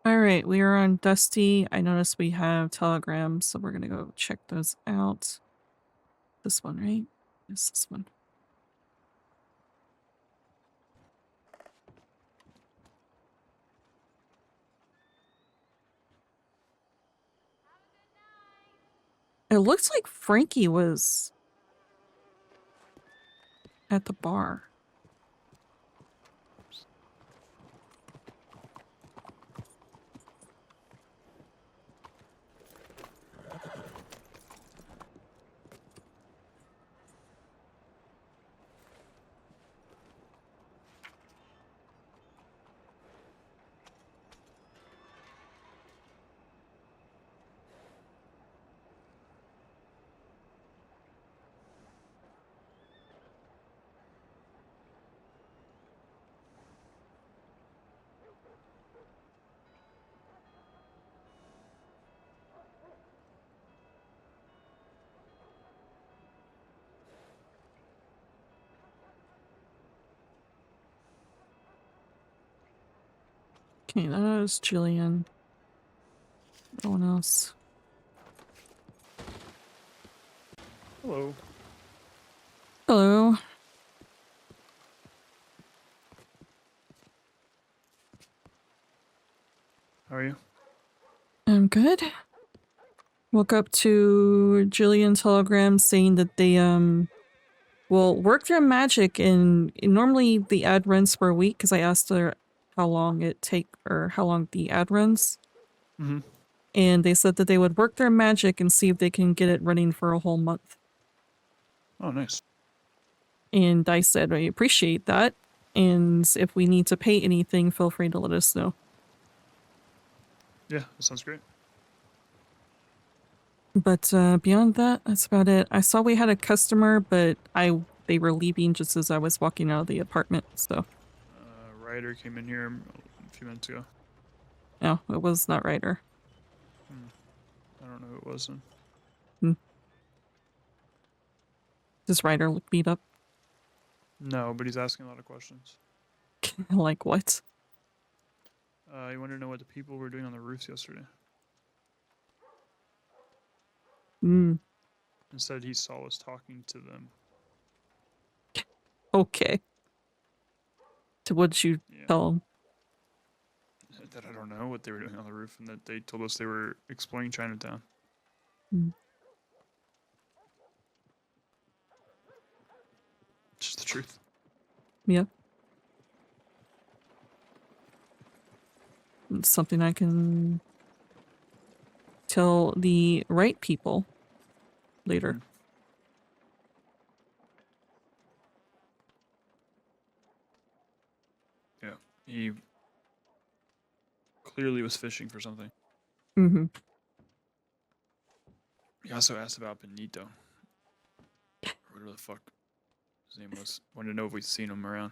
Alright, we are on Dusty. I noticed we have telegrams, so we're gonna go check those out. This one, right? Yes, this one. It looks like Frankie was at the bar. Okay, that was Jillian. No one else. Hello. Hello. How are you? I'm good. Woke up to Jillian's hologram saying that they, will work their magic and normally the ad runs for a week because I asked her how long how long the ad runs. Mm-hmm. And they said that they would work their magic and see if they can get it running for a whole month. Oh, nice. And I said, I appreciate that. And if we need to pay anything, feel free to let us know. Yeah, that sounds great. But beyond that, that's about it. I saw we had a customer, but they were leaving just as I was walking out of the apartment, so. Ryder came in here a few minutes ago. No, it was not Ryder. I don't know who it was then. Does Ryder look beat up? No, but he's asking a lot of questions. Like what? He wanted to know what the people were doing on the roofs yesterday. Instead, he saw us talking to them. Okay. So what did you tell him? That I don't know what they were doing on the roof, and that they told us they were exploring Chinatown. Just the truth. Yeah. It's something I can tell the right people later. Yeah, he clearly was fishing for something. He also asked about Benito. Whatever the fuck his name was. Wanted to know if we'd seen him around.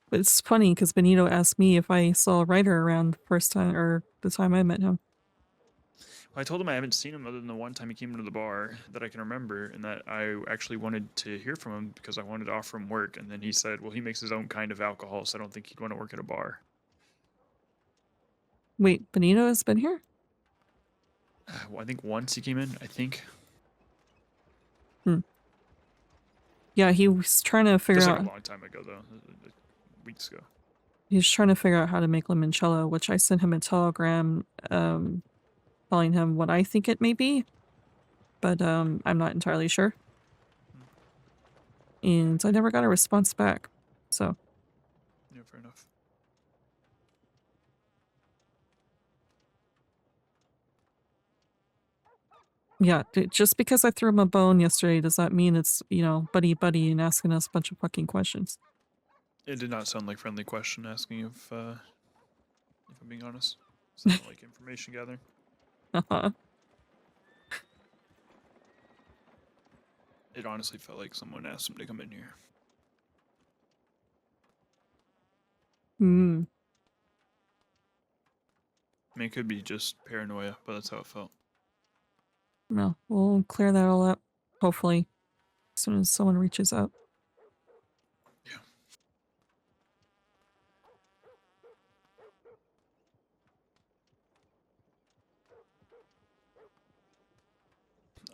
But it's funny because Benito asked me if I saw Ryder around the first time or the time I met him. Well, I told him I haven't seen him other than the one time he came into the bar that I can remember, and that I actually wanted to hear from him because I wanted to offer him work. And then he said, well, he makes his own kind of alcohol, so I don't think he'd want to work at a bar. Wait, Benito has been here? Well, I think once he came in, I think. Yeah, he was trying to figure Just out. like a long time ago, though. Weeks ago. He's trying to figure out how to make limoncello, which I sent him a telegram telling him what I think it may be. But I'm not entirely sure. And I never got a response back. So. Yeah, fair enough. Yeah, just because I threw him a bone yesterday, does that mean it's, you know, buddy and asking us a bunch of fucking questions? It did not sound like friendly question asking if I'm being honest. It sounded like information gathering. It honestly felt like someone asked him to come in here. I mean, it could be just paranoia, but that's how it felt. No, we'll clear that all up, hopefully, as soon as someone reaches out. Yeah.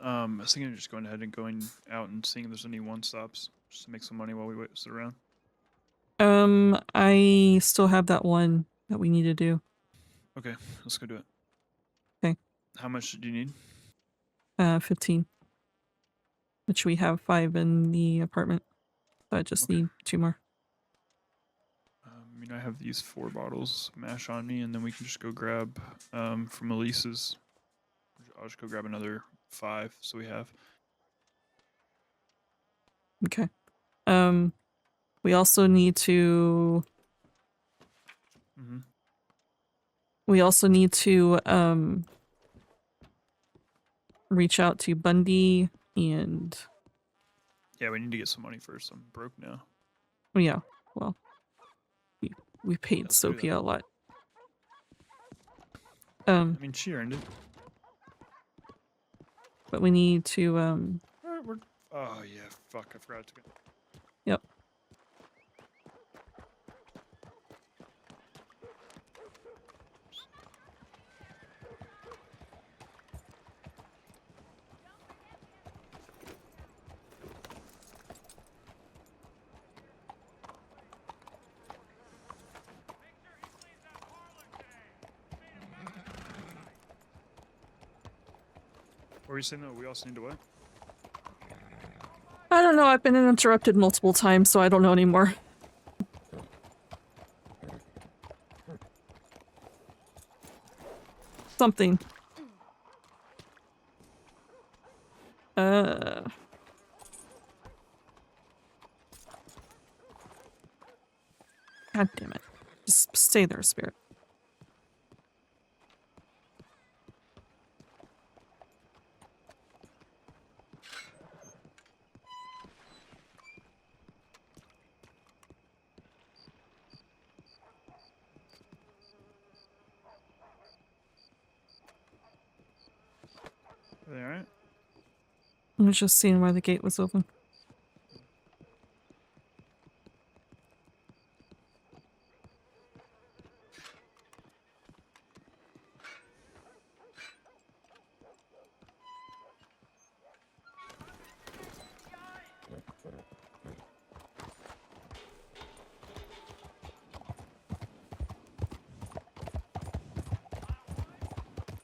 I was thinking of just going ahead and going out and seeing if there's any one-stops, just to make some money while we sit around. I still have that one that we need to do. Okay, let's go do it. Okay. How much do you need? 15. Which we have 5 in the apartment. So I just need 2 more. I mean, I have these 4 bottles mash on me, and then we can just go grab from Elise's. I'll just go grab another 5, so we have. Okay. We also need to. Mm-hmm. We also need to reach out to Bundy and. Yeah, we need to get some money first. I'm broke now. Oh yeah, well, we paid Let's do Sophia that. a lot. I mean, she earned it. But we need to Oh yeah, fuck! I forgot to go. Yep. What were you saying? No, we also need to what? I don't know, I've been interrupted multiple times, so I don't know anymore. Something. God damn it. Just stay there, Spirit. Are they alright? I was just seeing why the gate was open.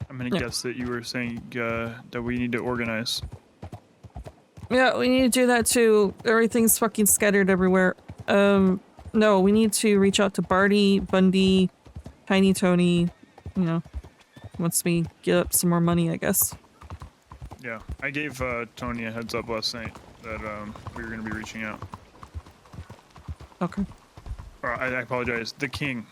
I'm gonna guess that you were saying that we need to organize. Yeah, we need to do that too. Everything's fucking scattered everywhere. No, we need to reach out to Barty, Bundy, Tiny Tony, you know, once we get up some more money, I guess. Yeah, I gave Tony a heads up last night that we were gonna be reaching out. Okay. Or I apologize, the king.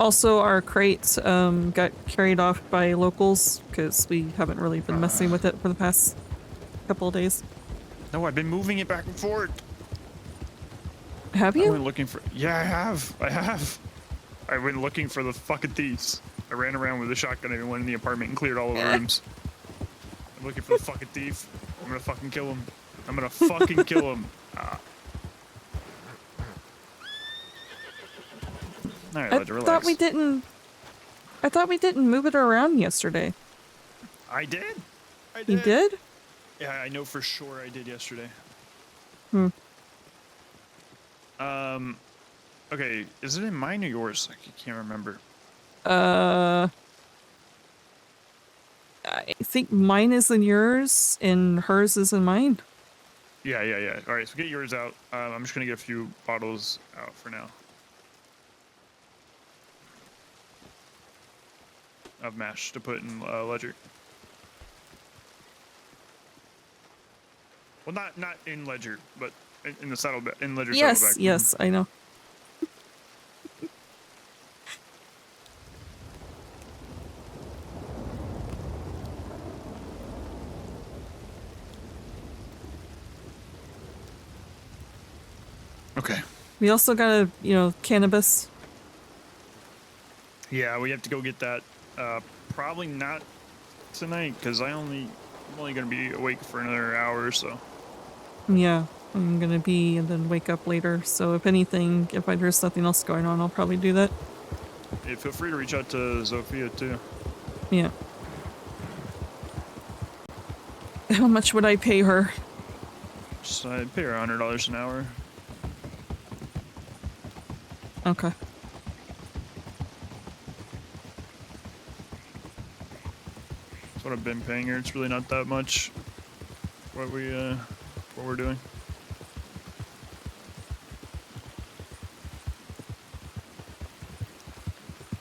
Also, our crates got carried off by locals because we haven't really been messing with it for the past couple of days. No, I've been moving it back and forth. Have I you? went looking for. Yeah, I have. I went looking for the fucking thieves. I ran around with a shotgun and went in the apartment and cleared all of the rooms. I'm looking for the fucking thief. I'm gonna fucking kill him. I'm gonna fucking kill him. Alright, let's relax. I thought we didn't move it around yesterday. I did. You did? Yeah, I know for sure I did yesterday. Okay, is it in mine or yours? I can't remember. I think mine is in yours and hers is in mine. Yeah. Alright, so get yours out. I'm just gonna get a few bottles out for now. Of mash to put in ledger. Well, not in ledger, but in the saddlebag. In ledger saddlebag. Yes, I know. Okay. We also got cannabis. Yeah, we have to go get that. Probably not tonight because I'm only gonna be awake for another hour or so. Yeah. I'm gonna be and then wake up later. So if anything, if there's nothing else going on, I'll probably do that. Hey, feel free to reach out to Zofia too. Yeah. How much would I pay her? Just I'd pay her $100 an hour. Okay. That's what I've been paying her. It's really not that much. What we're doing.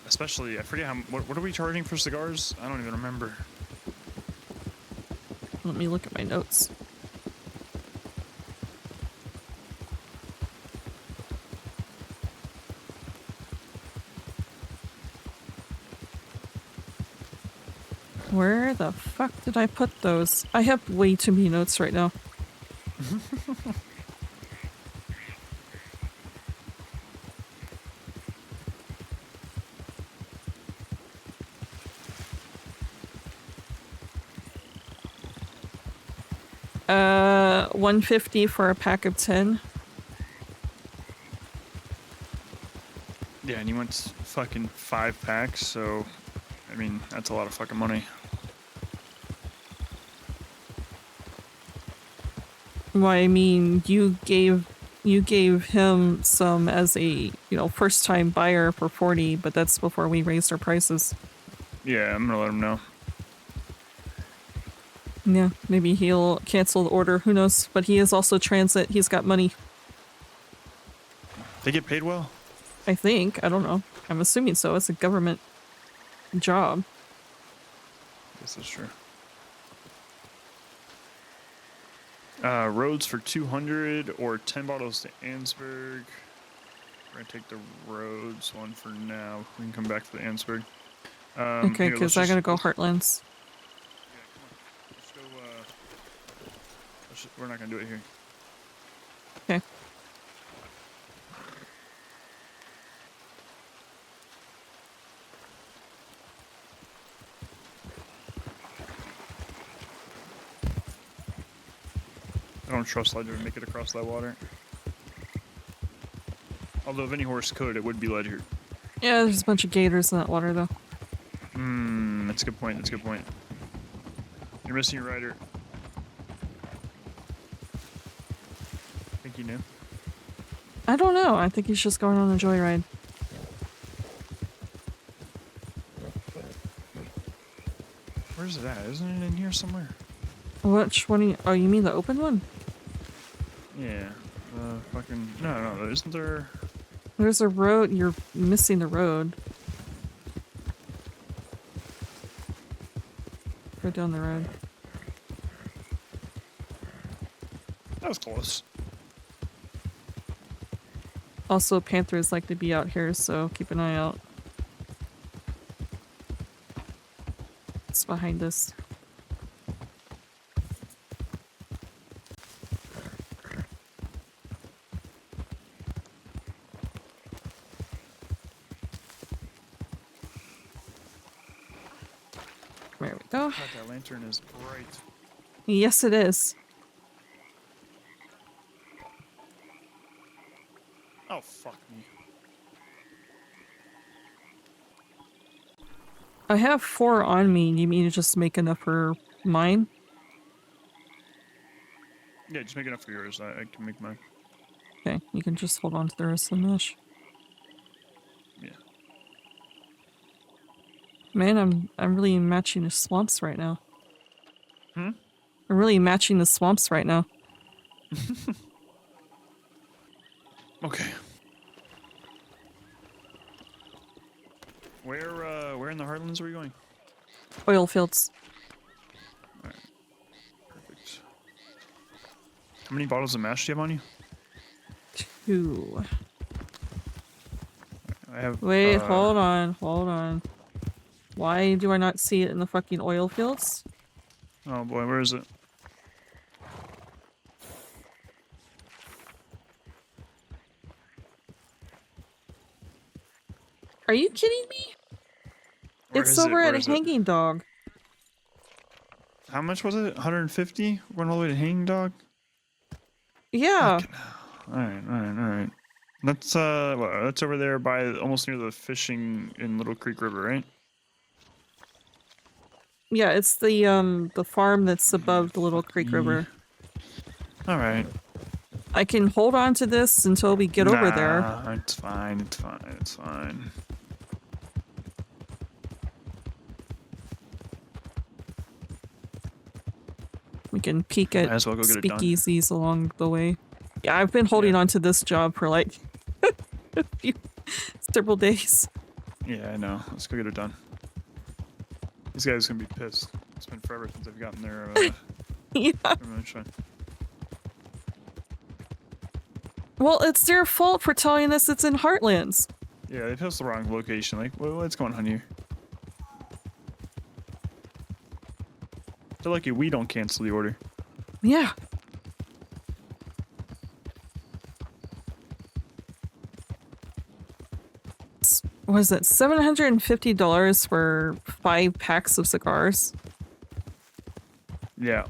Especially, I forget what are we charging for cigars? I don't even remember. Let me look at my notes. Where the fuck did I put those? I have way too many notes right now. $150 for a pack of 10. Yeah, and you went fucking 5 packs, so I mean that's a lot of fucking money. Why, I mean, you gave him some as a, first time buyer for 40, but that's before we raised our prices. Yeah, I'm gonna let him know. Yeah, maybe he'll cancel the order, who knows, but he is also transit, he's got money. They get paid well? I think, I don't know. I'm assuming so, it's a government job. I guess that's true. Roads for 200 or 10 bottles to Ansburg. We're gonna take the roads one for now. We can come back to the Ansburg. Okay, because I gotta go Heartlands. Yeah, come on. Let's go, we're not gonna do it here. Okay. I don't trust Ledger to make it across that water. Although if any horse could, it would be Ledger. Yeah, there's a bunch of gators in that water, though. That's a good point, that's a good point. You're missing your rider. Think you knew? I don't know, I think he's just going on a joyride. Where's it at? Isn't it in here somewhere? Which one oh, you mean the open one? Yeah. Fucking... No, isn't there... There's a road, you're missing the road. Go down the road. That was close. Also, panthers like to be out here, so keep an eye out. It's behind us. There we go. God, that lantern is bright. Yes, it is. Oh, fuck me. I have 4 on me. You mean to just make enough for mine? Yeah, just make enough for yours. I can make mine. Okay, you can just hold on to the rest of the mesh. Yeah. Man, I'm really matching the swamps right now. Hmm? I'm really matching the swamps right now. Okay. Where in the Heartlands are we going? Oil fields. Alright. Perfect. How many bottles of mash do you have on you? 2. I have... Wait, hold on. Why do I not see it in the fucking oil fields? Oh boy, where is it? Are you kidding me? Where It's is over Where at is a hanging dog. How much was it? 150? Went all the way to Hanging Dog? Yeah. Alright. That's that's over there by almost near the fishing in Little Creek River, right? Yeah, it's the farm that's above the Little Creek River. Alright. I can hold on to this until we get over there. Nah, it's fine. We can peek Might at as well go get it done. speakeasies along the way. Yeah, I've been holding on to this job for like several days. Yeah, I know. Let's go get it done. These guys are gonna be pissed. It's been forever since I've gotten their Yeah. moonshine. Well, it's their fault for telling us it's in Heartlands. Yeah, they posted the wrong location. Like, what's going on here? They're lucky we don't cancel the order. Yeah. What is it? $750 for 5 packs of cigars. Yeah.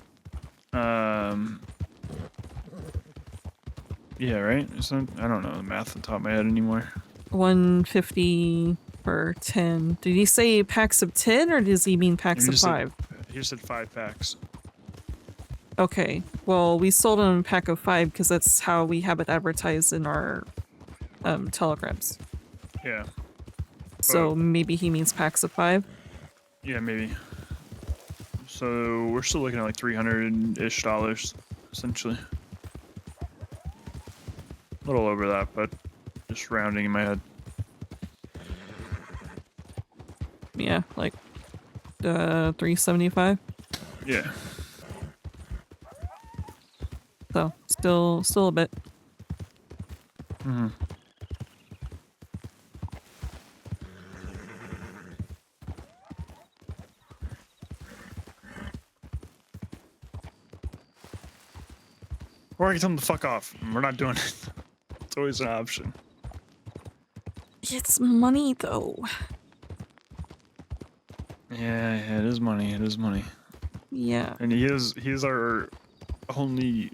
Yeah, right? I don't know the math on top of my head anymore. $150 for 10. Did he say packs of 10 or does he mean packs of 5? He said 5 packs. Okay. Well, we sold him a pack of 5 because that's how we have it advertised in our telegrams. Yeah. So maybe he means packs of 5? Yeah, maybe. So we're still looking at like $300-ish, essentially. A little over that, but just rounding in my head. Yeah, like $375. Yeah. So still a bit. Mm-hmm. Or I can tell them to fuck off. We're not doing it. It's always an option. It's money though. Yeah, it is money. It is money. Yeah. And he is our only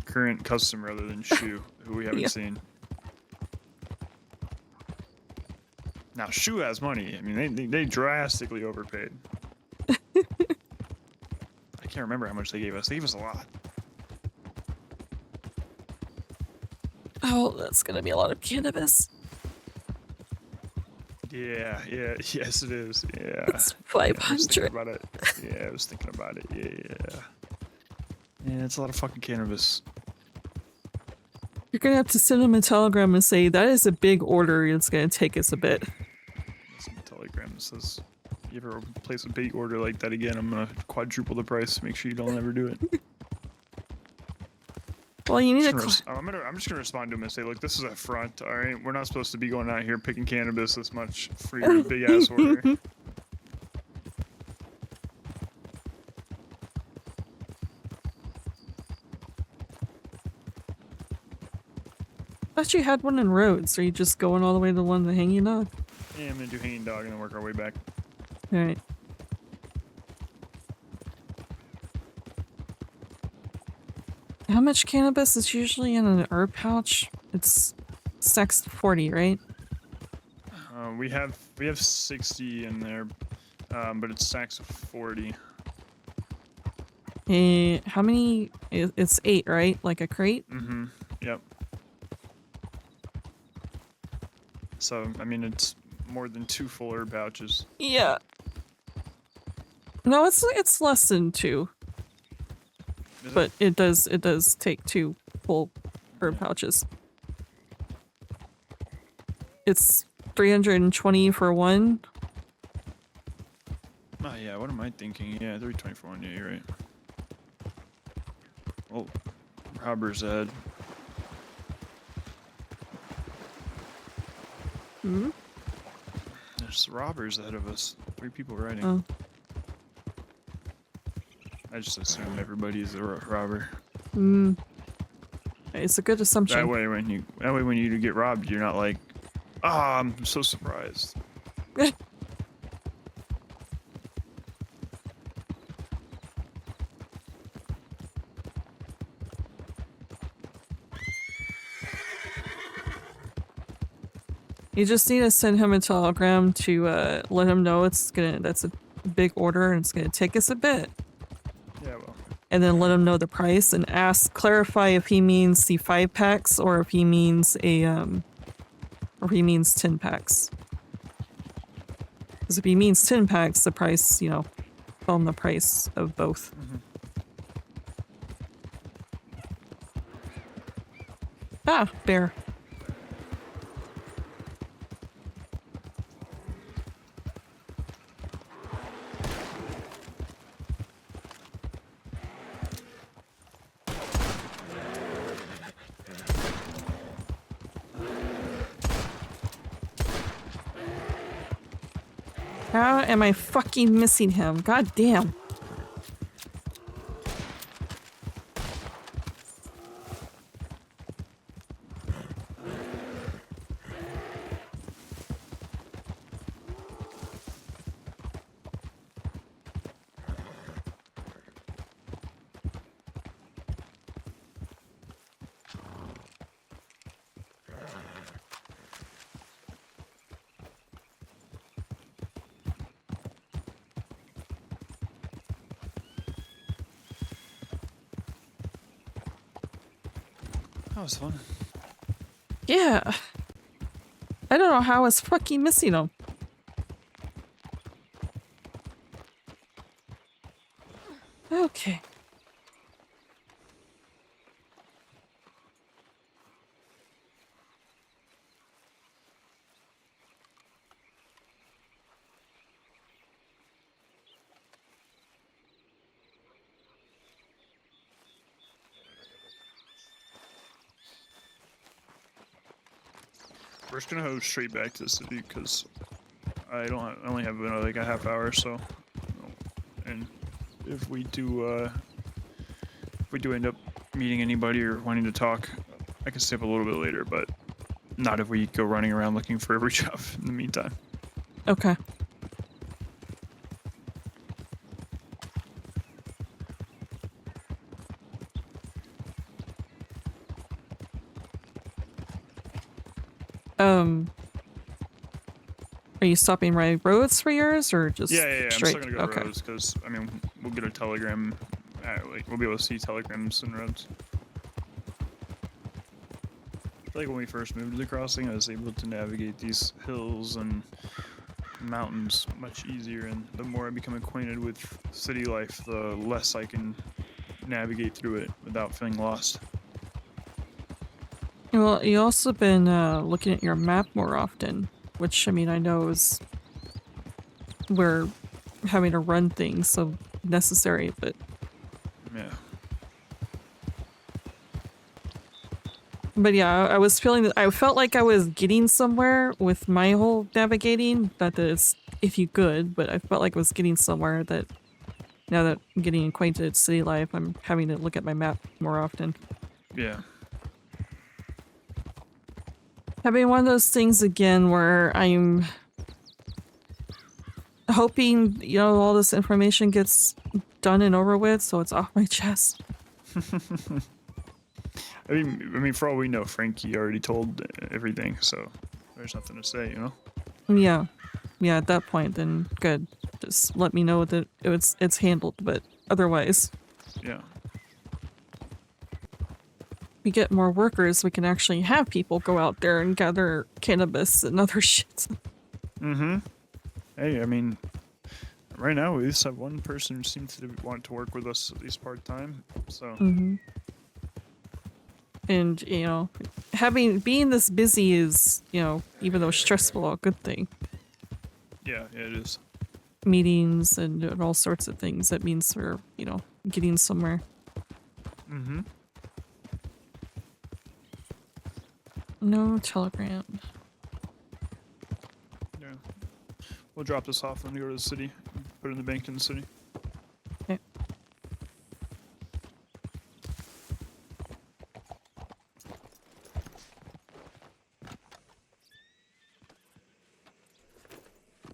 current customer other than Shu, who we haven't seen. Now Shu has money. I mean, they drastically overpaid. I can't remember how much they gave us. They gave us a lot. Oh, that's gonna be a lot of cannabis. Yeah, yes it is. Yeah. It's 500. I was thinking about it. Yeah, it's a lot of fucking cannabis. You're gonna have to send him a telegram and say that is a big order. It's gonna take us a bit. Some telegram that says, "If you ever place a big order like that again, I'm gonna quadruple the price. Make sure you don't ever do it." Well, you need I'm just gonna respond to him and say, "Look, this is a front. All right, we're not supposed to be going out here picking cannabis this much for your big ass order." I thought you had one in Rhodes. Are you just going all the way to the one to Hanging Dog? Yeah, I'm gonna do Hanging Dog and then work our way back. Alright. How much cannabis is usually in an herb pouch? It's stacks 40, right? We have 60 in there, but it's stacks of 40. How many? It's 8, right? Like a crate? Mm-hmm. Yep. So, I mean, it's more than 2 full herb pouches. Yeah. No, it's less than 2. But it does take 2 full herb pouches. It's 320 for one. Oh yeah, what am I thinking? Yeah, 320 for one. Yeah, you're right. Oh, robber's head. Hmm? There's robbers ahead of us. 3 people riding. Oh. I just assume everybody's a robber. Hmm. It's a good assumption. That way, when you get robbed, you're not like, "Ah, I'm so surprised." You just need to send him a telegram to let him know that's a big order and it's gonna take us a bit. Yeah, well. And then let him know the price and clarify if he means the 5-packs or if he means or if he means 10 packs. Because if he means 10 packs, the price, tell him the price of both. Ah, bear. How am I fucking missing him? God damn. That was fun. Yeah. I don't know how I was fucking missing him. Okay. We're just gonna go straight back to the city because I only have like a half hour, so. And if we do end up meeting anybody or wanting to talk, I can stay up a little bit later, but not if we go running around looking for every job in the meantime. Okay. Are you stopping by roads for yours or just Yeah. straight? I'm still gonna go Okay. roads because I mean we'll get a telegram. Like we'll be able to see telegrams and roads. I feel like when we first moved to the crossing, I was able to navigate these hills and mountains much easier, and the more I become acquainted with city life, the less I can navigate through it without feeling lost. Well, you also been looking at your map more often, which I mean I know is where having to run things so necessary, but Yeah. yeah, I was feeling that I felt like I was getting somewhere with my whole navigating. Not that it's if you could, but I felt like I was getting somewhere that now that I'm getting acquainted with city life, I'm having to look at my map more often. Yeah. Having one of those things again where I'm hoping, all this information gets done and over with so it's off my chest. I mean, for all we know, Frankie already told everything, so there's nothing to say, Yeah. Yeah, at that point, then good. Just let me know that it's handled, but otherwise, Yeah. we get more workers, we can actually have people go out there and gather cannabis and other shit. Mm-hmm. Hey, I mean, right now we at least have one person who seems to want to work with us at least part-time, so. Mm-hmm. And, being this busy is, even though stressful, a good thing. Yeah, it is. Meetings and all sorts of things. That means we're, getting somewhere. Mm-hmm. No telegram. Yeah. We'll drop this off when we go to the city. Put it in the bank in the city. Okay.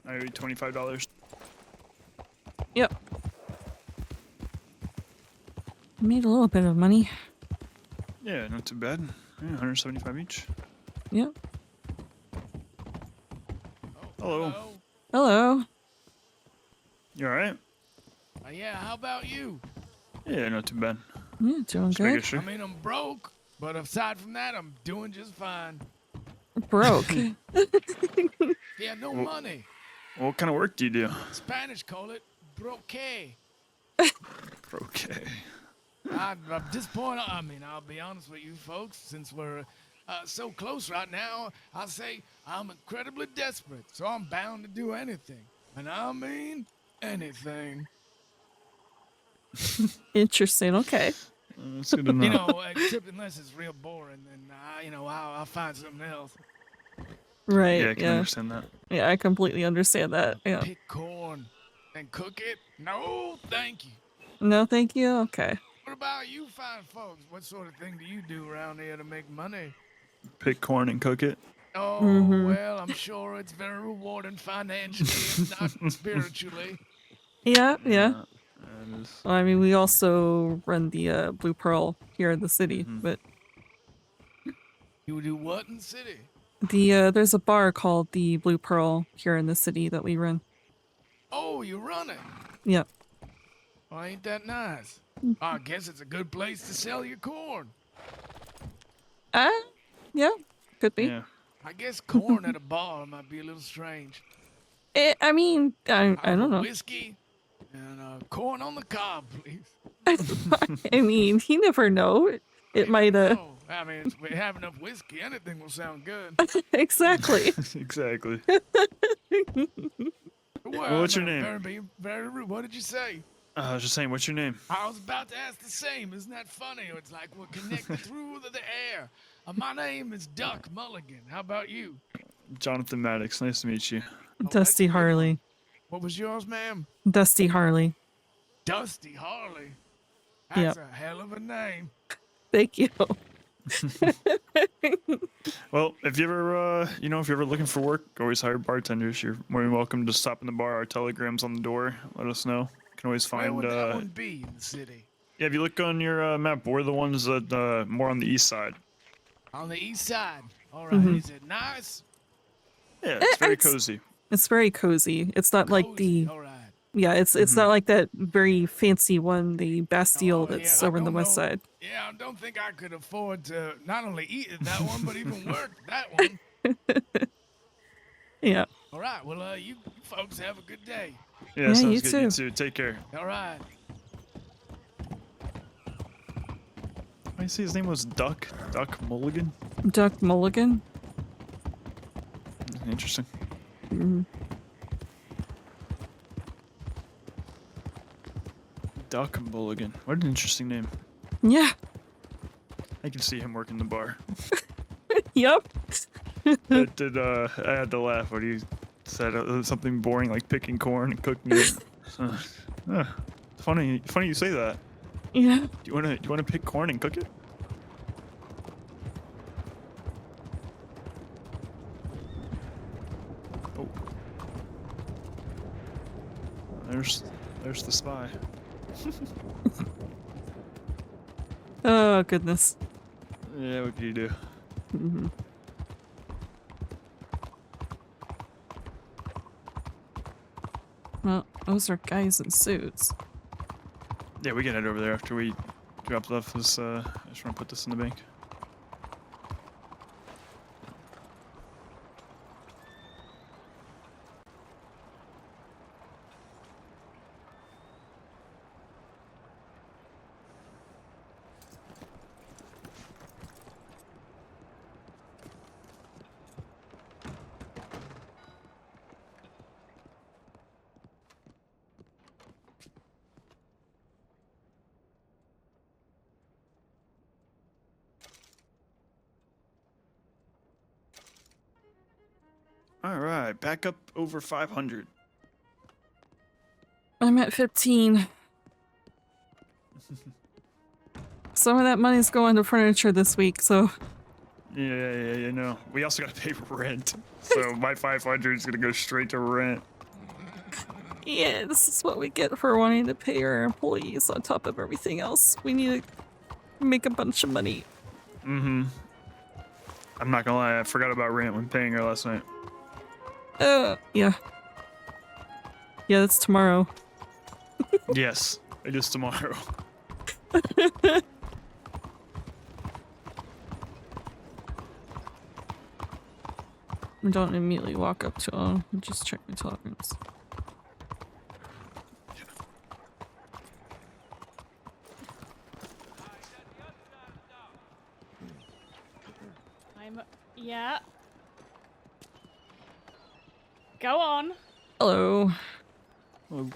I owe you $25. Yep. Made a little bit of money. Yeah, not too bad. Yeah, 175 each. Yep. Hello. Hello. You alright? Yeah, how about you? Yeah, not too bad. Yeah, doing Just making good. sure. I mean, I'm broke, but aside from that, I'm doing just fine. Broke. Yeah, no Well- money. What kind of work do you do? Spanish call it broque. Okay. I'm disappointed. I mean, I'll be honest with you folks, since we're so close right now, I'll say I'm incredibly desperate, so I'm bound to do anything. And I mean anything. Interesting. Okay. That's good to know. You know, except unless it's real boring, then, I'll find something else. Right. Yeah, I can understand that. Yeah, I completely understand that. Yeah. Pick corn and cook it? No, thank you. No, thank you. Okay. What about you fine folks? What sort of thing do you do around here to make money? Pick corn and cook it. Oh, Mhm. well, I'm sure it's very rewarding financially, if not spiritually. Yeah. Yeah. That is. Well, I mean, we also run the Blue Pearl here in the city, but You do what in the city? there's a bar called the Blue Pearl here in the city that we run. Oh, you run it? Yeah. Well, ain't that nice? I guess it's a good place to sell your corn. Yeah. Could be. Yeah. I guess corn at a bar might be a little strange. I mean, I don't know. Whiskey and corn on the cob, please. I mean, you never know. It might. Oh, I mean, if we have enough whiskey, anything will sound good. Exactly. Exactly. Well, what's your no, name? Very rude. What did you say? I was just saying, what's your name? I was about to ask the same. Isn't that funny? It's like we're connected through the air. My name is Duck Mulligan. How about you? Jonathan Maddox. Nice to meet you. that's Dusty a good one. Harley. What was yours, ma'am? Dusty Harley. Dusty Harley. Yep. That's a hell of a name. Thank you. Well, if you ever, if you're ever looking for work, always hire bartenders. You're more than welcome to stop in the bar. Our telegram's on the door. Let us know. You can always Where find. would that one be in the city? Yeah, if you look on your map, we're the ones that more on the east side. On the east side. All right. Mhm. Is it nice? Yeah, it's very It's- cozy. It's very cozy. It's not like Cozy. the All right. yeah. It's not like that very fancy one, the Bastille Oh, that's yeah, I over on the don't west know. side. Yeah, I don't think I could afford to not only eat at that one, but even work that one. Yeah. All right. Well, you folks have a good day. Yeah, Yeah, sounds you good. too. You too. Take care. All right. I see his name was Duck Mulligan. Duck Mulligan. Interesting. Mhm. Duck Mulligan. What an interesting name. Yeah. I can see him working the bar. Yep. I had to laugh when he said something boring like picking corn and cooking it. Funny you say that. Yeah. Do you wanna pick corn and cook it? Oh. There's the spy. Oh goodness. Yeah, what can you do? Mhm. Well, those are guys in suits. Yeah, we can head over there after we drop off this. I just want to put this in the bank. All right, back up over 500. I'm at 15. Some of that money's going to furniture this week, so Yeah, no. We also got to pay rent, so my 500 is gonna go straight to rent. yeah, this is what we get for wanting to pay our employees on top of everything else. We need to make a bunch of money. Mm-hmm. I'm not gonna lie, I forgot about rent when paying her last night. Yeah. Yeah, that's tomorrow. Yes, it is tomorrow. Don't immediately walk up to him. Just check my telegrams. Yeah. Go on. Hello. Oh,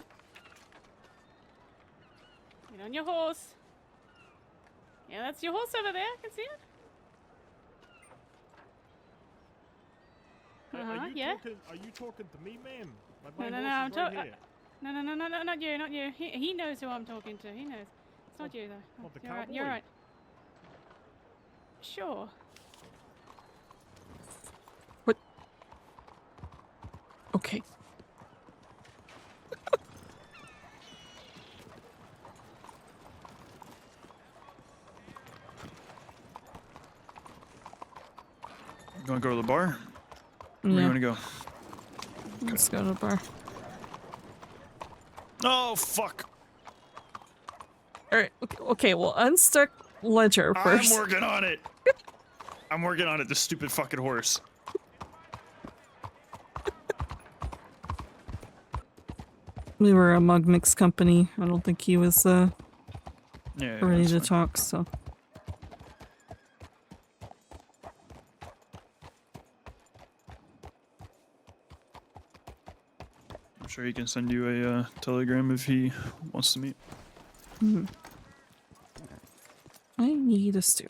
Get on your horse. Yeah, that's your horse over there. I can see it. Yeah. Are you talking to me, ma'am? No, no, no, I'm talking. No, no, no, no, no, not you, not you. He knows who I'm talking to. He knows. It's not you though. Not the You're right. cowboy? You're right. Sure. Okay. you want to go to the bar? Where Yeah. you want to go? Let's go to the bar. Oh, fuck. Alright, okay, well, unstuck Ledger first. I'm working on it. I'm working on it, this stupid fucking horse. We were a mug mix company. I don't think he was Yeah, ready that's to fine. talk, so. I'm sure he can send you a telegram if he wants to meet. I need a stew.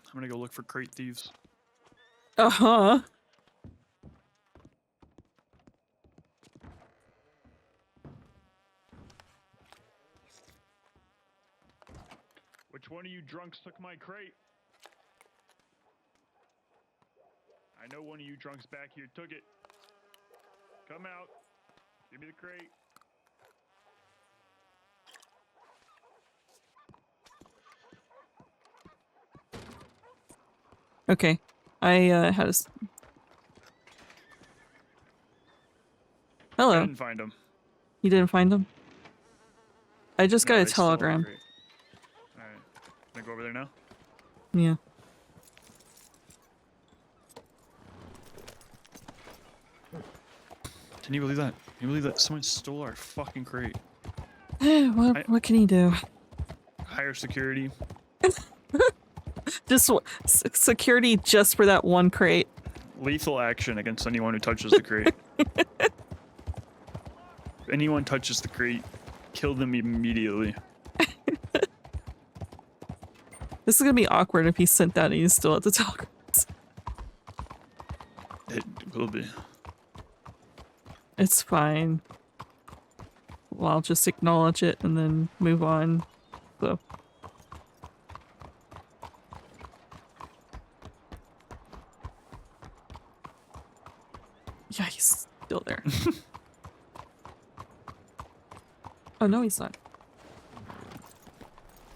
I'm gonna go look for crate thieves. Uh-huh. Which one of you drunks took my crate? I know one of you drunks back here took it. Come out. Give me the crate. Okay. I had a I Hello. didn't find him. You didn't find him? I just got No, a they stole the telegram. crate. Alright. Can I go over there now? Yeah. Can you believe that? Can you believe that? Someone stole our fucking crate. What can he do? Higher security. Just security just for that one crate. Lethal action against anyone who touches the crate. If anyone touches the crate, kill them immediately. This is gonna be awkward if he sent that and he's still at the telegrams. It will be. It's fine. Well, I'll just acknowledge it and then move on. So. Yeah, he's still there. Oh, no, he's not.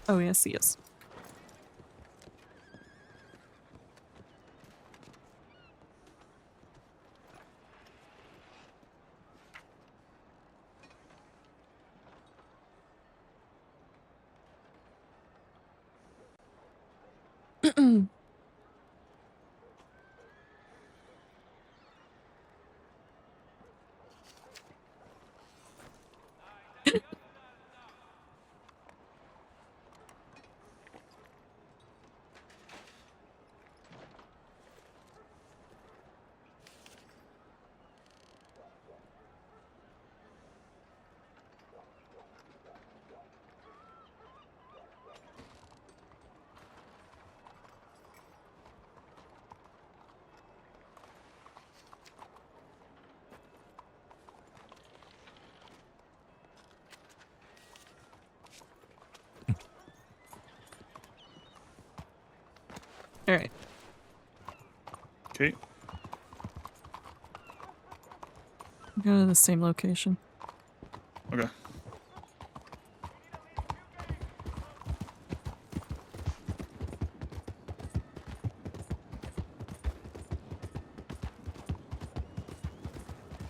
Oh, yes, he is. All right. Okay. Go to the same location. Okay.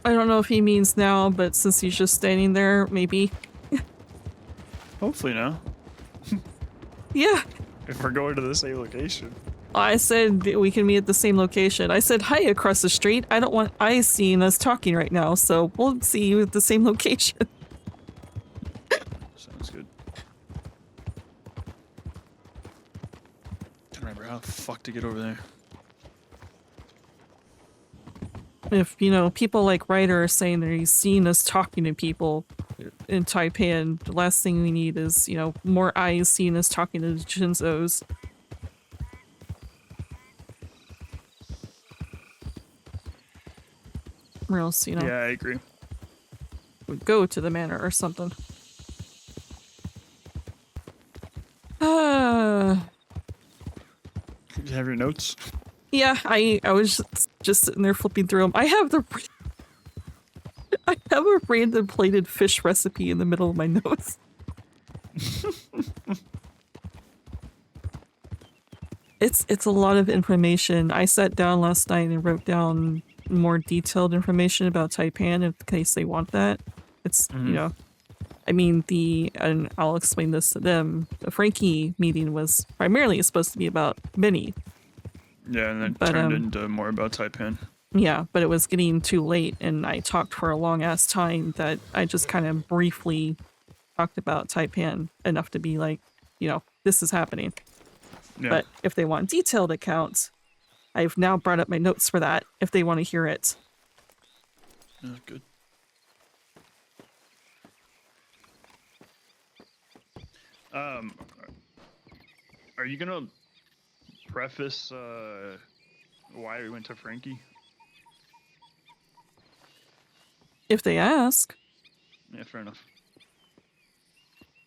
I don't know if he means now, but since he's just standing there, maybe. Hopefully now. Yeah. If we're going to the same location. I said we can meet at the same location. I said hi across the street. I don't want eyes seeing us talking right now, so we'll see you at the same location. Sounds good. Can't remember how the fuck to get over there. If, you know, people like Ryder are saying that he's seen us talking to people in Taipan, the last thing we need is, you know, more eyes seeing us talking to the DiCenzos. Or else, you know, Yeah, I agree. would go to the manor or something. You have your notes? Yeah, I was just sitting there flipping through them. I have a random plated fish recipe in the middle of my notes. It's a lot of information. I sat down last night and wrote down more detailed information about Taipan in case they want that. It's, you know, I mean, and I'll explain this to them, the Frankie meeting was primarily supposed to be about Minnie. Yeah, and then But, turned into more about Taipan. Yeah, but it was getting too late and I talked for a long ass time that I just kind of briefly talked about Taipan enough to be like, you know, this is happening. Yeah. But if they want detailed accounts, I've now brought up my notes for that if they want to hear it. Yeah, good. Are you gonna preface why we went to Frankie? If they ask, Yeah, fair enough.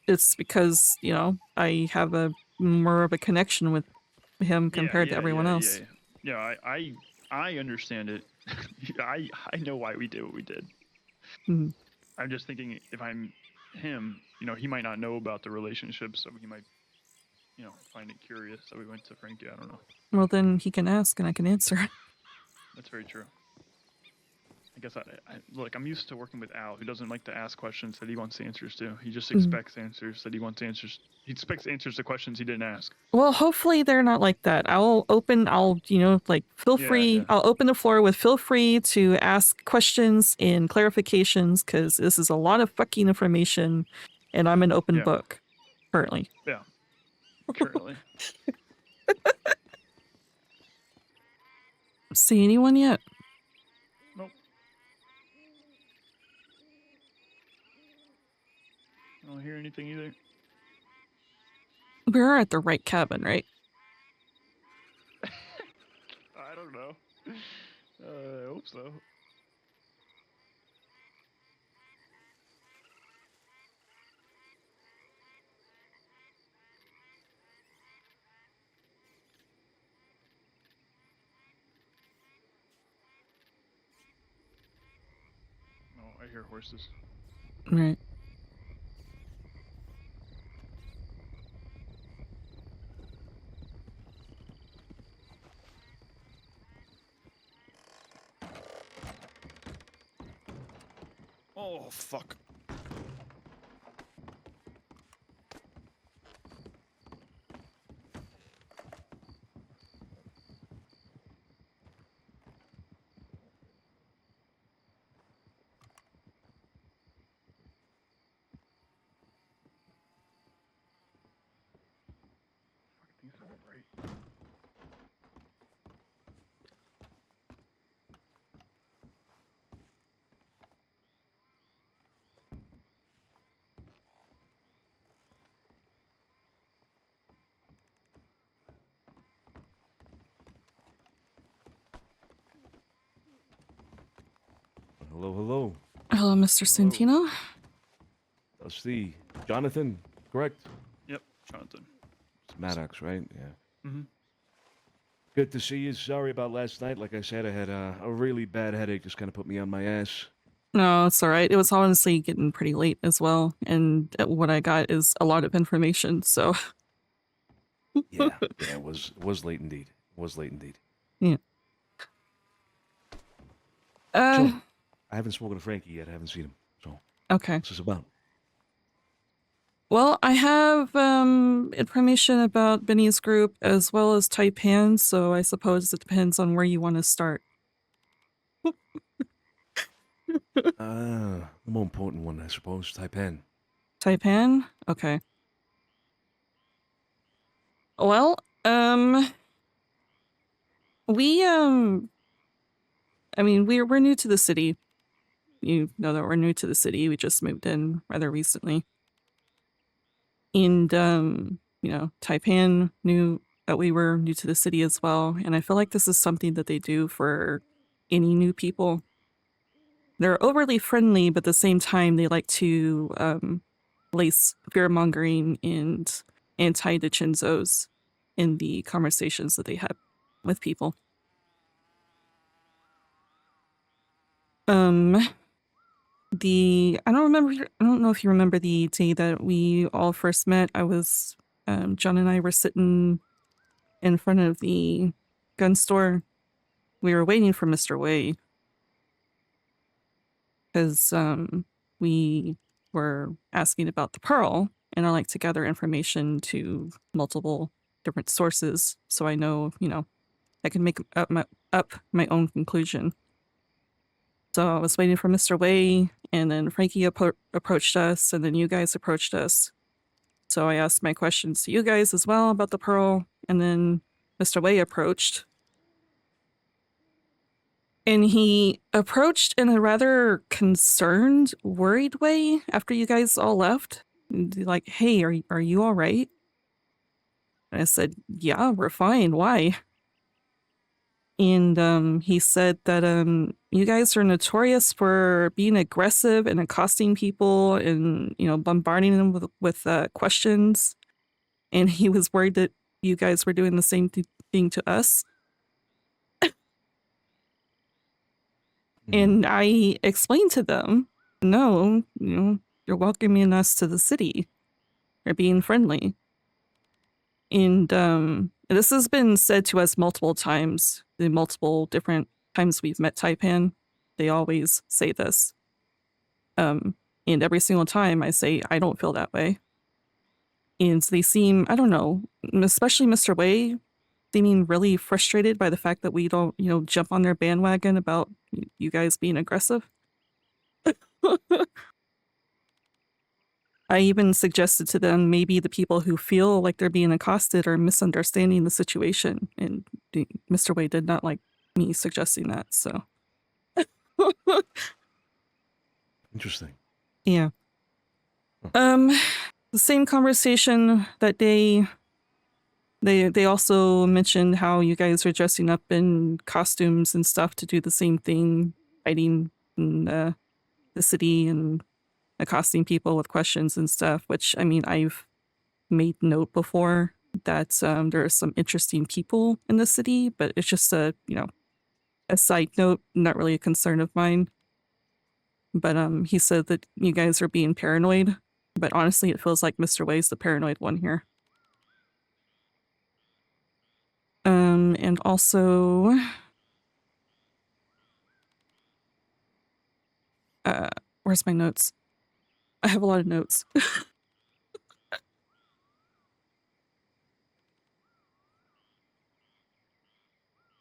it's because, you know, I have a more of a connection with him compared to everyone else. Yeah, I understand it. I know why we did what we did. Mhm. I'm just thinking if I'm him, you know, he might not know about the relationship, so he might, you know, find it curious that we went to Frankie. I don't know. Well, then he can ask and I can answer. That's very true. I guess look, I'm used to working with Al, who doesn't like to ask questions that he wants answers to. He just expects answers that he wants answers. He expects answers to questions he didn't ask. Well, hopefully they're not like that. I'll, you know, like, feel free. Yeah. I'll open the floor with feel free to ask questions and clarifications because this is a lot of fucking information and I'm an open book currently. Yeah. Currently. See anyone yet? Nope. I don't hear anything either. We're at the right cabin, right? I don't know. I hope so. Oh, I hear horses. Right. Oh, fuck. Things are right. Hello, hello. Hello, Mr. Santino. Dusty. Jonathan, correct? Yep, Jonathan. It's Maddox, right? Yeah. Mm-hmm. Good to see you. Sorry about last night. Like I said, I had a really bad headache. Just kind of put me on my ass. No, it's all right. It was honestly getting pretty late as well, and what I got is a lot of information. So Yeah, it was late indeed. It was late indeed. yeah. So, I haven't spoken to Frankie yet. I haven't seen him. So, Okay. what's this about? Well, I have information about Benny's group as well as Taipan, so I suppose it depends on where you want to start. The more important one, I suppose, Taipan. Taipan? Okay. Well, we I mean, we're new to the city. You know that we're new to the city. We just moved in rather recently. And you know, Taipan knew that we were new to the city as well, and I feel like this is something that they do for any new people. They're overly friendly, but at the same time, they like to place fear-mongering and anti-DiCenzos in the conversations that they have with people. I don't know if you remember the day that we all first met. John and I were sitting in front of the gun store. We were waiting for Mr. Wei because we were asking about the pearl, and I like to gather information to multiple different sources so I know, you know, I can make up my own conclusion. So I was waiting for Mr. Wei, and then Frankie approached us, and then you guys approached us. So I asked my questions to you guys as well about the pearl, and then Mr. Wei approached. And he approached in a rather concerned, worried way after you guys all left. Like, hey, are you all right? And I said, yeah, we're fine. Why? And he said that you guys are notorious for being aggressive and accosting people and, you know, bombarding them with questions. And he was worried that you guys were doing the same thing to us. And I explained to them, no, you know, you're welcoming us to the city. You're being friendly. And this has been said to us multiple times, the multiple different times we've met Taipan. They always say this. And every single time I say, I don't feel that way. And they seem, I don't know, especially Mr. Wei, seeming really frustrated by the fact that we don't, you know, jump on their bandwagon about you guys being aggressive. I even suggested to them maybe the people who feel like they're being accosted are misunderstanding the situation, and Mr. Wei did not like me suggesting that, so. Interesting. Yeah. The same conversation that day, they also mentioned how you guys are dressing up in costumes and stuff to do the same thing, fighting in the city and accosting people with questions and stuff, which, I mean, I've made note before that there are some interesting people in the city, but it's just a, you know, a side note, not really a concern of mine. But he said that you guys are being paranoid, but honestly, it feels like Mr. Wei's the paranoid one here. And also, where's my notes? I have a lot of notes.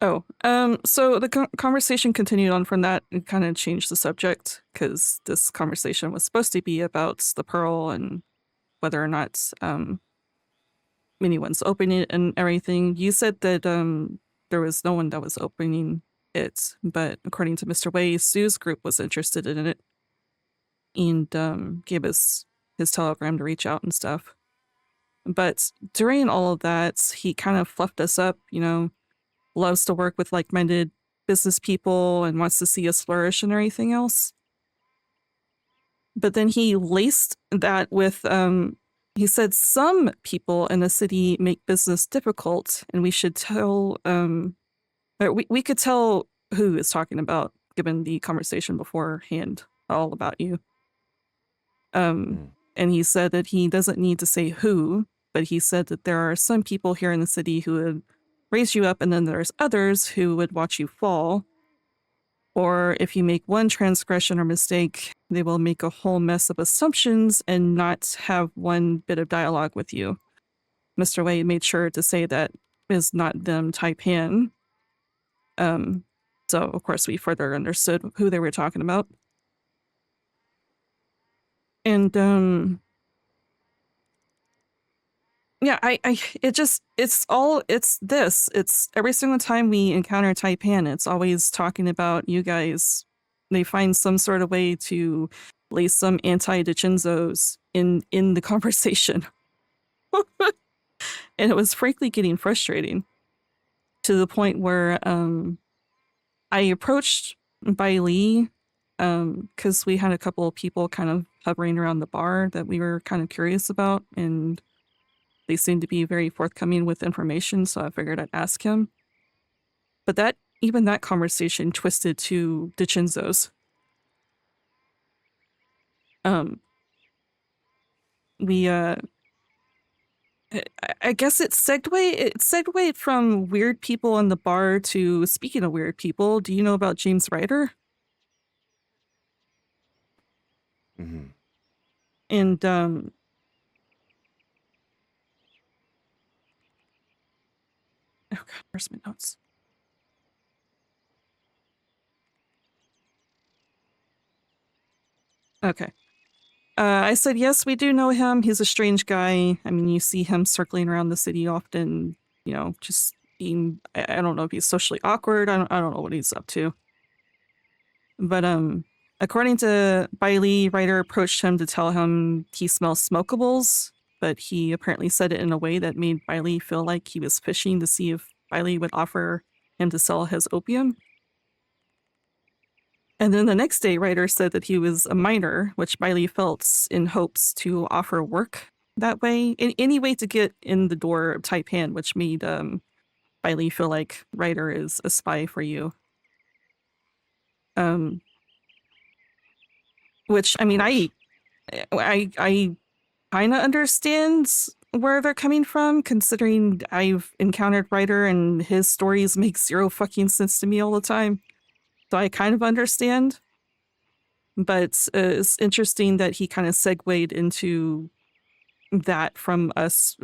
Oh, so the conversation continued on from that and kind of changed the subject because this conversation was supposed to be about the pearl and whether or not anyone's opening it and everything. You said that there was no one that was opening it, but according to Mr. Wei, Sue's group was interested in it and gave us his telegram to reach out and stuff. But during all of that, he kind of fluffed us up, you know, loves to work with like-minded business people and wants to see us flourish and everything else. But then he laced that with he said some people in the city make business difficult, and we should tell, or we could tell who is talking about, given the conversation beforehand, all about you. And he said that he doesn't need to say who, but he said that there are some people here in the city who would raise you up, and then there's others who would watch you fall. Or if you make one transgression or mistake, they will make a whole mess of assumptions and not have one bit of dialogue with you. Mr. Wade made sure to say that is not them Taipan. So of course we further understood who they were talking about. And yeah, it's every single time we encounter Taipan, it's always talking about you guys. They find some sort of way to lay some anti-DiCenzos in the conversation. And it was frankly getting frustrating to the point where I approached Bailey because we had a couple of people kind of hovering around the bar that we were kind of curious about, and they seemed to be very forthcoming with information, so I figured I'd ask him. But even that conversation twisted to DiCenzos. I guess it segued from weird people in the bar to speaking of weird people. Do you know about James Ryder? And oh god, where's my notes? Okay. I said, yes, we do know him. He's a strange guy. I mean, you see him circling around the city often, you know, just being, I don't know if he's socially awkward. I don't know what he's up to. But according to Bailey, Ryder approached him to tell him he smells smokables, but he apparently said it in a way that made Bailey feel like he was fishing to see if Bailey would offer him to sell his opium. And then the next day, Ryder said that he was a miner, which Bailey felt in hopes to offer work that way, in any way to get in the door of Taipan, which made Bailey feel like Ryder is a spy for you. Which, I mean, I kind of understand where they're coming from, considering I've encountered Ryder and his stories make zero fucking sense to me all the time. So I kind of understand, but it's interesting that he kind of segued into that from us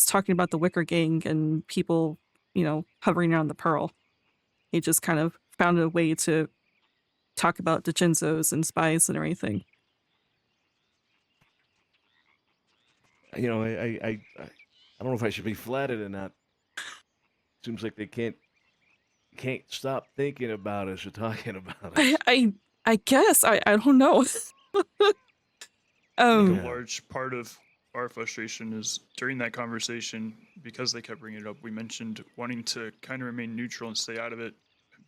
talking about the Wicker Gang and people, you know, hovering around the Pearl. He just kind of found a way to talk about DiCenzos and spies and everything. You know, I don't know if I should be flattered or not. Seems like they can't stop thinking about us or talking about us. I guess I don't know. I think a large part of our frustration is during that conversation, because they kept bringing it up, we mentioned wanting to kind of remain neutral and stay out of it,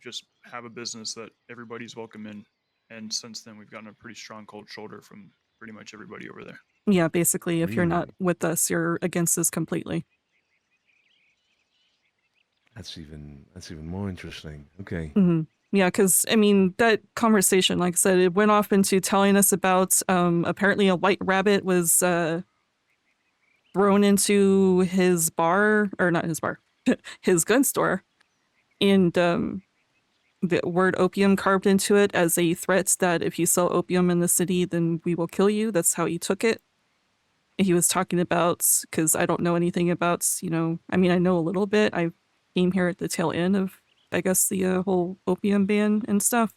just have a business that everybody's welcome in. And since then, we've gotten a pretty strong cold shoulder from pretty much everybody over there. Yeah, basically, if you're not with us, you're against us completely. That's even more interesting. Okay. Mm-hmm. Yeah, because, I mean, that conversation, like I said, it went off into telling us about apparently a white rabbit was thrown into his bar, or not his bar, his gun store, and the word opium carved into it as a threat that if you sell opium in the city, then we will kill you. That's how he took it. He was talking about, because I don't know anything about, you know, I mean, I know a little bit. I came here at the tail end of, I guess, the whole opium ban and stuff.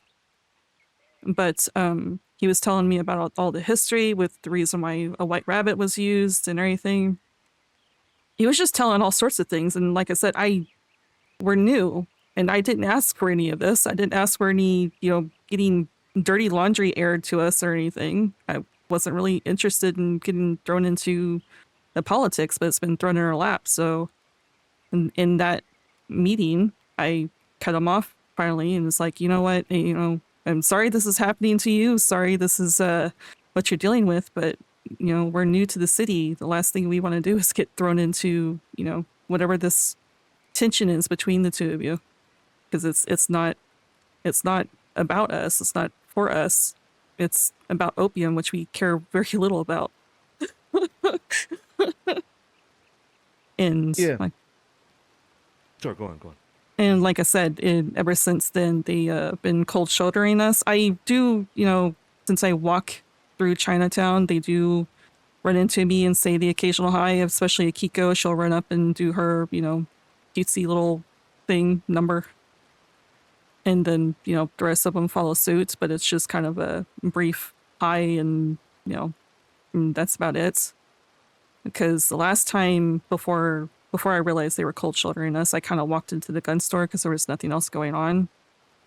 But he was telling me about all the history with the reason why a white rabbit was used and everything. He was just telling all sorts of things. And like I said, we're new and I didn't ask for any of this. I didn't ask for any, you know, getting dirty laundry aired to us or anything. I wasn't really interested in getting thrown into the politics, but it's been thrown in our lap. So in that meeting, I cut him off finally and was like, you know what, you know, I'm sorry this is happening to you. Sorry this is what you're dealing with, but we're new to the city. The last thing we want to do is get thrown into, whatever this tension is between the two of you, because it's not about us. It's not for us. It's about opium, which we care very little about. And Yeah. Sorry, go on. And like I said, ever since then, they been cold shouldering us. I do, since I walk through Chinatown, they do run into me and say the occasional hi, especially Akiko. She'll run up and do her, cutesy little thing number. And then, the rest of them follow suit, but it's just kind of a brief hi and, and that's about it. Because the last time before I realized they were cold shouldering us, I kind of walked into the gun store because there was nothing else going on.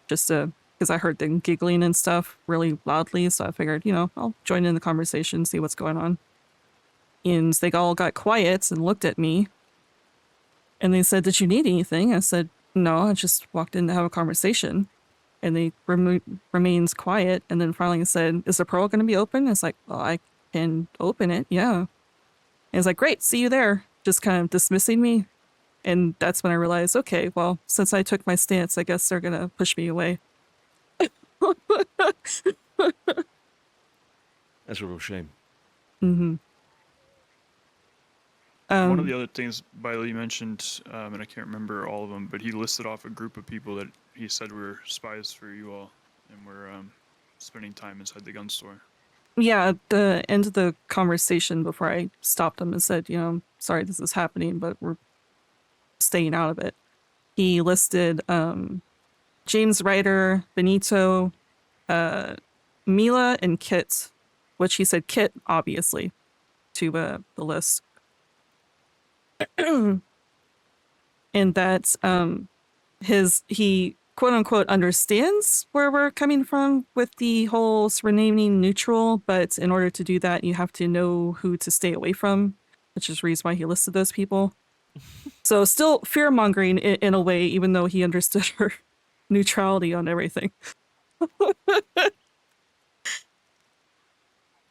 Just because I heard them giggling and stuff really loudly. So I figured, I'll join in the conversation, see what's going on. And they all got quiet and looked at me. And they said, "Did you need anything?" I said, "No, I just walked in to have a conversation." And they remains quiet. And then finally said, "Is the pearl going to be open?" It's like, "Well, I can open it, yeah." And it's like, "Great, see you there." Just kind of dismissing me. And that's when I realized, okay, well, since I took my stance, I guess they're going to push me away. That's a real shame. Mm-hmm. One of the other things Bailey mentioned, and I can't remember all of them, but he listed off a group of people that he said were spies for you all and were spending time inside the gun store. Yeah, at the end of the conversation before I stopped him and said, "Sorry this is happening, but we're staying out of it." He listed James Ryder, Benito, Mila, and Kit, which he said Kit, obviously, to the list. And that he quote unquote understands where we're coming from with the whole renaming neutral, but in order to do that, you have to know who to stay away from, which is the reason why he listed those people. So still fear mongering in a way, even though he understood her neutrality on everything.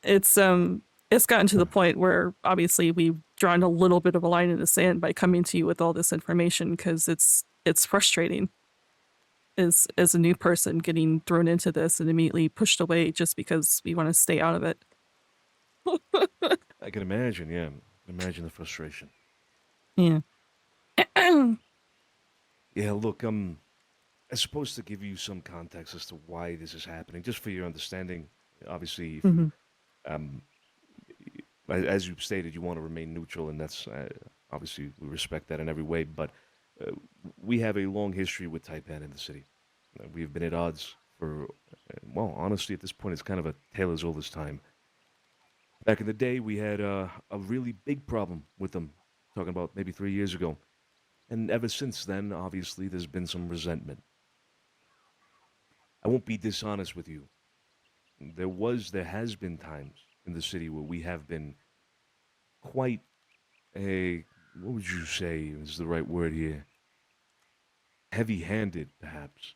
It's gotten to the point where obviously we've drawn a little bit of a line in the sand by coming to you with all this information, because it's frustrating as a new person getting thrown into this and immediately pushed away just because we want to stay out of it. I can imagine, yeah. Imagine the frustration. Yeah. Yeah, look, I suppose to give you some context as to why this is happening, just for your understanding. Obviously, if you, as you stated, you want to remain neutral, and that's obviously we respect that in every way. But we have a long history with Taipan in the city. We've been at odds for, well, honestly, at this point, it's kind of a tale as old as time. Back in the day, we had a really big problem with them, talking about maybe 3 years ago. And ever since then, obviously, there's been some resentment. I won't be dishonest with you. There has been times in the city where we have been quite what would you say is the right word here? Heavy-handed, perhaps.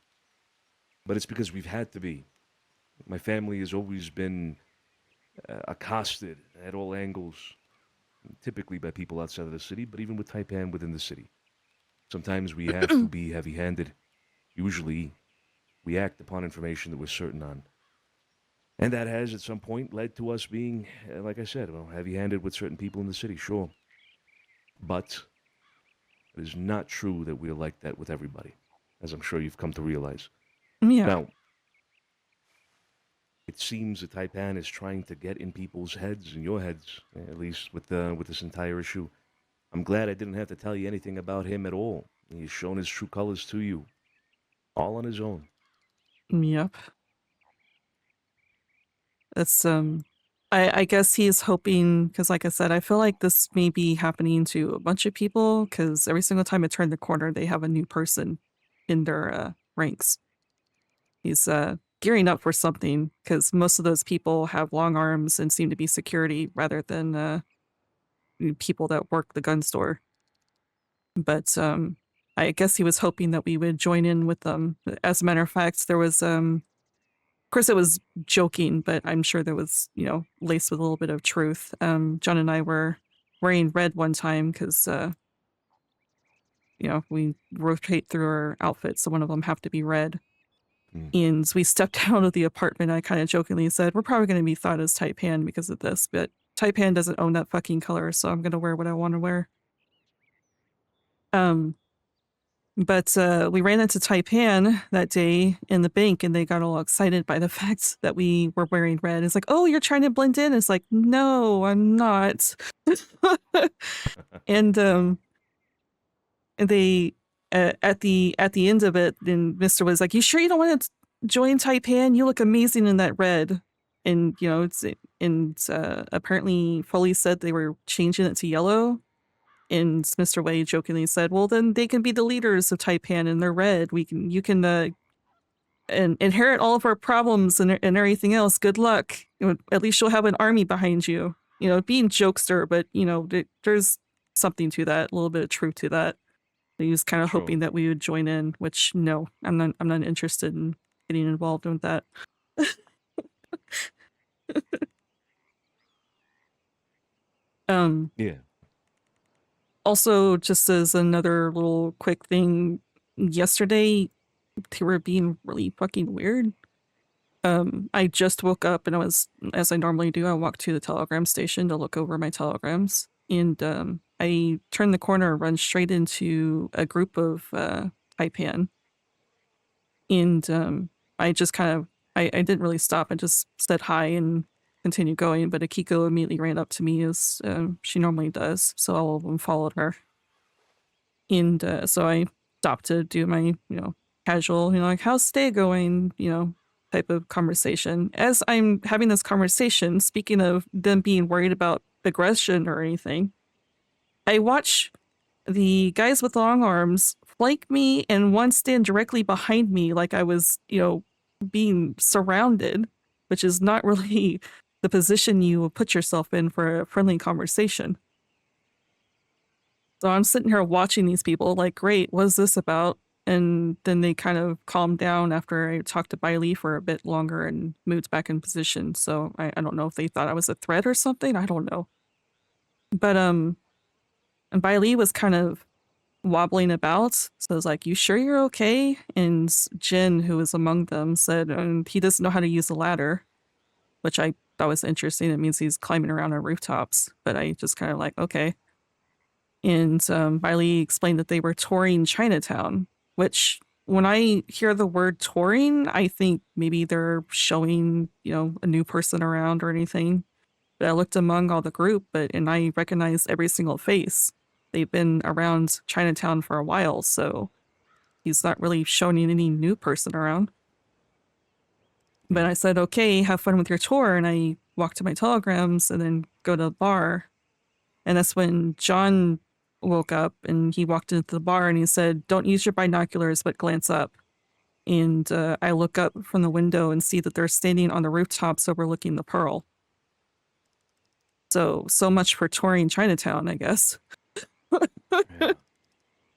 But it's because we've had to be. My family has always been accosted at all angles, typically by people outside of the city, but even with Taipan within the city. Sometimes we have to be heavy-handed. Usually, we act upon information that we're certain on. And that has, at some point, led to us being, like I said, well, heavy-handed with certain people in the city, sure. But it is not true that we're like that with everybody, as I'm sure you've come to realize. Yeah. Now, it seems that Taipan is trying to get in people's heads, in your heads, at least with this entire issue. I'm glad I didn't have to tell you anything about him at all. He's shown his true colors to you, all on his own. Yep. It's I guess he's hoping, because like I said, I feel like this may be happening to a bunch of people, because every single time I turn the corner, they have a new person in their ranks. He's gearing up for something, because most of those people have long arms and seem to be security rather than people that work the gun store. But I guess he was hoping that we would join in with them. As a matter of fact, there was course, it was joking, but I'm sure there was, you know, laced with a little bit of truth. John and I were wearing red one time because, you know, we rotate through our outfits, so one of them have to be red. And we stepped out of the apartment. I kind of jokingly said, we're probably going to be thought as Taipan because of this, but Taipan doesn't own that fucking color, so I'm going to wear what I want to wear. But we ran into Taipan that day in the bank, and they got all excited by the fact that we were wearing red. It's like, oh, you're trying to blend in? It's like, no, I'm not. And they at the end of it, then Mr. was like, you sure you don't want to join Taipan? You look amazing in that red. And you know, apparently Foley said they were changing it to yellow. And Mr. Wade jokingly said, well, then they can be the leaders of Taipan and they're red. You can and inherit all of our problems and everything else. Good luck. You know, at least you'll have an army behind you. You know, being jokester, but you know, there's something to that, a little bit of truth to that. He was kind of hoping that we would join in, which no, I'm not interested in getting involved with that. Yeah. Also, just as another little quick thing, yesterday they were being really fucking weird. I just woke up and I was, as I normally do, I walked to the telegram station to look over my telegrams, and I turned the corner and run straight into a group of Taipan. And I just kind of, I didn't really stop. I just said hi and continued going, but Akiko immediately ran up to me as she normally does, so all of them followed her. And so I stopped to do my, you know, casual, you know, like, how's stay going, you know, type of conversation. As I'm having this conversation, speaking of them being worried about aggression or anything, I watch the guys with long arms flank me and one stand directly behind me like I was, you know, being surrounded, which is not really the position you put yourself in for a friendly conversation. So I'm sitting here watching these people like, great, what is this about? And then they kind of calmed down after I talked to Bailey for a bit longer and moved back in position. So I don't know if they thought I was a threat or something. I don't know. But and Bailey was kind of wobbling about. So I was like, you sure you're okay? And Jin, who was among them, said he doesn't know how to use the ladder, which I thought was interesting. It means he's climbing around on rooftops. But I just kind of like, okay. And Bailey explained that they were touring Chinatown, which when I hear the word touring, I think maybe they're showing, you know, a new person around or anything. But I looked among all the group, and I recognized every single face. They've been around Chinatown for a while, so he's not really showing any new person around. But I said, okay, have fun with your tour. And I walked to my telegrams and then go to the bar. And that's when John woke up and he walked into the bar and he said, don't use your binoculars, but glance up. And I look up from the window and see that they're standing on the rooftops overlooking the Pearl. So much for touring Chinatown, I guess.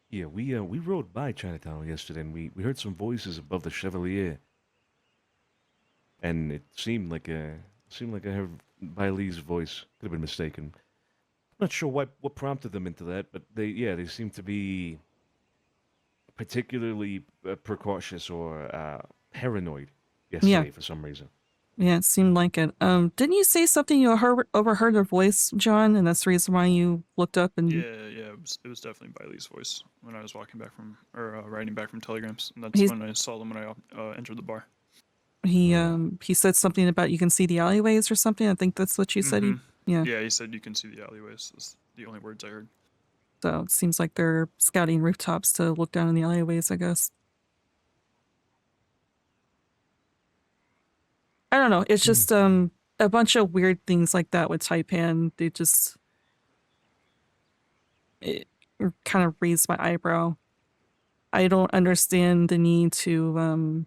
Yeah, we rode by Chinatown yesterday, and we heard some voices above the Chevalier, and it seemed like I heard Bailey's voice. Could have been mistaken. Not sure what prompted them into that, but they seem to be particularly precautious or paranoid yesterday for some reason. Yeah, it seemed like it. Didn't you say something you overheard a voice, John, and that's the reason why you looked up and... Yeah, it was definitely Bailey's voice when I was walking back from, or riding back from telegrams, and that's when I saw them when I entered the bar. He said something about you can see the alleyways or something. I think that's what you said. Yeah, he said you can see the alleyways. That's the only words I heard. So it seems like they're scouting rooftops to look down in the alleyways, I guess. I don't know. It's just a bunch of weird things like that with Taipan. They just kind of raised my eyebrow. I don't understand the need to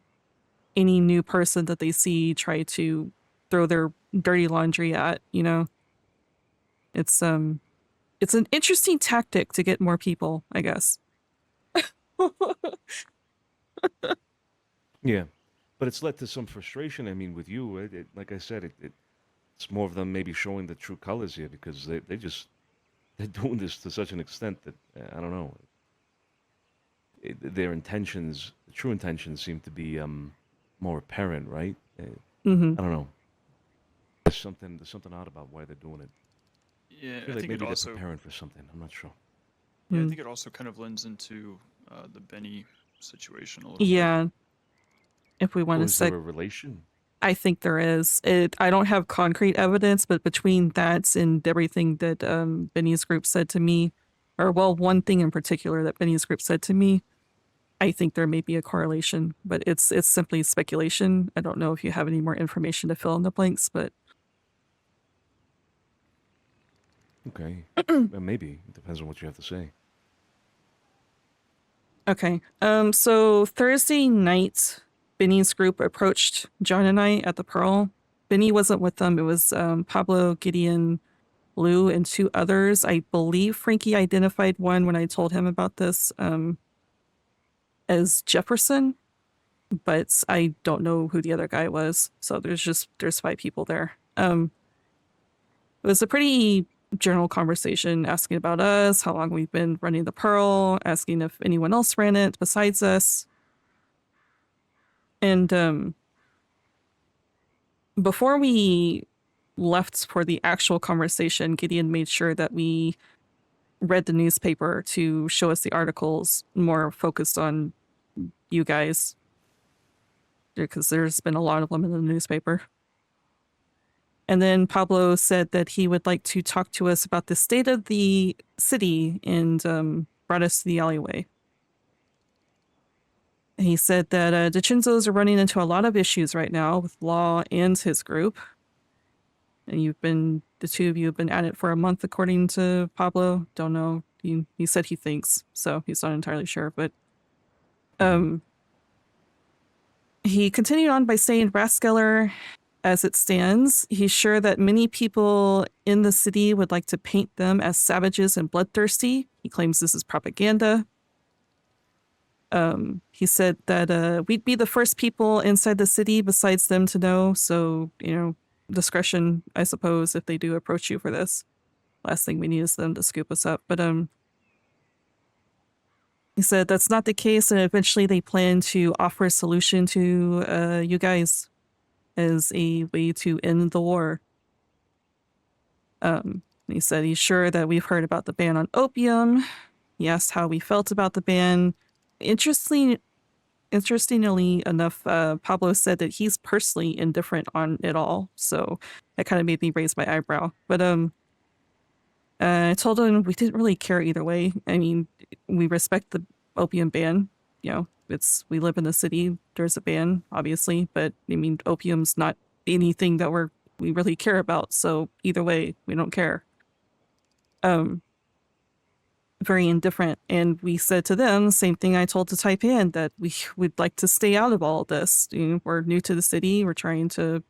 any new person that they see try to throw their dirty laundry at, you know. It's an interesting tactic to get more people, I guess. Yeah. But it's led to some frustration. I mean, with you, like I said, it's more of them maybe showing the true colors here because they're doing this to such an extent that I don't know. Their intentions, the true intentions, seem to be more apparent, right? Mm-hmm. I don't know. There's something odd about why they're doing it. Yeah, I I feel like think maybe it also. they're preparing for something. I'm not sure. Yeah, I Mm. think it also kind of lends into the Benny situation a little bit. Yeah. If we want Or to is say, there a relation? I think there is. I don't have concrete evidence, but between that and everything that Benny's group said to me, or well, one thing in particular that Benny's group said to me, I think there may be a correlation, but it's simply speculation. I don't know if you have any more information to fill in the blanks, but Okay. Maybe. It depends on what you have to say. okay. So Thursday night, Benny's group approached John and I at the Pearl. Benny wasn't with them. It was Pablo, Gideon, Lou, and two others. I believe Frankie identified one when I told him about this as Jefferson, but I don't know who the other guy was. So there's 5 people there. It was a pretty general conversation asking about us, how long we've been running the Pearl, asking if anyone else ran it besides us. And before we left for the actual conversation, Gideon made sure that we read the newspaper to show us the articles more focused on you guys, because there's been a lot of them in the newspaper. And then Pablo said that he would like to talk to us about the state of the city and brought us to the alleyway. He said that DiCenzos are running into a lot of issues right now with Law and his group. And the two of you have been at it for a month, according to Pablo. Don't know. He said he thinks, so he's not entirely sure. But he continued on by saying Raskeller, as it stands, he's sure that many people in the city would like to paint them as savages and bloodthirsty. He claims this is propaganda. He said that we'd be the first people inside the city besides them to know, so, discretion, I suppose, if they do approach you for this. Last thing we need is them to scoop us up. But he said that's not the case, and eventually they plan to offer a solution to you guys as a way to end the war. He said he's sure that we've heard about the ban on opium. He asked how we felt about the ban. Interestingly enough, Pablo said that he's personally indifferent on it all, so that kind of made me raise my eyebrow. But I told him we didn't really care either way. I mean, we respect the opium ban. We live in the city. There's a ban, obviously, but I mean, opium's not anything that we really care about. So either way, we don't care. Very indifferent. And we said to them, same thing I told to Taipan, that we'd like to stay out of all of this. We're new to the city. We're trying to,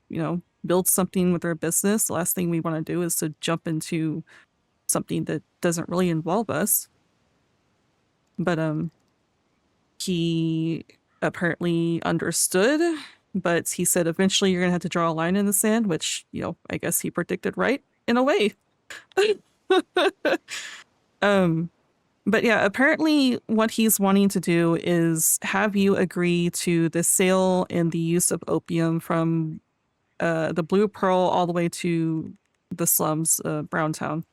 build something with our business. The last thing we want to do is to jump into something that doesn't really involve us. But he apparently understood, but he said eventually you're gonna have to draw a line in the sand, which, I guess he predicted right in a way. But yeah, apparently what he's wanting to do is have you agree to the sale and the use of opium from the Blue Pearl all the way to the slums, Browntown.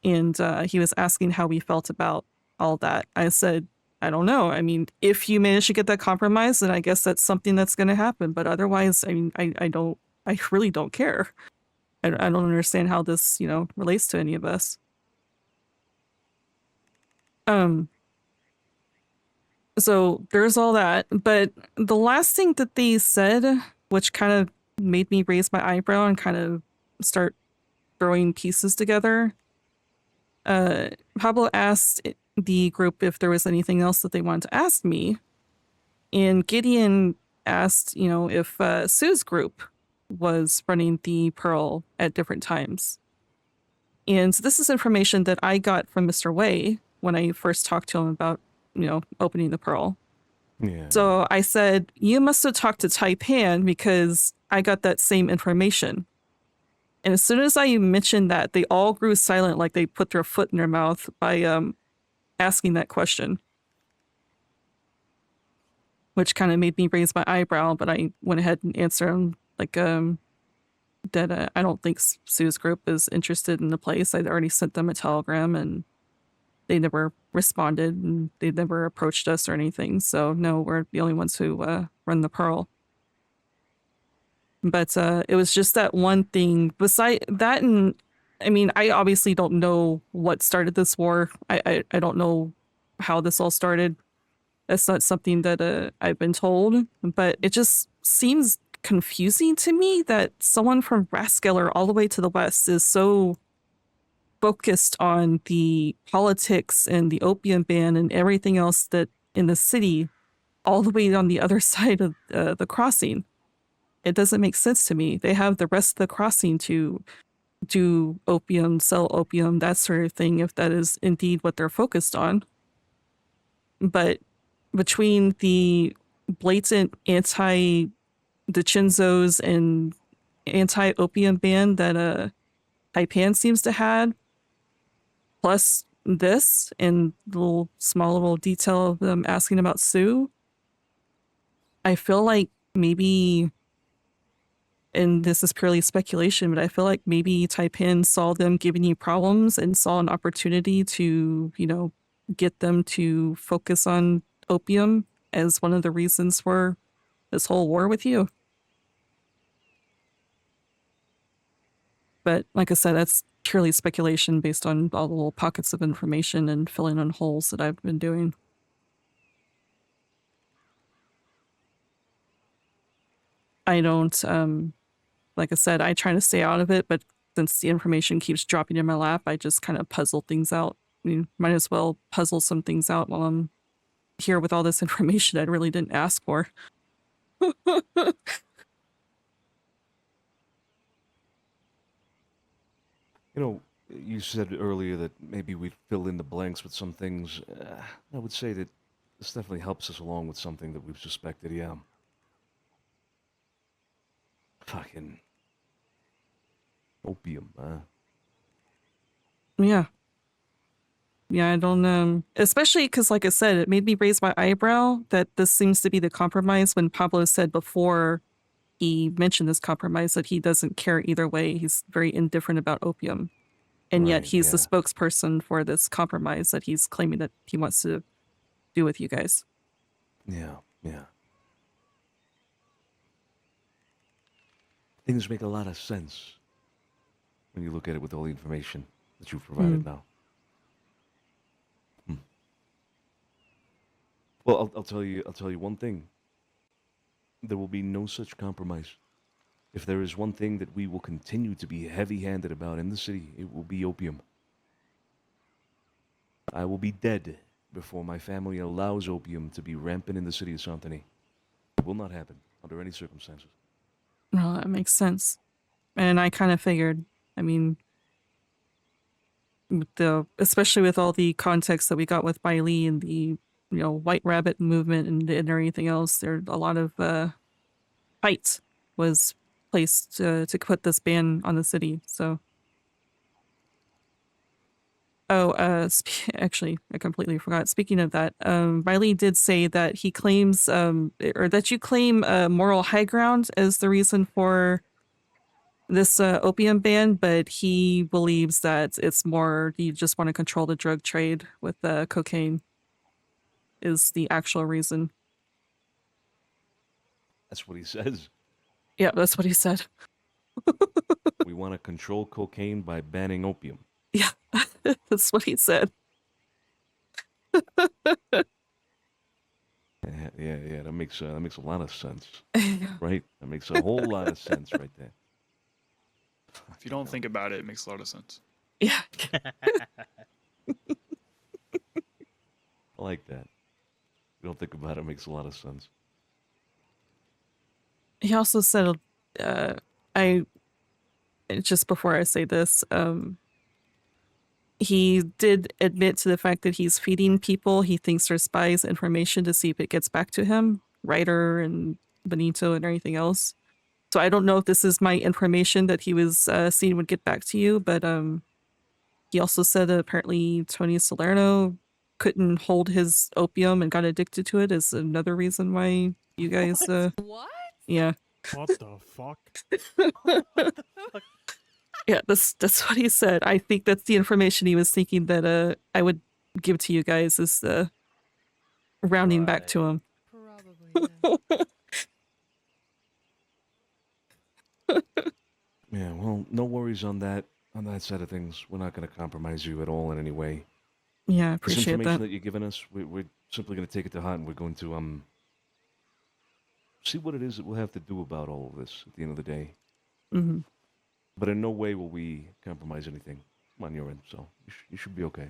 And he was asking how we felt about all that. I said, I don't know. I mean, if you manage to get that compromise, then I guess that's something that's going to happen. But otherwise, I mean, I really don't care. I don't understand how this, relates to any of us. So there's all that. But the last thing that they said, which kind of made me raise my eyebrow and kind of start throwing pieces together, Pablo asked the group if there was anything else that they wanted to ask me. And Gideon asked, if Sue's group was running the Pearl at different times. And this is information that I got from Mr. Way when I first talked to him about, opening the Pearl. Yeah. So I said, you must have talked to Taipan because I got that same information. And as soon as I mentioned that, they all grew silent like they put their foot in their mouth by asking that question. Which kind of made me raise my eyebrow, but I went ahead and answered them like that I don't think Sue's group is interested in the place. I'd already sent them a telegram and they never responded and they never approached us or anything. So no, we're the only ones who run the Pearl. But it was just that one thing. Beside that, and I mean, I obviously don't know what started this war. I don't know how this all started. That's not something that I've been told, but it just seems confusing to me that someone from Raskeller all the way to the west is so focused on the politics and the opium ban and everything else that in the city, all the way on the other side of the crossing. It doesn't make sense to me. They have the rest of the crossing to do opium, sell opium, that sort of thing, if that is indeed what they're focused on. But between the blatant anti-DiCenzos and anti-opium ban that Taipan seems to have, plus this and the small little detail of them asking about Sue, I feel like maybe, and this is purely speculation, but I feel like maybe Taipan saw them giving you problems and saw an opportunity to, you know, get them to focus on opium as one of the reasons for this whole war with you. But like I said, that's purely speculation based on all the little pockets of information and filling in holes that I've been doing. I don't, like I said, I try to stay out of it, but since the information keeps dropping in my lap, I just kind of puzzle things out. I mean, might as well puzzle some things out while I'm here with all this information I really didn't ask for. You know, you said earlier that maybe we'd fill in the blanks with some things. I would say that this definitely helps us along with something that we've suspected, yeah. Fucking opium, huh? Yeah. Yeah, I don't, especially because, like I said, it made me raise my eyebrow that this seems to be the compromise when Pablo said before he mentioned this compromise that he doesn't care either way. He's very indifferent about opium. And yet Right, he's the yeah. spokesperson for this compromise that he's claiming that he wants to do with you guys. Yeah, yeah. Things make a lot of sense when you look at it with all the information that you've provided now. Well, I'll tell you one thing. There will be no such compromise. If there is one thing that we will continue to be heavy-handed about in the city, it will be opium. I will be dead before my family allows opium to be rampant in the city of Saint Denis. It will not happen under any circumstances. Well, that makes sense. And I kind of figured, I mean, especially with all the context that we got with Bailey and the, White Rabbit movement and everything else, there a lot of fight was placed to put this ban on the city. So, actually, I completely forgot. Speaking of that, Bailey did say that he claims, or that you claim moral high ground as the reason for this opium ban, but he believes that it's more you just want to control the drug trade with cocaine is the actual reason. That's what he says. Yeah, that's what he said. We want to control cocaine by banning opium. Yeah, that's what he said. Yeah. That makes a lot of sense, right? That makes a whole lot of sense right there. If you don't think about it, it makes a lot of sense. Yeah. I like that. You don't think about it, it makes a lot of sense. He also said, I just before I say this, he did admit to the fact that he's feeding people he thinks are spies information to see if it gets back to him, Ryder and Benito and everything else. So I don't know if this is my information that he was seeing would get back to you, but he also said that apparently Tony Salerno couldn't hold his opium and got addicted to it is another reason why you guys What? yeah. What the fuck? Yeah, that's what he said. I think that's the information he was thinking that I would give to you guys is rounding back to him. Probably. Yeah. Yeah, well, no worries on that side of things. We're not going to compromise you at all in any way. Yeah, I This appreciate information that. that you're giving us, we're simply going to take it to heart, and we're going to see what it is that we'll have to do about all of this at the end of the day. Hmm. But in no way will we compromise anything on your end, so you should be okay.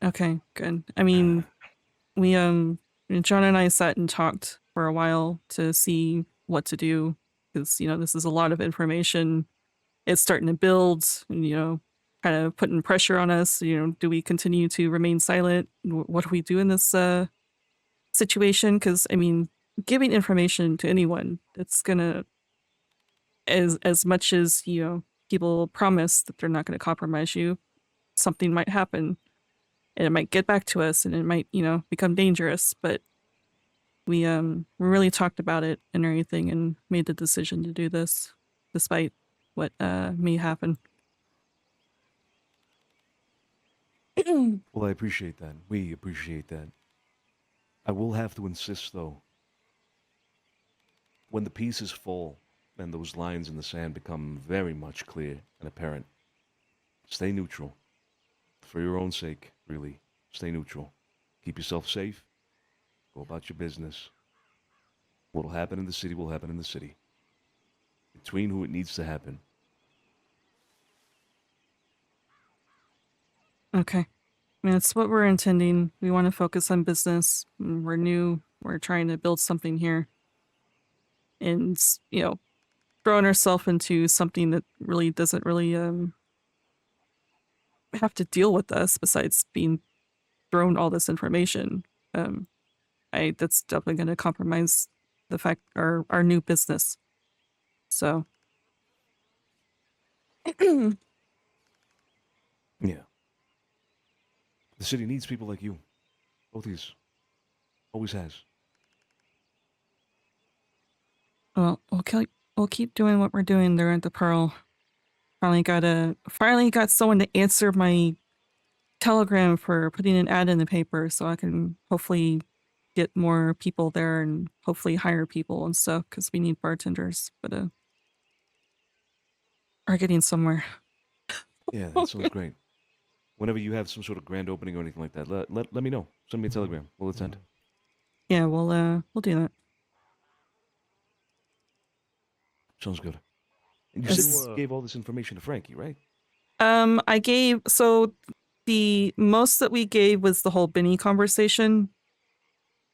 Okay, good. I mean, we John and I sat and talked for a while to see what to do because this is a lot of information. It's starting to build, and, kind of putting pressure on us. Do we continue to remain silent? What do we do in this situation? Because I mean, giving information to anyone, it's gonna as much as people promise that they're not going to compromise you, something might happen, and it might get back to us, and it might become dangerous. But we really talked about it and everything, and made the decision to do this, despite what may happen. Well, I appreciate that. We appreciate that. I will have to insist, though, when the pieces fall and those lines in the sand become very much clear and apparent, stay neutral. For your own sake, really, stay neutral. Keep yourself safe. Go about your business. What'll happen in the city will happen in the city. Between who it needs to happen. Okay. I mean, that's what we're intending. We want to focus on business. We're new. We're trying to build something here. And, throwing ourselves into something that really doesn't really have to deal with us besides being thrown all this information. That's definitely going to compromise the fact our new business. So. Yeah. The city needs people like you. Both of you. Always has. Well, we'll keep doing what we're doing there at the Pearl. Finally got someone to answer my telegram for putting an ad in the paper, so I can hopefully get more people there and hopefully hire people and stuff because we need bartenders. But are getting somewhere. Yeah, that sounds great. Whenever you have some sort of grand opening or anything like that, let me know. Send me a telegram. We'll attend. Yeah, we'll do that. Sounds good. And you Yes. said you gave all this information to Frankie, right? I gave the most that we gave was the whole Benny conversation,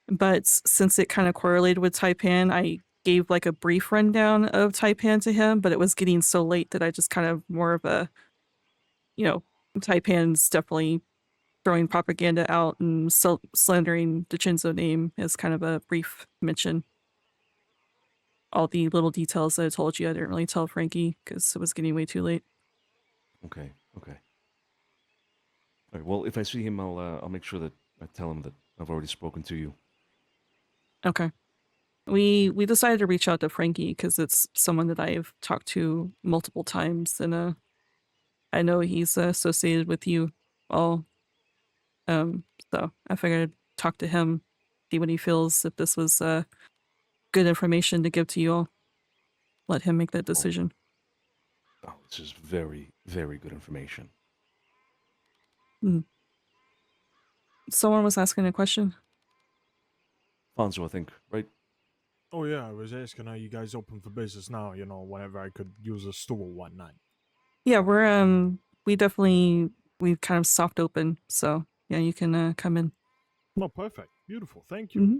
but since it kind of correlated with Taipan, I gave like a brief rundown of Taipan to him, but it was getting so late that I just kind of more of a, Taipan's definitely throwing propaganda out and slandering DiCenzo name as kind of a brief mention. All the little details that I told you, I didn't really tell Frankie because it was getting way too late. Okay. All right. Well, if I see him, I'll make sure that I tell him that I've already spoken to you. Okay. We decided to reach out to Frankie because it's someone that I've talked to multiple times, and I know he's associated with you all. So I figured I'd talk to him, see what he feels, if this was good information to give to you all. Let him make that decision. Oh, this is very, very good information. Someone was asking a question. Fonzo, I think, right? Oh yeah, I was asking how you guys open for business now, whenever I could use a stool one night. Yeah, we've kind of soft open, so yeah, you can come in. Oh, perfect. Beautiful. Thank you. Mm-hmm.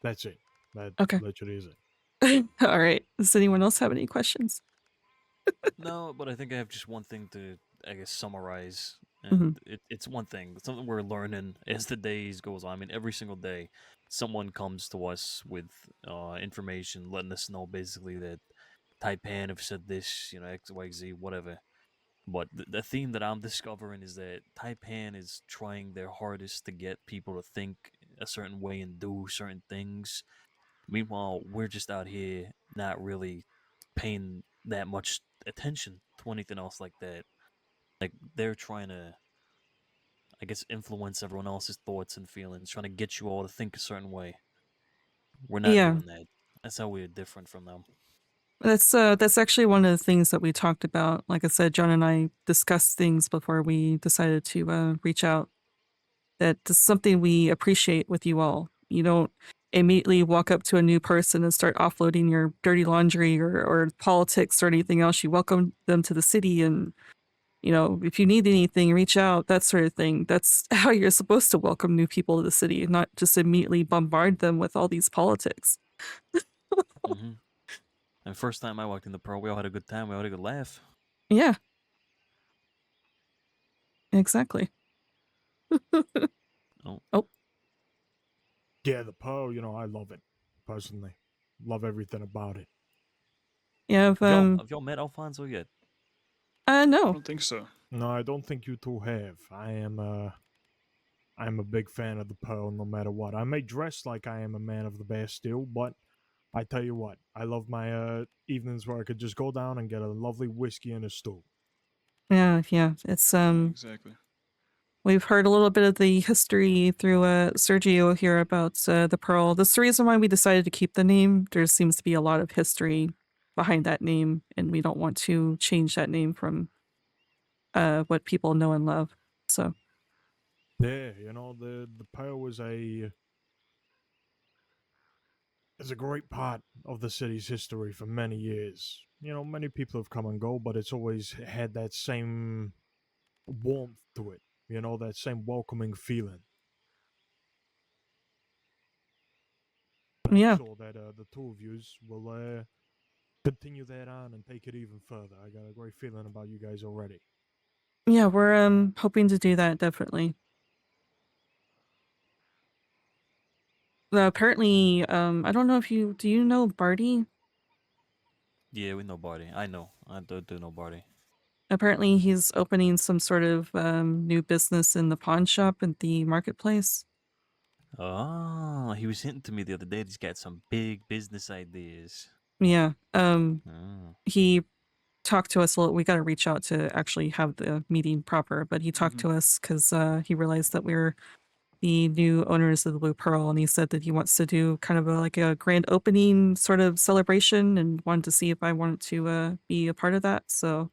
That's it. That Okay. literally is it. All right. Does anyone else have any questions? No, but I think I have just one thing to, I guess, summarize, Mhm. and it's one thing, something we're learning as the days goes on. I mean, every single day, someone comes to us with information, letting us know basically that Taipan have said this, X, Y, Z, whatever. But the theme that I'm discovering is that Taipan is trying their hardest to get people to think a certain way and do certain things. Meanwhile, we're just out here not really paying that much attention to anything else like that. Like they're trying to, I guess, influence everyone else's thoughts and feelings, trying to get you all to think a certain way. We're not Yeah. doing that. That's how we're different from them. That's actually one of the things that we talked about. Like I said, John and I discussed things before we decided to reach out. That's something we appreciate with you all. You don't immediately walk up to a new person and start offloading your dirty laundry or politics or anything else. You welcome them to the city, and if you need anything, reach out, that sort of thing. That's how you're supposed to welcome new people to the city, not just immediately bombard them with all these politics. hmm And first time I walked in the Pearl, we all had a good time. We all had a good laugh. Yeah, exactly. Oh, Oh, Yeah, the Pearl, I love it personally. Love everything about it. yeah, have y'all met Alfonso yet? I no. don't think so. No, I don't think you two have. I'm a big fan of the Pearl no matter what. I may dress like I am a man of the Bastille, but I tell you what, I love my evenings where I could just go down and get a lovely whiskey and a stew. Yeah. It's Exactly. we've heard a little bit of the history through Sergio here about the Pearl. That's the reason why we decided to keep the name. There seems to be a lot of history behind that name, and we don't want to change that name from what people know and love. So Yeah, the Pearl is a great part of the city's history for many years. Many people have come and go, but it's always had that same warmth to it. That same welcoming feeling. I'm yeah, sure that the two of yous will continue that on and take it even further. I got a great feeling about you guys already. yeah, we're hoping to do that definitely. Apparently, I don't know if do you know Barty? Yeah, we know Barty. I know. I do know Barty. Apparently, he's opening some sort of new business in the pawn shop at the marketplace. Oh, he was hinting to me the other day that he's got some big business ideas. Yeah. Oh. He talked to us a little. We got to reach out to actually have the meeting proper, but he talked to us because he realized that we're the new owners of the Blue Pearl, and he said that he wants to do kind of like a grand opening sort of celebration, and wanted to see if I wanted to be a part of that. So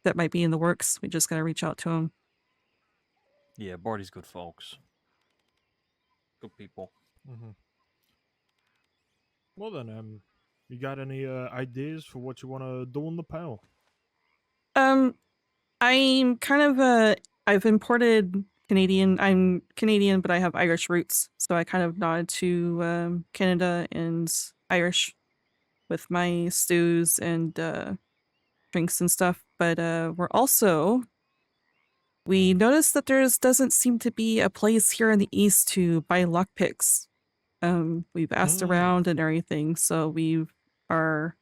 that might be in the works. We just got to reach out to him. Yeah, Barty's good folks. Good people. Mm-hmm. Well then, you got any ideas for what you want to do in the Pearl? I'm kind of I've imported Canadian. I'm Canadian, but I have Irish roots, so I kind of nod to Canada and Irish with my stews and drinks and stuff. But we noticed that doesn't seem to be a place here in the East to buy lockpicks. We've asked around and everything, so we are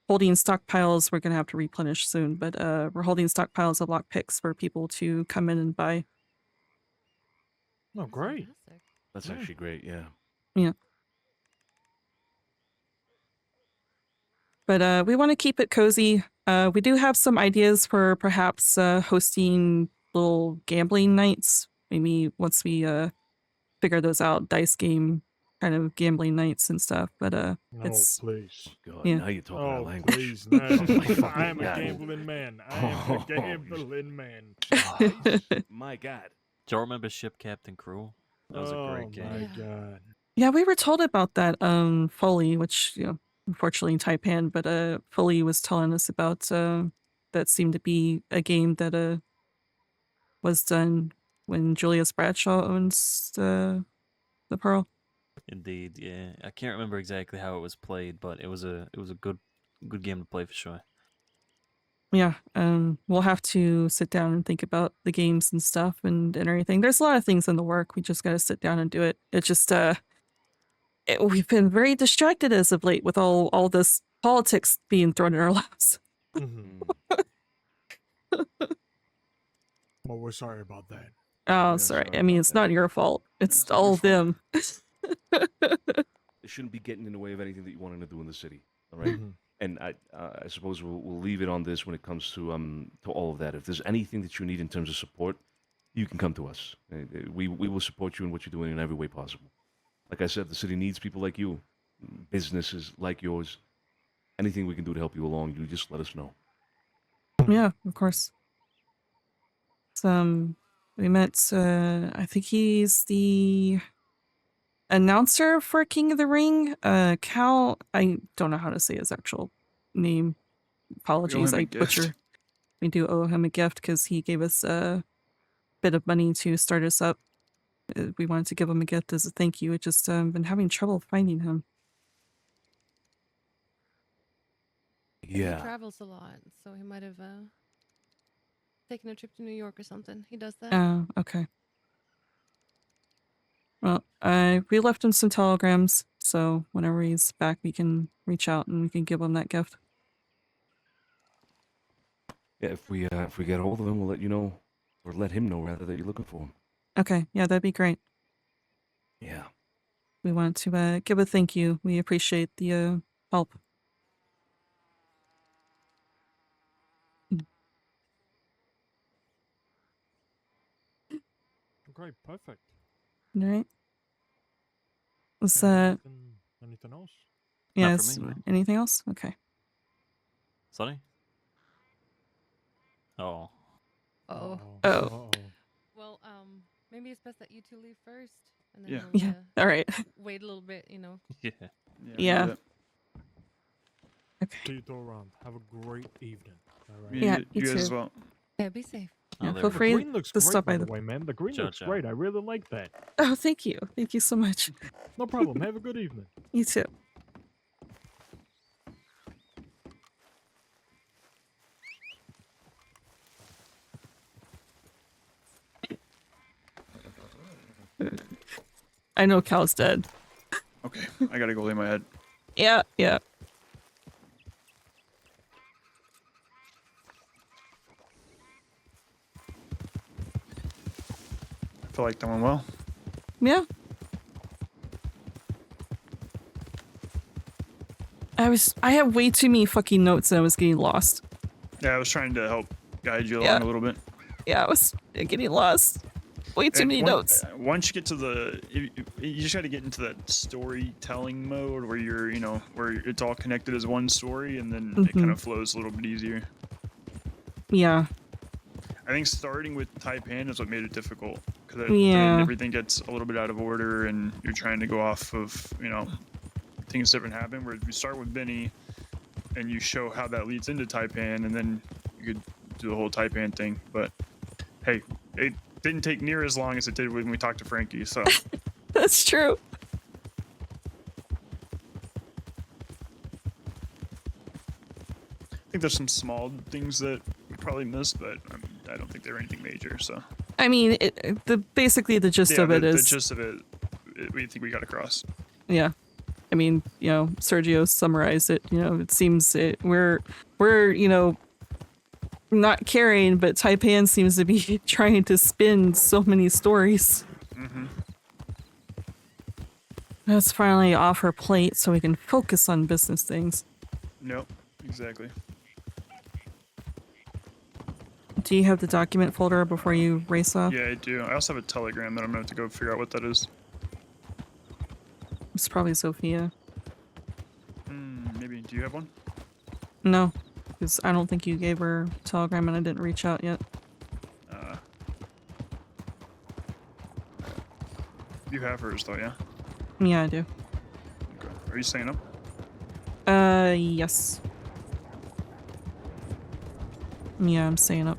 holding stockpiles. We're gonna have to replenish soon, but we're holding stockpiles of lockpicks for people to come in and buy. Oh, great. Fantastic. That's Yeah. actually great. Yeah. Yeah. But we want to keep it cozy. We do have some ideas for perhaps hosting little gambling nights. Maybe once we figure those out, dice game kind of gambling nights and stuff. But No, it's please. God, Yeah. now you're talking our Oh, language. please. No. Oh my fucking I am a God. gambling man. I am a Oh, gambling man. Oh, my God. Do y'all remember Ship Captain Crew? That was a Oh, great game. my Yeah. God. yeah, we were told about that Foley, which unfortunately Taipan, but Foley was telling us about that seemed to be a game that was done when Julius Bradshaw owns the Pearl. Indeed, yeah. I can't remember exactly how it was played, but it was a good game to play for sure. Yeah, we'll have to sit down and think about the games and stuff and everything. There's a lot of things in the work. We just got to sit down and do it. It just we've been very distracted as of late with all this politics being thrown in our laps. Mm-hmm. Well, we're sorry about that. Oh, Yeah, sorry. sorry I mean, about it's that. not your fault. It's it's not your all fault. them. It shouldn't be getting in the way of anything that you wanting to do in the city. All right. Mhm. And I suppose we'll leave it on this when it comes to all of that. If there's anything that you need in terms of support, you can come to us. We will support you in what you're doing in every way possible. Like I said, the city needs people like you, businesses like yours. Anything we can do to help you along, you just let us know. Yeah, of course. We met, I think he's the announcer for King of the Ring. Cal, I don't know how to say his actual name. Apologies, him a I gift. butcher. We do owe him a gift because he gave us a bit of money to start us up. We wanted to give him a gift as a thank you. It just been having trouble finding him. He Yeah. travels a lot, so he might have taken a trip to New York or something. He does that. Oh, okay. Well, we left him some telegrams, so whenever he's back, we can reach out and we can give him that gift. Yeah, if we get hold of him, we'll let you know, or let him know rather, that you're looking for him. Okay, yeah, that'd be great. Yeah. We want to give a thank you. We appreciate the help. Okay, perfect. All right. Was Anything else? yes? me, no. Anything else? Okay. Sonny? Oh. Oh. Oh. Uh-oh. Well, maybe it's best that you two leave first, and then Yeah. we'll Yeah. All right. wait a little bit. You know. Yeah. we Yeah. do that. Okay. See you two around. Have a great evening. All right. Yeah, you you guys as too. well. Yeah. Be safe. Yeah, Oh, feel there The free green looks to great, stop by by the the. way, man. The green Ciao, looks ciao. great. I really like that. Oh, thank you. Thank you so much. No problem. Have a good evening. You too. I know Cal's dead. Okay, I gotta go lay my head. Yeah, yeah. I feel like that went well. Yeah. I had way too many fucking notes and I was getting lost. Yeah, I was trying to help guide you Yeah. along a little bit. Yeah, I was getting lost. Way too And many notes. Once you get to you just got to get into that storytelling mode where you're, where it's all connected as one story, and then it kind of flows a little bit easier. Yeah. I think starting with Taipan is what made it difficult, because Yeah. everything gets a little bit out of order, and you're trying to go off of, things that haven't happened. Where you start with Benny, and you show how that leads into Taipan, and then you could do the whole Taipan thing. But hey, it didn't take near as long as it did when we talked to Frankie, so. That's true. I think there's some small things that we probably missed, but I don't think they were anything major. So I mean, basically the gist of it the is gist of it, we think we got across. yeah. I mean, Sergio summarized it. It seems we're not caring, but Taipan seems to be trying to spin so many stories. Mm-hmm. Let's finally off her plate so we can focus on business things. Nope, exactly. Do you have the document folder before you race off? Yeah, I do. I also have a telegram that I'm gonna have to go figure out what that is. It's probably Sophia. Maybe. Do you have one? No, because I don't think you gave her a telegram and I didn't reach out yet. You have hers though, yeah. Yeah, I do. Okay. Are you staying up? Yes. Yeah, I'm staying up.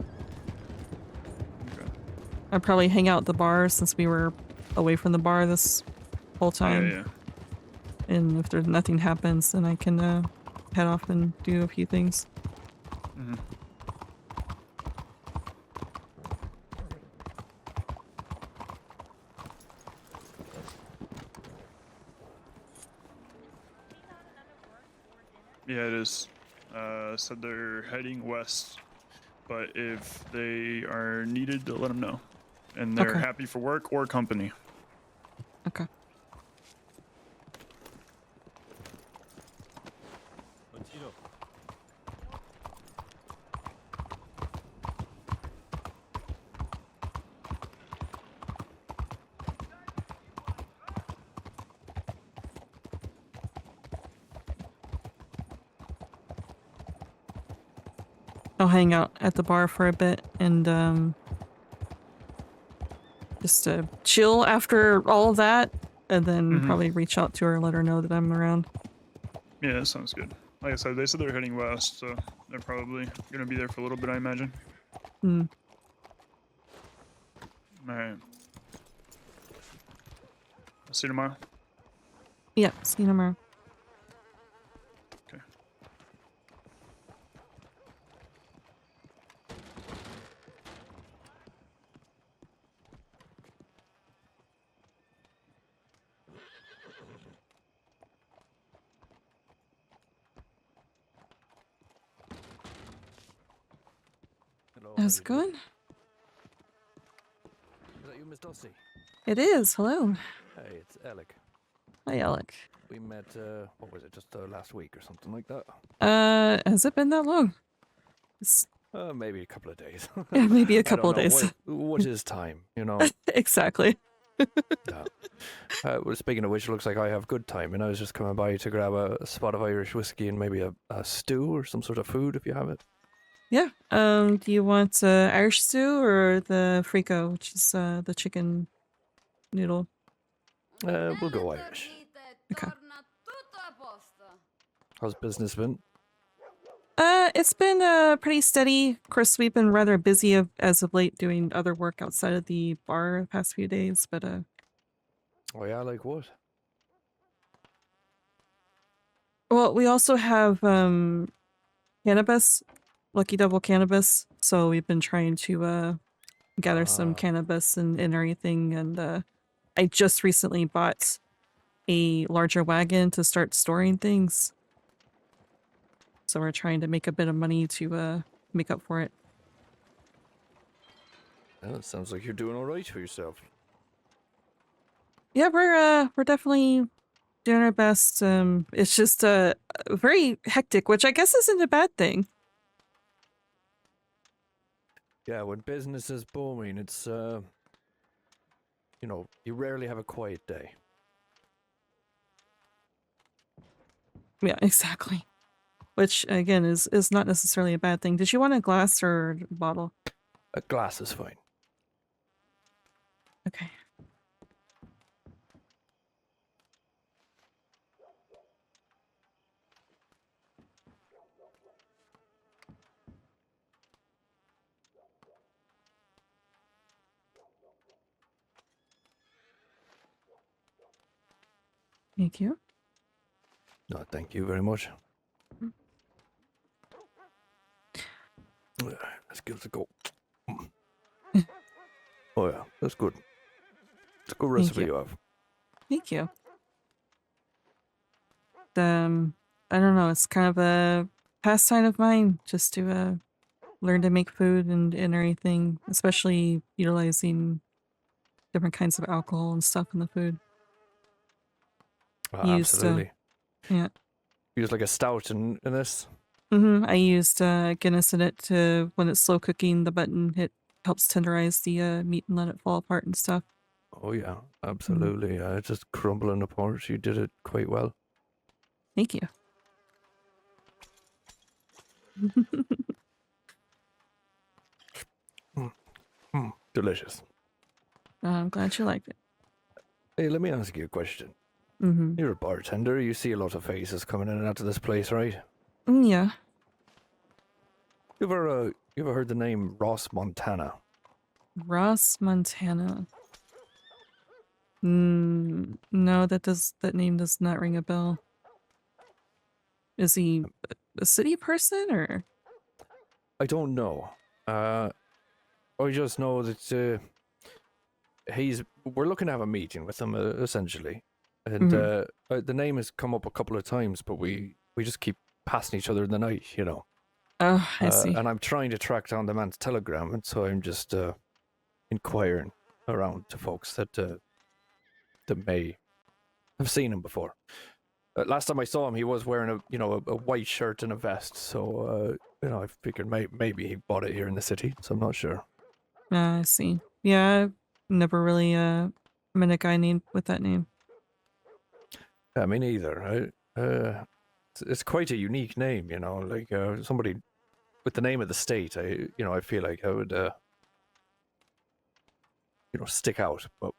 Okay. I'd probably hang out at the bar since we were away from the bar this whole time. Yeah. And if there's nothing happens, then I can head off and do a few things. Mm-hmm. office said they're heading west, but if they are needed, to let them know. And they're Okay. happy for work or company. Okay. I'll hang out at the bar for a bit and just chill after all of that, and then probably reach out to her, let her know that I'm around. Yeah, that sounds good. Like I said, they said they're heading west, so they're probably gonna be there for a little bit, I imagine. Hmm. Alright. I'll see you tomorrow. Yeah, see you tomorrow. Okay. Hello, How's it going? Is that you, Miss Dusty? It is. Hello. Hey, it's Alec. Hi, Alec. We met, what was it, just last week or something like that? Has it been that long? It's Maybe a couple of days. yeah, maybe a I don't couple of know. days. What is time, you know? Exactly. Yeah. Well, speaking of which, it looks like I have good time, and I was just coming by to grab a spot of Irish whiskey and maybe a stew or some sort of food if you have it. Yeah. Do you want Irish stew or the frico, which is the chicken noodle? We'll go Irish. Okay. How's business been? It's been pretty steady. Of course, we've been rather busy as of late doing other work outside of the bar the past few days, but Oh yeah, like what? well, we also have cannabis, Lucky Double cannabis. So we've been trying to gather some cannabis and everything, and I just recently bought a larger wagon to start storing things. So we're trying to make a bit of money to make up for it. Well, it sounds like you're doing all right for yourself. Yeah, we're definitely doing our best. It's just very hectic, which I guess isn't a bad thing. Yeah, when business is booming, it's you know, you rarely have a quiet day. Yeah, exactly. Which again is not necessarily a bad thing. Did you want a glass or a bottle? A glass is fine. Okay. Thank you. No, thank you very much. Let's give it a go. Oh yeah, that's good. It's a good recipe you have. Thank you. I don't know, it's kind of a pastime of mine just to learn to make food and everything, especially utilizing different kinds of alcohol and stuff in the food. Absolutely. Yeah. Use like a stout in this. I used Guinness in it to, when it's slow cooking the button, it helps tenderize the meat and let it fall apart and stuff. Oh yeah, absolutely. Just crumbling apart. You did it quite well. Thank you. Delicious. I'm glad you liked it. Hey, let me ask you a question. Mm-hmm. You're a bartender. You see a lot of faces coming in and out of this place, right? Yeah. You ever heard the name Ross Montana? Ross, Montana. No, that name does not ring a bell. Is he a city person or? I don't know. I just know that we're looking to have a meeting with him essentially, and the name has come up a couple of times, but we just keep passing each other in the night, you know. Oh, I see. And I'm trying to track down the man's telegram, and so I'm just inquiring around to folks that may have seen him before. Last time I saw him, he was wearing a white shirt and a vest, so I figured maybe he bought it here in the city, so I'm not sure. I see. Yeah, I've never really met a guy named with that name. Yeah, me neither. It's quite a unique name, you know, like somebody with the name of the state. I feel like I would, stick out. But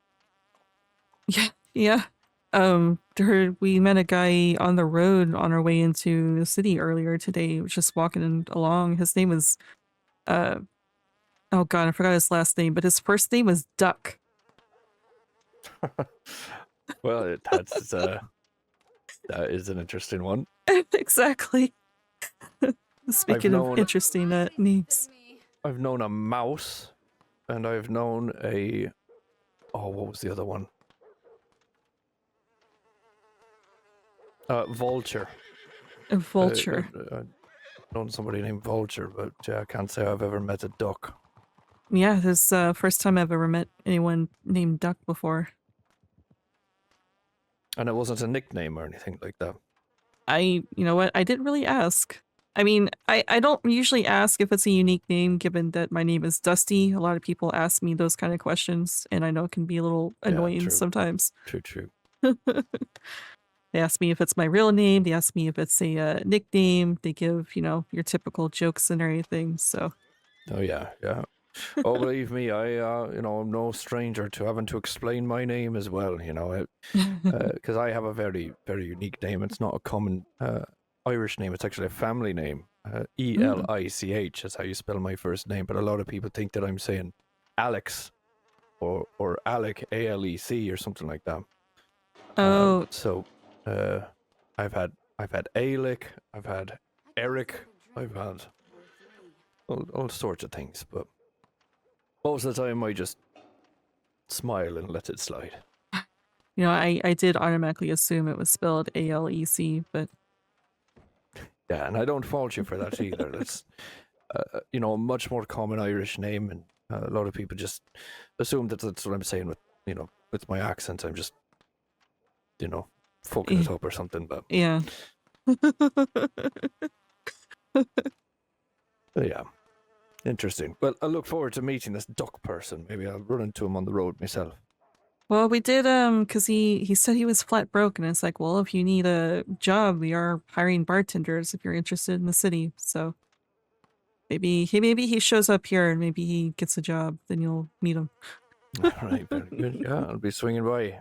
Yeah. We met a guy on the road on our way into the city earlier today. He was just walking along. His name was, oh god, I forgot his last name, but his first name was Duck. well, that is an interesting one. Exactly. Speaking of interesting names. I've known a mouse, and I've known a. Oh, what was the other one? Vulture. A vulture. I've known somebody named Vulture, but I can't say I've ever met a duck. Yeah, this first time I've ever met anyone named Duck before. And it wasn't a nickname or anything like that. You know what? I didn't really ask. I mean, I don't usually ask if it's a unique name, given that my name is Dusty. A lot of people ask me those kind of questions, and I know it can be a little annoying sometimes. True. They ask me if it's my real name. They ask me if it's a nickname. They give, your typical jokes and everything, so. Oh, yeah. Oh, believe me, I'm no stranger to having to explain my name as well, because I have a very, very unique name. It's not a common Irish name. It's actually a family name. E-L-I-C-H is how you spell my first name, but a lot of people think that I'm saying Alex or Alec, A-L-E-C or something like that. Oh. I've had Alec, I've had Eric, I've had all sorts of things, but most of the time I just smile and let it slide. I did automatically assume it was spelled A-L-E-C, but... Yeah, and I don't fault you for that either. That's, a much more common Irish name, and a lot of people just assume that that's what I'm saying with my accent. I'm just, fucking it up or something, but... Yeah. Yeah. Interesting. Well, I look forward to meeting this duck person. Maybe I'll run into him on the road myself. Well, we did, because he said he was flat broke, and it's like, well, if you need a job, we are hiring bartenders if you're interested in the city, so maybe he shows up here and maybe he gets a job, then you'll meet him. Right, very good. Yeah, I'll be swinging by.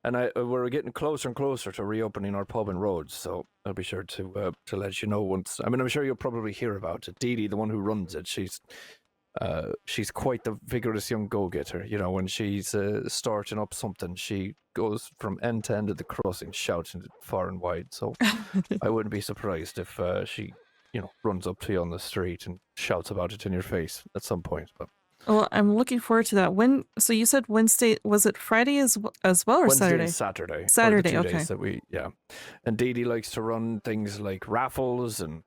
And we're getting closer and closer to reopening our pub and roads, so I'll be sure to let you know once. I mean, I'm sure you'll probably hear about it. Dee Dee, the one who runs it, she's quite the vigorous young go-getter. When she's starting up something, she goes from end to end of the crossing, shouting it far and wide. So I wouldn't be surprised if she, runs up to you on the street and shouts about it in your face at some point. But well, I'm looking forward to that. So you said Wednesday, was it Friday as well, or Wednesday Saturday? And Saturday. Saturday, okay. Days that and Dee Dee likes to run things like raffles, and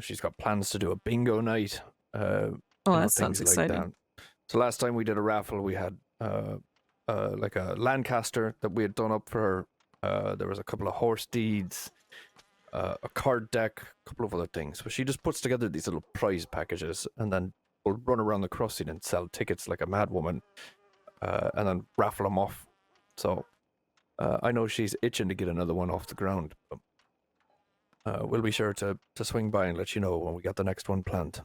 she's got plans to do a bingo night. That sounds exciting. Like that. So last time we did a raffle, we had like a Lancaster that we had done up for her. There was a couple of horse deeds, a card deck, a couple of other things. But she just puts together these little prize packages, and then we'll run around the crossing and sell tickets like a madwoman, and then raffle them off. So I know she's itching to get another one off the ground. But we'll be sure to swing by and let you know when we got the next one planned.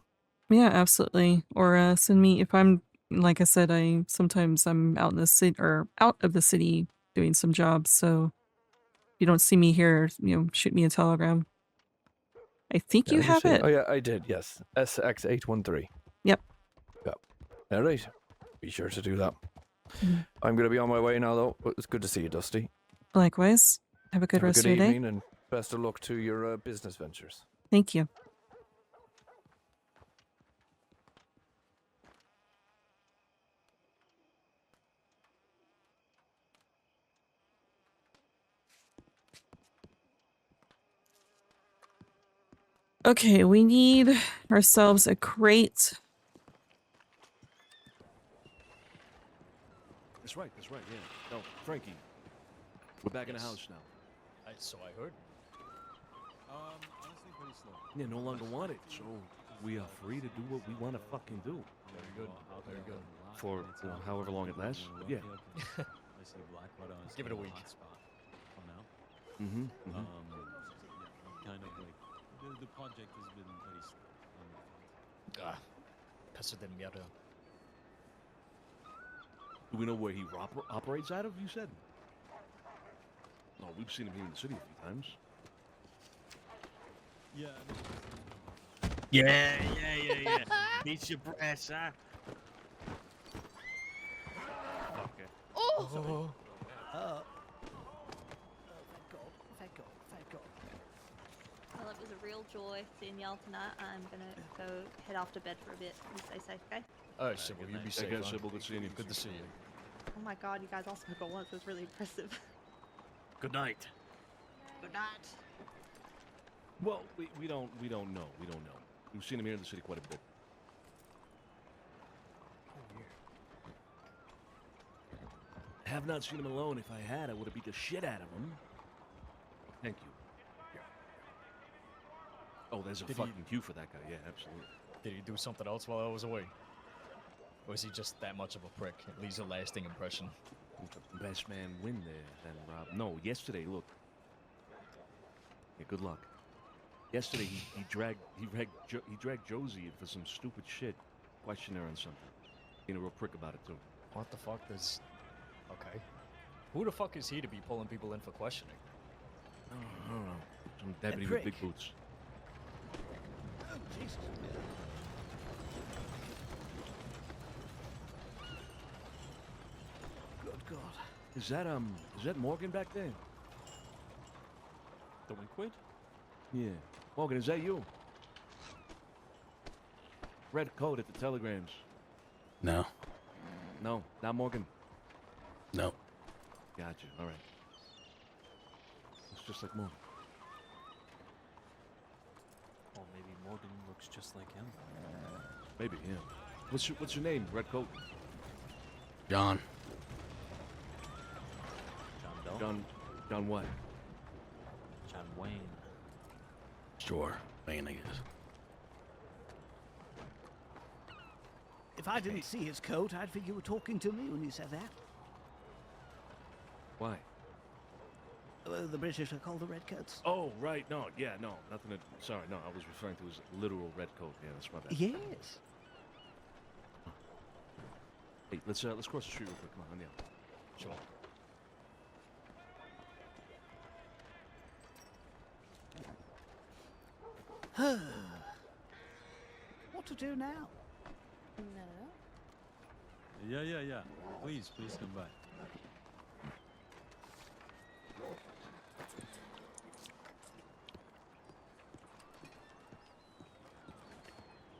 Yeah, absolutely. Or send me if I'm, like I said, sometimes I'm out in the city or out of the city doing some jobs. So if you don't see me here, shoot me a telegram. I think you have it. Oh yeah, I did. Yes, SX813. Yep. All right. Be sure to do that. Mm-hmm. I'm going to be on my way now, though. It's good to see you, Dusty. Likewise. Have a good rest of your day. And best of luck to your business ventures. Thank you. Okay, we need ourselves a crate. That's right, yeah. No, Frankie, we're back in the house now. So I heard. Honestly, pretty slow. Yeah, no longer wanted, so we are free to do what we want to fucking do. Very good. Very good. For however long it lasts. Yeah. I see Blackwater. Give it a week. For now. Mm-hmm. Kind of like the project has been very slow. Pesser den mierda. Do we know where he operates out of, you said? No, we've seen him here in the city a few times. Yeah. Yeah. Beat your brass, huh? Okay. Oh! Thank God. Well, it was a real joy seeing y'all tonight. I'm gonna go head off to bed for a bit. You stay safe, okay? Alright, Sybil, you be safe. Okay, huh? Sybil, good seeing you. Good to see you. Oh my God, you guys all spoke at once. It was really impressive. Good night. Good night. Well, we don't know. We've seen him here in the city quite a bit. Have not seen him alone. If I had, I would have beat the shit out of him. Thank you. Oh, there's a fucking queue for that guy. Yeah, absolutely. Did he do something else while I was away? Or is he just that much of a prick? It leaves a lasting impression. Best man win there, then Rob. No, yesterday, look. Yeah, good luck. Yesterday, he dragged Josie in for some stupid shit. Questioned her on something. Being a real prick about it, too. What the fuck does... Okay. Who the fuck is he to be pulling people in for questioning? I don't know. Some deputy with big boots. Oh, Jesus. Good God. Is that Morgan back there? The Winkwid? Yeah. Morgan, is that you? Red coat at the telegrams. No. No, not Morgan. No. Gotcha. All right. It's just like Morgan. Or maybe Morgan looks just like him. Maybe, yeah. What's your name, Red coat? John. John Doe? John what? John Wayne. Sure. Wayne, I guess. If I didn't see his coat, I'd think you were talking to me when you said that. Why? The British are called the Redcoats. Oh, right. No, yeah, no. Nothing to... Sorry, no. I was referring to his literal red coat. Yeah, that's my bad. Yes. Hey, let's cross the street real quick. Come on, yeah. Sure. What to do now? Yeah. Please come by.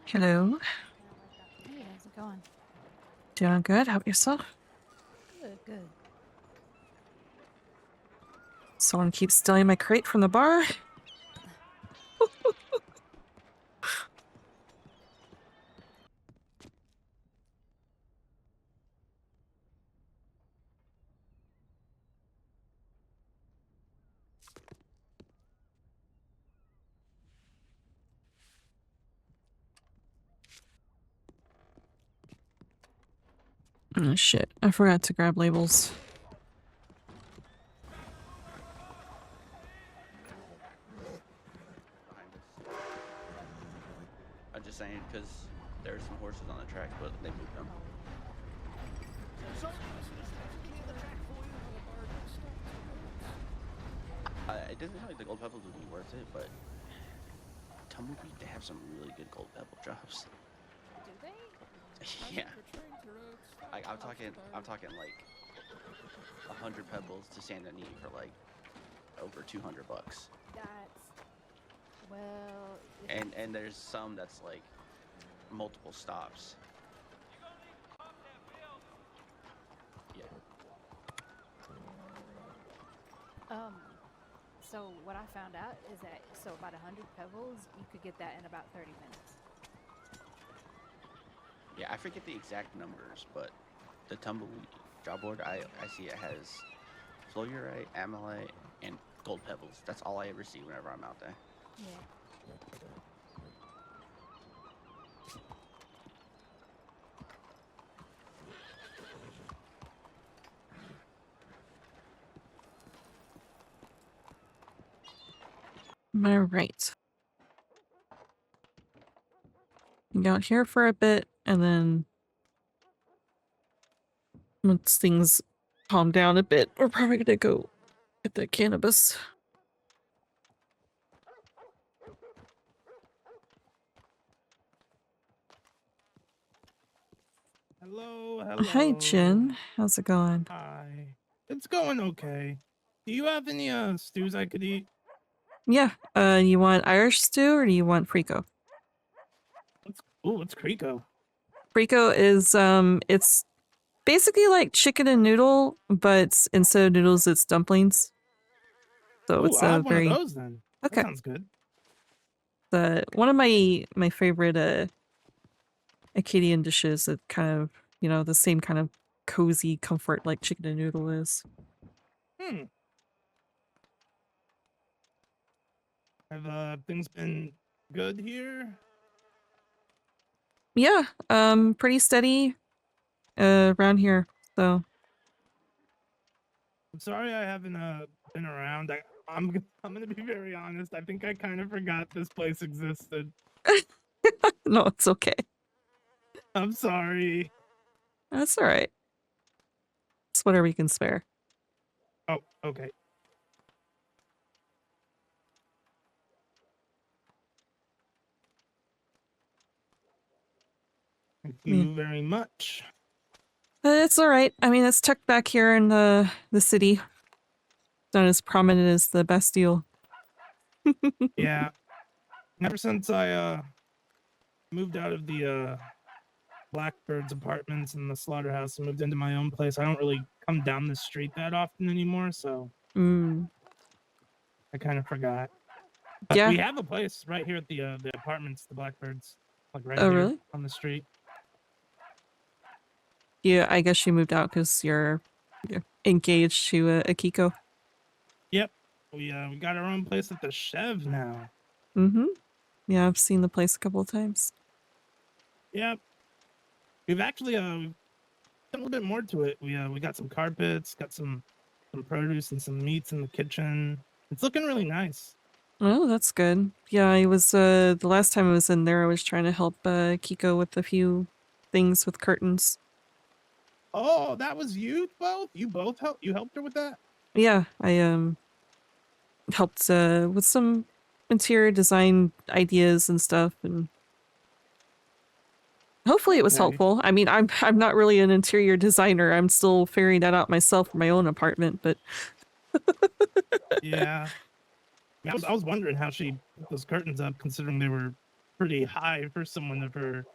Hello. Hey, how's it going? Doing good. How about yourself? Good. Someone keeps stealing my crate from the bar. Oh shit, I forgot to grab labels. I'm just saying because there's some horses on the tracks, but they moved them. It doesn't sound like the gold pebbles would be worth it, but Tumbleweed, they have some really good gold pebble drops. Do they? Yeah. I'm talking like 100 pebbles to Santa Anita for like over $200. That's well. And there's some that's like multiple stops. Yeah. So what I found out is that about 100 pebbles, you could get that in about 30 minutes. Yeah, I forget the exact numbers, but the tumbleweed job board, I see it has fluorite, amylite, and gold pebbles. That's all I ever see whenever I'm out there. Yeah. All right. Hang out here for a bit, and then once things calm down a bit, we're probably gonna go get the cannabis. Hello, hello. Hi, Jen. How's it going? Hi. It's going okay. Do you have any stews I could eat? Yeah. You want Irish stew or do you want Frico? What's Crico? Frico is it's basically like chicken and noodle, but instead of noodles, it's dumplings. So Ooh, it's I'll a have very one of those then. okay. That sounds good. One of my favorite Acadian dishes that kind of, you know, the same kind of cozy comfort like chicken and noodle is. Have things been good here? Yeah, pretty steady around here. So I'm sorry I haven't been around. I'm gonna be very honest. I think I kind of forgot this place existed. no, it's okay. I'm sorry. That's all right. It's whatever you can spare. Oh, okay. Thank you very much. It's all right. I mean, it's tucked back here in the city. It's not as prominent as the Bastille. Yeah. Ever since I moved out of the Blackbird's apartments and the slaughterhouse and moved into my own place, I don't really come down the street that often anymore, so I kind of forgot. But Yeah. we have a place right here at the apartments, the Blackbirds, like right Oh, here really? on the street. Yeah, I guess you moved out because you're engaged to Akiko. Yep. We got our own place at the Chev now. Mm-hmm. Yeah, I've seen the place a couple of times. Yep. We've actually done a little bit more to it. We got some carpets, got some produce and some meats in the kitchen. It's looking really nice. Oh, that's good. Yeah, I was the last time I was in there, I was trying to help Kiko with a few things with curtains. Oh, that was you both? You both helped? You helped her with that? Yeah, I helped with some interior design ideas and stuff, and hopefully it was Okay. helpful. I mean, I'm not really an interior designer. I'm still figuring that out myself for my own apartment, but Yeah. I was wondering how she put those curtains up, considering they were pretty high for someone of her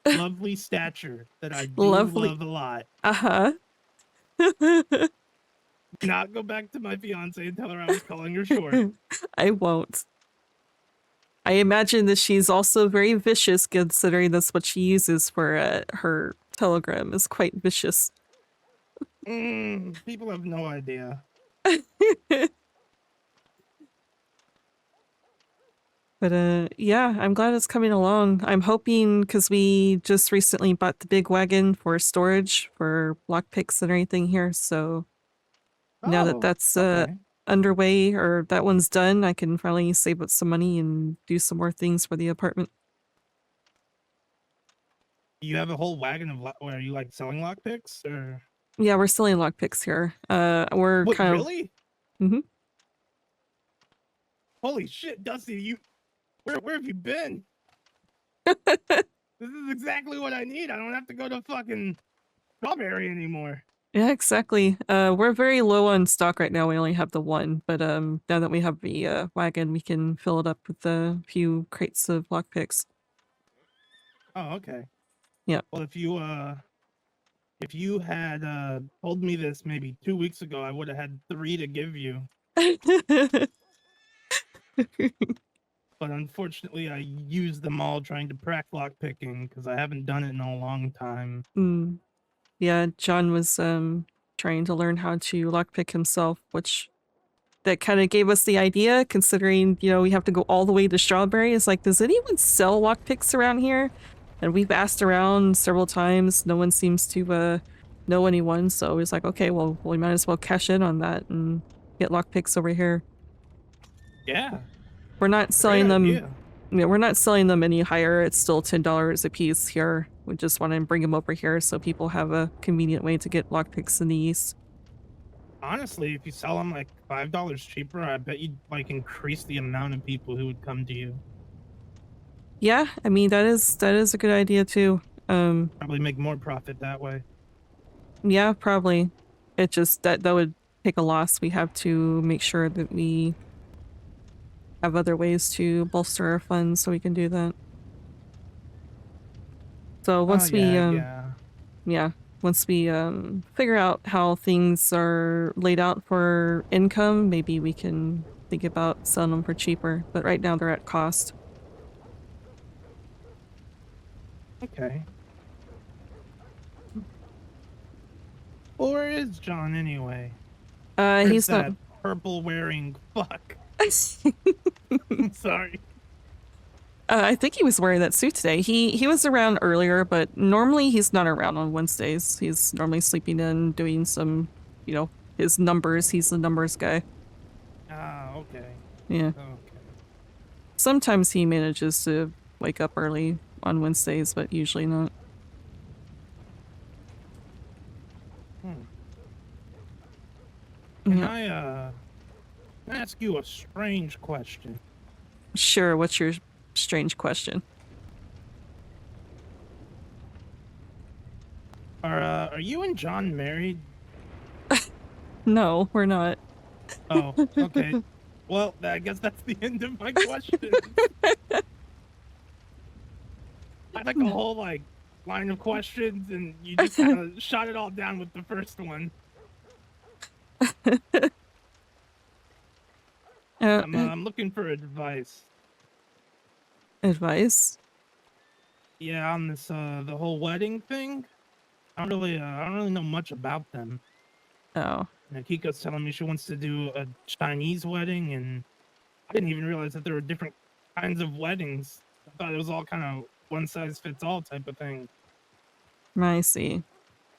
lovely stature that I do lovely. love a lot. Uh-huh. Not go back to my fiance and tell her I was calling her short. I won't. I imagine that she's also very vicious, considering that's what she uses for her telegram is quite vicious. People have no idea. But yeah, I'm glad it's coming along. I'm hoping, because we just recently bought the big wagon for storage for lockpicks and everything here, so now that that's underway, or that one's done, I can finally save up some money and do some more things for the apartment. You have a whole wagon of where you like selling lockpicks, or? Yeah, we're selling lockpicks here. We're What, kind really? of. Mm-hmm. Holy shit, Dusty! Where have you been? This is exactly what I need. I don't have to go to fucking Strawberry anymore. Yeah, exactly. We're very low on stock right now. We only have the one, but now that we have the wagon, we can fill it up with a few crates of lockpicks. Oh, okay. Yeah. Well, if you had told me this maybe 2 weeks ago, I would have had 3 to give you. But unfortunately, I used them all trying to prac lock picking because I haven't done it in a long time. Mm. Yeah, John was trying to learn how to lockpick himself, which that kind of gave us the idea, considering, you know, we have to go all the way to Strawberry. It's like, does anyone sell lockpicks around here? And we've asked around several times. No one seems to know anyone, so it's like, okay, well, we might as well cash in on that and get lockpicks over here. Yeah. We're not Great selling them. idea. Yeah, we're not selling them any higher. It's still $10 a piece here. We just want to bring them over here so people have a convenient way to get lockpicks in the east. Honestly, if you sell them like $5 cheaper, I bet you'd like increase the amount of people who would come to you. Yeah, I mean that is a good idea too. Probably make more profit that way. Yeah, probably. It just that would take a loss. We have to make sure that we have other ways to bolster our funds so we can do that. So once once we figure out how things are laid out for income, maybe we can think about selling them for cheaper. But right now they're at cost. Okay. Well, where is John anyway? He's that not purple wearing fuck. I'm sorry. I think he was wearing that suit today. He was around earlier, but normally he's not around on Wednesdays. He's normally sleeping in, doing some, you know, his numbers. He's the numbers guy. Ah, okay. Yeah. Okay. Sometimes he manages to wake up early on Wednesdays, but usually not. Can I ask you a strange question? Sure, what's your strange question? Are you and John married? No, we're not. Oh, okay. Well, I guess that's the end of my question. I had like a whole like line of questions, and you just kind of shot it all down with the first one. I'm looking for advice. Advice? Yeah, on this the whole wedding thing. I don't really know much about them. Oh. Kiko's telling me she wants to do a Chinese wedding, and I didn't even realize that there were different kinds of weddings. I thought it was all kind of one size fits all type of thing. I see.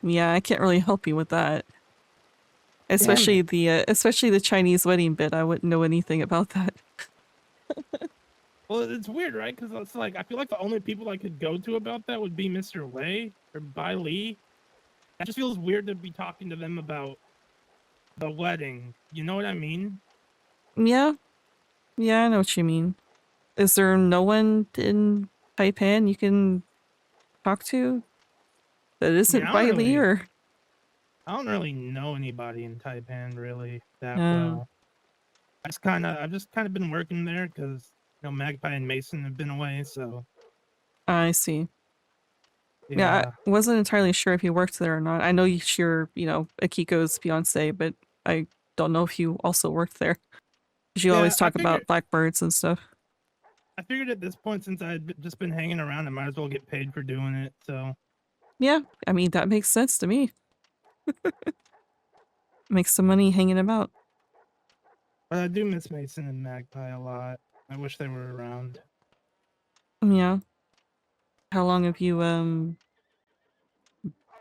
Yeah, I can't really help you with that. Especially the Chinese wedding bit. I wouldn't know anything about that. Well, it's weird, right? Because it's like I feel like the only people I could go to about that would be Mr. Wei or Bai Li. It just feels weird to be talking to them about the wedding. You know what I mean? Yeah. Yeah, I know what you mean. Is there no one in Taipan you can talk to that isn't Bai Li or? I don't really know anybody in Taipan really that well. I've just kind of been working there because Magpie and Mason have been away, so. I see. Yeah, I wasn't entirely sure if you worked there or not. I know you're, Akiko's fiance, but I don't know if you also worked there. Because you always talk about blackbirds and stuff. I figured at this point, since I had just been hanging around, I might as well get paid for doing it, so. Yeah, I mean, that makes sense to me. Make some money hanging about. But I do miss Mason and Magpie a lot. I wish they were around. Yeah. How long have you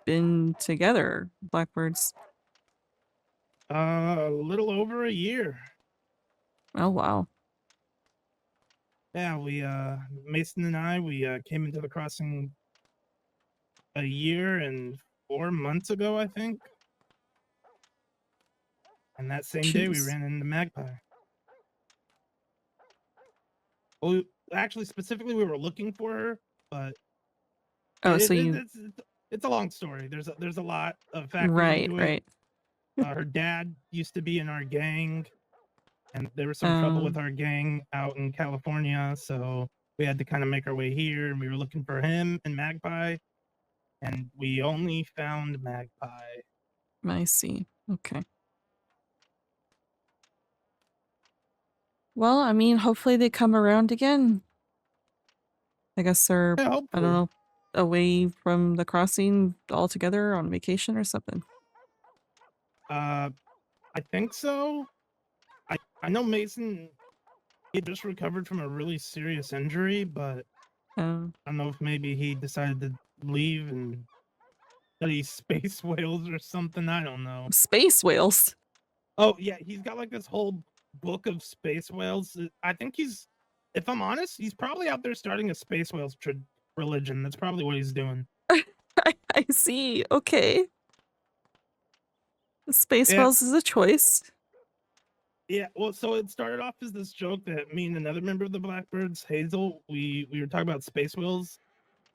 been together, blackbirds? A little over a year. Oh wow. Yeah, we Mason and I came into the crossing a year and 4 months ago, I think. And that same day we ran into Magpie. Well, actually, specifically, we were looking for her, but it's a long story. There's a lot of factors into it. Her dad used to be in our gang, and there was some trouble with our gang out in California, so we had to kind of make our way here, and we were looking for him and Magpie, and we only found Magpie. I see. Okay. Well, I mean, hopefully they come around again. I guess they're, Yeah, I hopefully. don't know, away from the crossing altogether on vacation or something. I think so. I know Mason, he just recovered from a really serious injury, but I don't know if maybe he decided to leave and study space whales or something. I don't know. Space whales? Oh, yeah, he's got like this whole book of space whales. I think he's, if I'm honest, he's probably out there starting a space whales religion. That's probably what he's doing. I see. Okay. Space Yeah. whales is a choice. Yeah, well, so it started off as this joke that me and another member of the Blackbirds, Hazel, we were talking about space whales,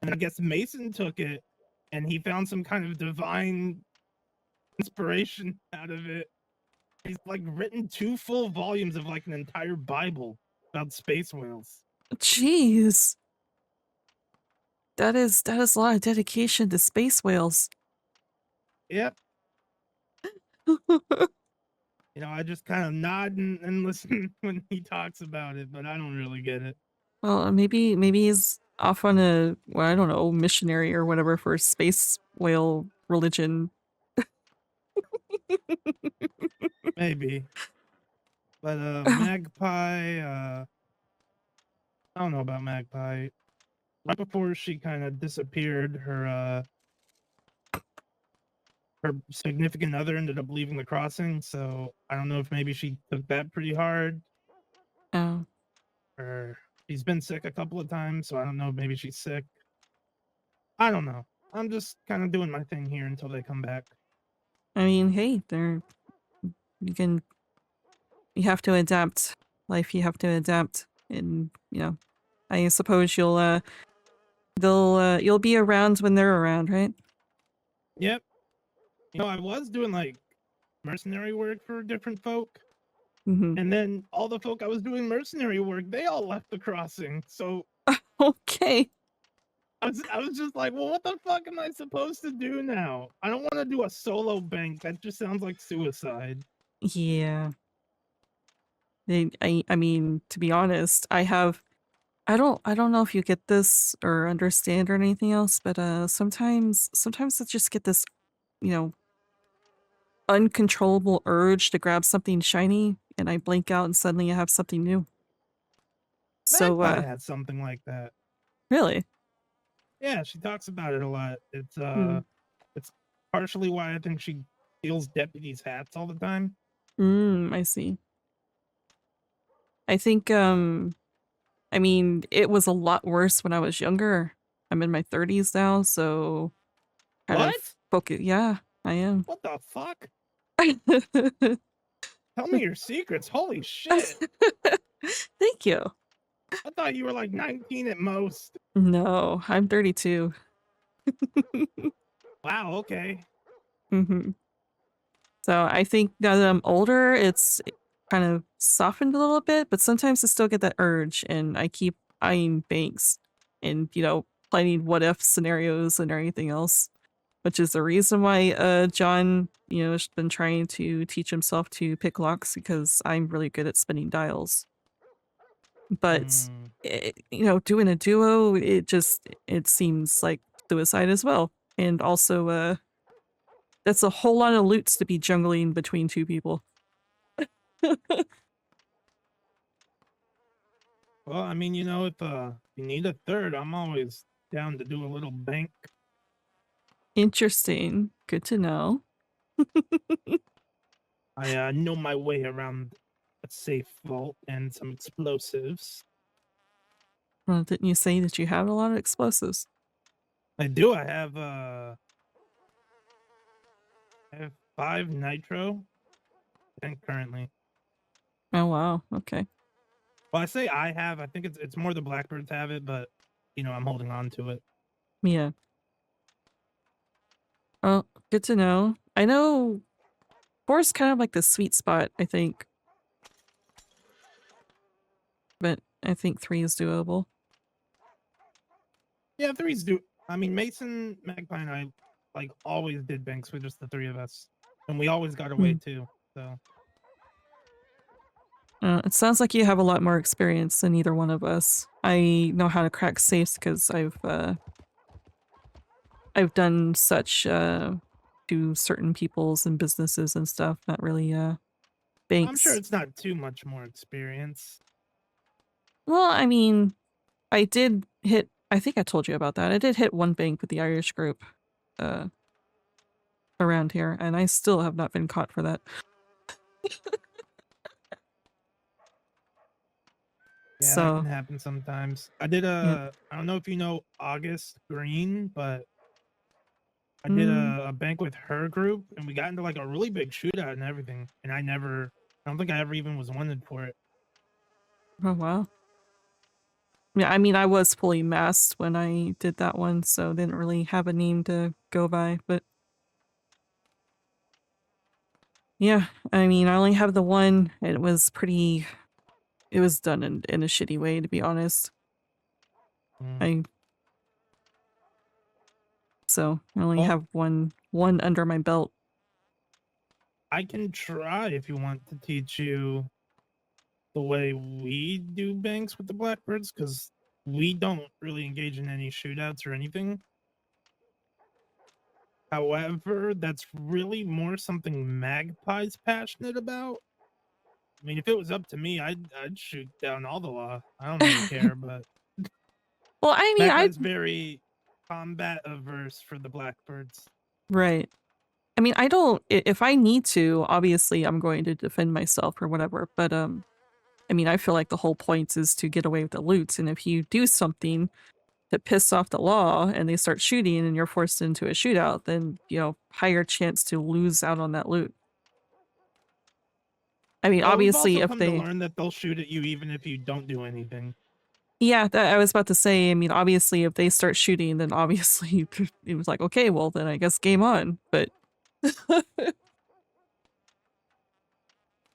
and I guess Mason took it, and he found some kind of divine inspiration out of it. He's like written 2 full volumes of like an entire Bible about space whales. Jeez. That is a lot of dedication to space whales. Yep. You know, I just kind of nod and listen when he talks about it, but I don't really get it. Well, maybe he's off on a, well, I don't know, missionary or whatever for space whale religion. Maybe. But Magpie, I don't know about Magpie. Right before she kind of disappeared, her significant other ended up leaving the crossing, so I don't know if maybe she took that pretty hard. Oh. Or she's been sick a couple of times, so I don't know, maybe she's sick. I don't know. I'm just kind of doing my thing here until they come back. I mean, hey, you have to adapt. Life, you have to adapt. And, you know, I suppose you'll be around when they're around, right? Yep. You know, I was doing like mercenary work for different folk. Mm-hmm. And then all the folk I was doing mercenary work, they all left the crossing. So okay. I was just like, well, what the fuck am I supposed to do now? I don't want to do a solo bank. That just sounds like suicide. Yeah. I mean, to be honest, I don't know if you get this or understand or anything else, but sometimes I just get this, you know, uncontrollable urge to grab something shiny, and I blink out and suddenly I have something new. So Magpie had something like that. Really? Yeah, she talks about it a lot. It's Hmm. partially why I think she steals deputies' hats all the time. I see. I think I mean, it was a lot worse when I was younger. I'm in my 30s now, so kind What? of focus. Yeah, I am. What the fuck? Tell me your secrets. Holy shit. Thank you. I thought you were like 19 at most. No, I'm 32. Wow, okay. Mm-hmm. So I think now that I'm older, it's kind of softened a little bit, but sometimes I still get that urge, and I keep eyeing banks and, you know, planning what if scenarios and everything else, which is the reason why John, you know, has been trying to teach himself to pick locks, because I'm really good at spinning dials. But you know, doing a duo, it seems like suicide as well, and also that's a whole lot of loots to be jungling between 2 people. Well, I mean, you know, if you need a third, I'm always down to do a little bank. Interesting. Good to know. I know my way around a safe vault and some explosives. Well, didn't you say that you have a lot of explosives? I do. I have 5 nitro, I think, currently. Oh wow. Okay. Well, I say I have. I think it's more the Blackbirds have it, but you know, I'm holding on to it. Yeah. Oh, good to know. I know 4 is kind of like the sweet spot, I think. But I think 3 is doable. Yeah, 3's do. I mean, Mason, Magpie, and I like always did banks with just the 3 of us, and we always got away too. So It sounds like you have a lot more experience than either one of us. I know how to crack safes because I've done such to certain peoples and businesses and stuff. Not really banks. I'm sure it's not too much more experience. Well, I mean, I did hit. I think I told you about that. I did hit one bank with the Irish group, around here, and I still have not been caught for that. Yeah, that So can happen sometimes. I did yeah. I don't know if you know August Green, but I did a bank with her group, and we got into like a really big shootout and everything. And I don't think I ever even was wanted for it. Oh wow. Yeah, I mean, I was fully masked when I did that one, so didn't really have a name to go by, but yeah, I mean, I only have the one. It was done in a shitty way, to be honest. So I only have one under my belt. I can try if you want to teach you the way we do banks with the Blackbirds, because we don't really engage in any shootouts or anything. However, that's really more something Magpie's passionate about. I mean, if it was up to me, I'd shoot down all the law. I don't really care, but Well, I mean, Magpie's very combat averse for the Blackbirds. Right. I mean, I don't. If I need to, obviously, I'm going to defend myself or whatever. But I mean, I feel like the whole point is to get away with the loot, and if you do something that piss off the law and they start shooting and you're forced into a shootout, then, you know, higher chance to lose out on that loot. I mean, Well, obviously, we've also if come they... to learn that they'll shoot at you even if you don't do anything. Yeah, I was about to say, I mean, obviously, if they start shooting, then obviously it was like, okay, well, then I guess game on. But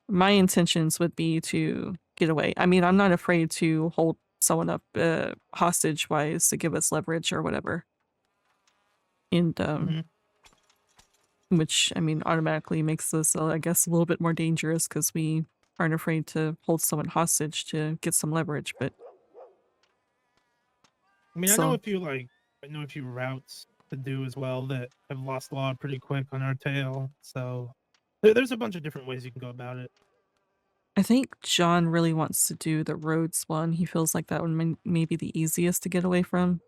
my intentions would be to get away. I mean, I'm not afraid to hold someone up hostage-wise to give us leverage or whatever. And, which, I mean, automatically makes us, I guess, a little bit more dangerous because we aren't afraid to hold someone hostage to get some leverage, but... I mean, I know a few routes to do as well that have lost law pretty quick on our tail. So there's a bunch of different ways you can go about it. I think John really wants to do the roads one. He feels like that one may be the easiest to get away from.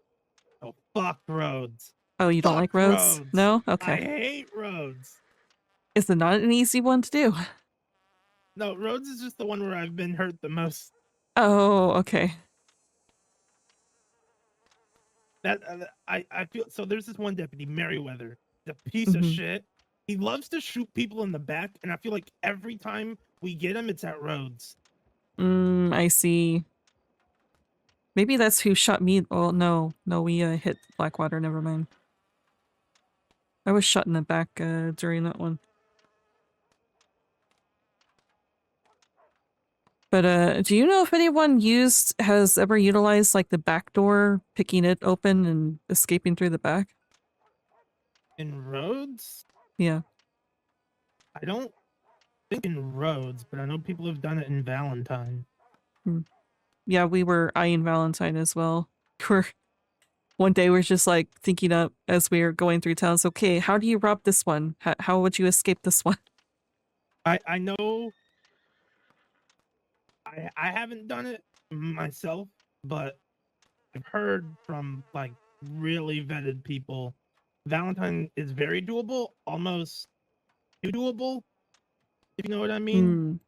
Oh, fuck roads. Oh, you don't like roads? No? Okay. I hate roads. Is it not an easy one to do? No, roads is just the one where I've been hurt the most. Oh, okay. That I feel so. There's this one deputy, Merriweather, the piece of shit. He loves to shoot people in the back, and I feel like every time we get him, it's at roads. I see. Maybe that's who shot me. Oh, no, we hit Blackwater. Never mind. I was shot in the back during that one. But do you know if anyone has ever utilized like the back door, picking it open and escaping through the back? In roads? Yeah. I don't think in roads, but I know people have done it in Valentine. Yeah, we were eyeing Valentine as well. One day we're just like thinking up as we were going through towns, okay, how do you rob this one? How would you escape this one? I know I haven't done it myself, but I've heard from like really vetted people. Valentine is very doable, almost too doable, if you know what I mean.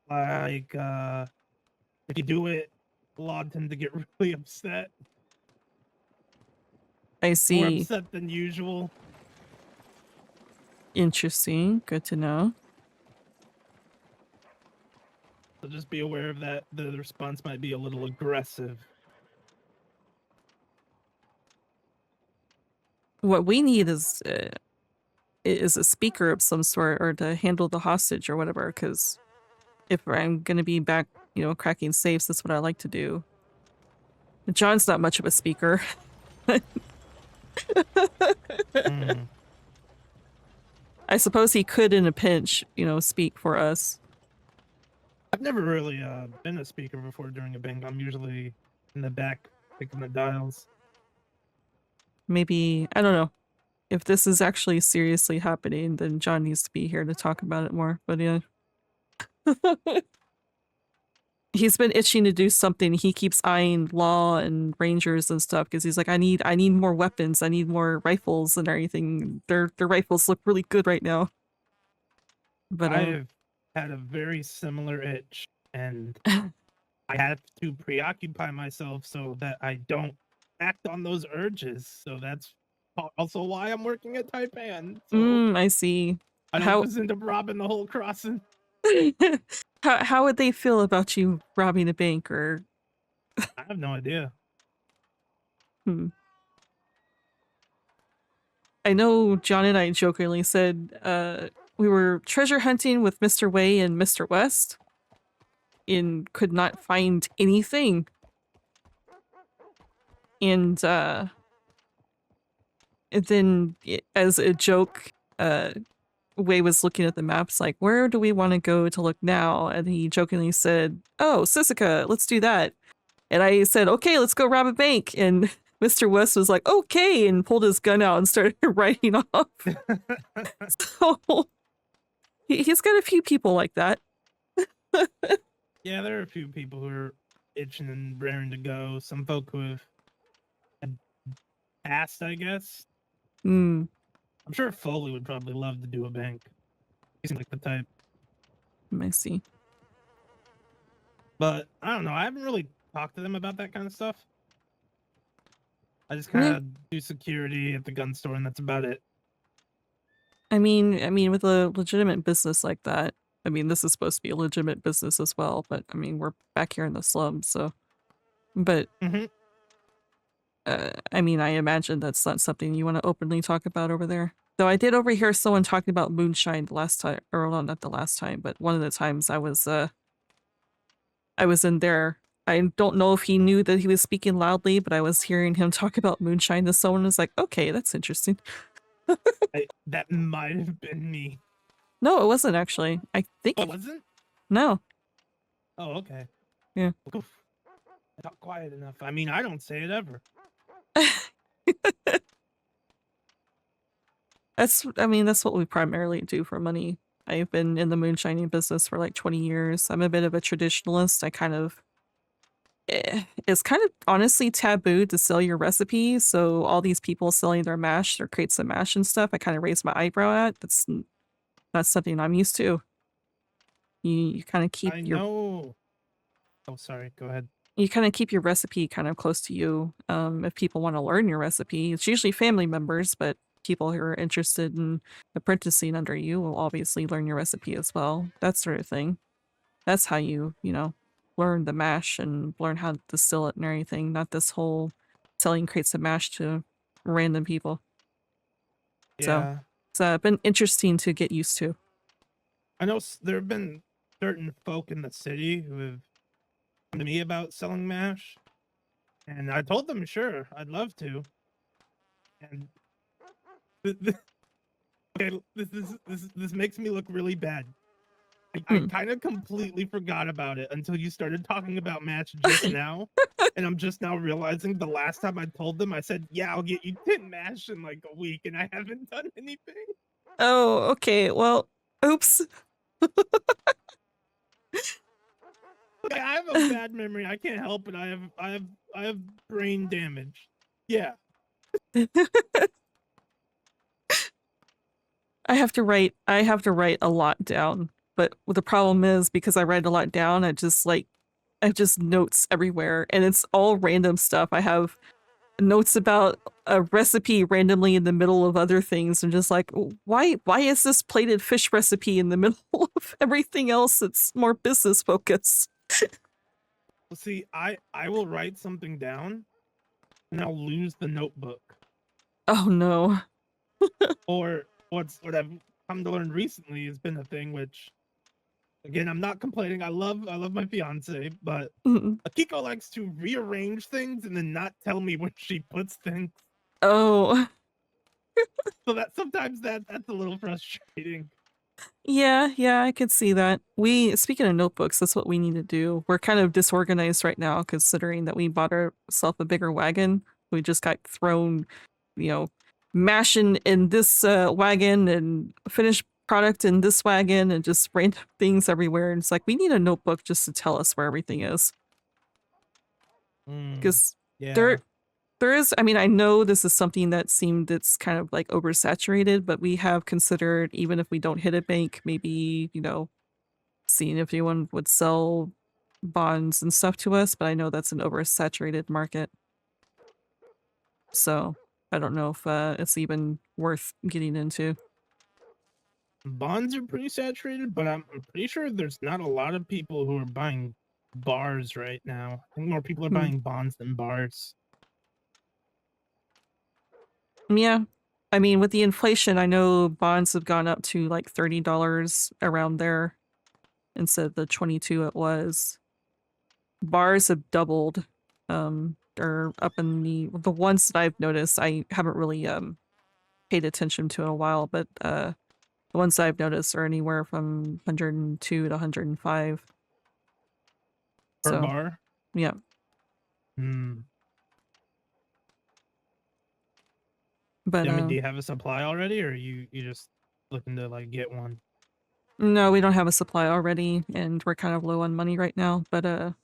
Like, if you do it, a lot tend to get really upset. I see. More upset than usual. Interesting. Good to know. So just be aware of that. The response might be a little aggressive. What we need is a speaker of some sort, or to handle the hostage or whatever, because if I'm gonna be back, you know, cracking safes, that's what I like to do. John's not much of a speaker. I suppose he could in a pinch, you know, speak for us. I've never really been a speaker before during a bank. I'm usually in the back picking the dials. Maybe, I don't know. If this is actually seriously happening, then John needs to be here to talk about it more. But yeah. He's been itching to do something. He keeps eyeing law and rangers and stuff because he's like, I need more weapons. I need more rifles and everything. Their rifles look really good right now. But I've had a very similar itch, and I have to preoccupy myself so that I don't act on those urges. So that's also why I'm working at Taipan. So I see. I don't just end up robbing the whole crossing. How would they feel about you robbing a bank or? I have no idea. I know John and I jokingly said we were treasure hunting with Mr. Wei and Mr. West and could not find anything. And then as a joke, Wei was looking at the maps like, where do we want to go to look now? And he jokingly said, oh, Sisika, let's do that. And I said, okay, let's go rob a bank. And Mr. West was like, okay, and pulled his gun out and started riding off. So he's got a few people like that. Yeah, there are a few people who are itching and raring to go. Some folk who have passed, I guess. I'm sure Foley would probably love to do a bank. He seems like the type. I see. But I don't know. I haven't really talked to them about that kind of stuff. I just kind of do security at the gun store, and that's about it. I mean, with a legitimate business like that, I mean, this is supposed to be a legitimate business as well, but I mean, we're back here in the slums, so. But, I mean, I imagine that's not something you want to openly talk about over there. Though I did overhear someone talking about moonshine the last time, or well, not the last time, but one of the times I was in there. I don't know if he knew that he was speaking loudly, but I was hearing him talk about moonshine to someone. Was like, okay, that's interesting. That might have been me. No, it wasn't actually. I think it wasn't. No. Oh, okay. Yeah. Oof. Not quiet enough. I mean, I don't say it ever. That's what we primarily do for money. I've been in the moonshining business for like 20 years. I'm a bit of a traditionalist. It's kind of honestly taboo to sell your recipe. So all these people selling their mash, their crates of mash and stuff, I kind of raise my eyebrow at. That's not something I'm used to. You kind of keep know. Oh, sorry. Go ahead. You kind of keep your recipe kind of close to you. If people want to learn your recipe, it's usually family members, but people who are interested in apprenticing under you will obviously learn your recipe as well. That sort of thing. That's how you learn the mash and learn how to distill it and everything. Not this whole selling crates of mash to random people. Yeah. So it's been interesting to get used to. I know there have been certain folk in the city who have come to me about selling mash, and I told them, sure, I'd love to. And okay, this makes me look really bad. I kind of completely forgot about it until you started talking about mash just now, and I'm just now realizing the last time I told them, I said, yeah, I'll get you 10 mash in like a week, and I haven't done anything. Oh, okay. Well, oops. Okay, I have a bad memory. I can't help it. I have brain damage. Yeah. I have to write a lot down, but the problem is because I write a lot down, I have just notes everywhere, and it's all random stuff. I have notes about a recipe randomly in the middle of other things. I'm just like, why is this plated fish recipe in the middle of everything else that's more business focused? Well, see, I will write something down, and I'll lose the notebook. Oh no. Or what I've come to learn recently has been a thing which, again, I'm not complaining. I love my fiance, but Akiko likes to rearrange things and then not tell me where she puts things. Oh. So that sometimes that's a little frustrating. Yeah, I could see that. Speaking of notebooks, that's what we need to do. We're kind of disorganized right now, considering that we bought ourselves a bigger wagon. We just got thrown, you know, mashing in this wagon and finished product in this wagon and just random things everywhere. And it's like, we need a notebook just to tell us where everything is. Because Yeah. there is, I mean, I know this is something that it's kind of like oversaturated, but we have considered, even if we don't hit a bank, maybe, seeing if anyone would sell bonds and stuff to us, but I know that's an oversaturated market. So I don't know if it's even worth getting into. Bonds are pretty saturated, but I'm pretty sure there's not a lot of people who are buying bars right now. I think more people are buying bonds than bars. Yeah. I mean, with the inflation, I know bonds have gone up to like $30 around there instead of the 22 it was. Bars have doubled. They're up in the ones that I've noticed. I haven't really paid attention to in a while, but the ones that I've noticed are anywhere from 102 to 105 Per bar? Yeah. But I mean, do you have a supply already, or are you just looking to like get one? no, we don't have a supply already, and we're kind of low on money right now, but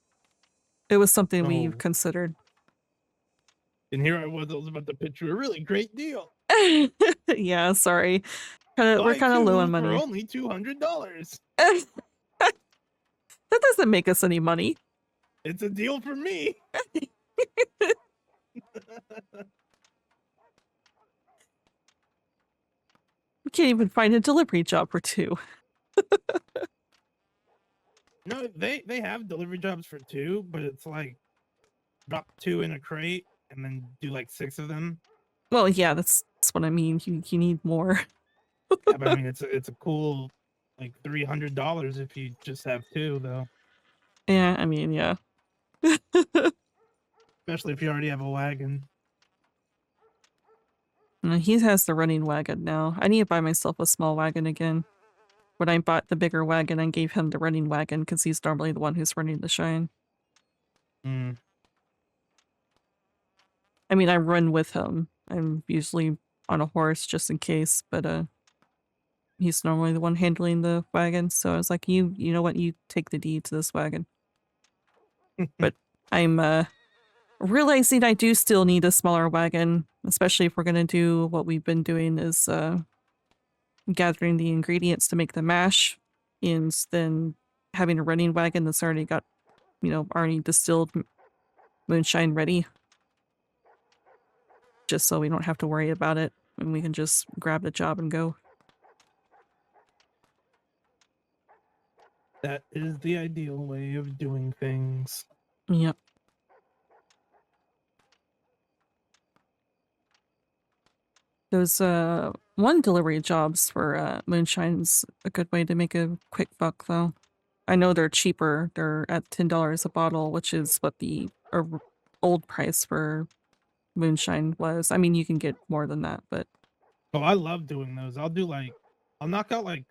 it was something we've considered. And here I was about to pitch you a really great deal. Yeah, sorry. We're Buy kind of low on two money. for only $200. That doesn't make us any money. It's a deal for me. We can't even find a delivery job for 2. No, they have delivery jobs for 2, but it's like drop 2 in a crate and then do like 6 of them. Well, yeah, that's what I mean. You need more. Yeah, but I mean, it's a cool like $300 if you just have 2, though. Yeah, I mean, yeah. Especially if you already have a wagon. He has the running wagon now. I need to buy myself a small wagon again. When I bought the bigger wagon, I gave him the running wagon because he's normally the one who's running the shine. I mean, I run with him. I'm usually on a horse just in case, but he's normally the one handling the wagon. So I was like, you know what? You take the deed to this wagon. But I'm realizing I do still need a smaller wagon, especially if we're going to do what we've been doing is gathering the ingredients to make the mash, and then having a running wagon that's already got, already distilled moonshine ready. Just so we don't have to worry about it and we can just grab the job and go. That is the ideal way of doing things. Yep. Those one delivery jobs for moonshine's a good way to make a quick buck though. I know they're cheaper. They're at $10 a bottle, which is what the old price for moonshine was. I mean, you can get more than that, but Oh, I love doing those. I'll knock out like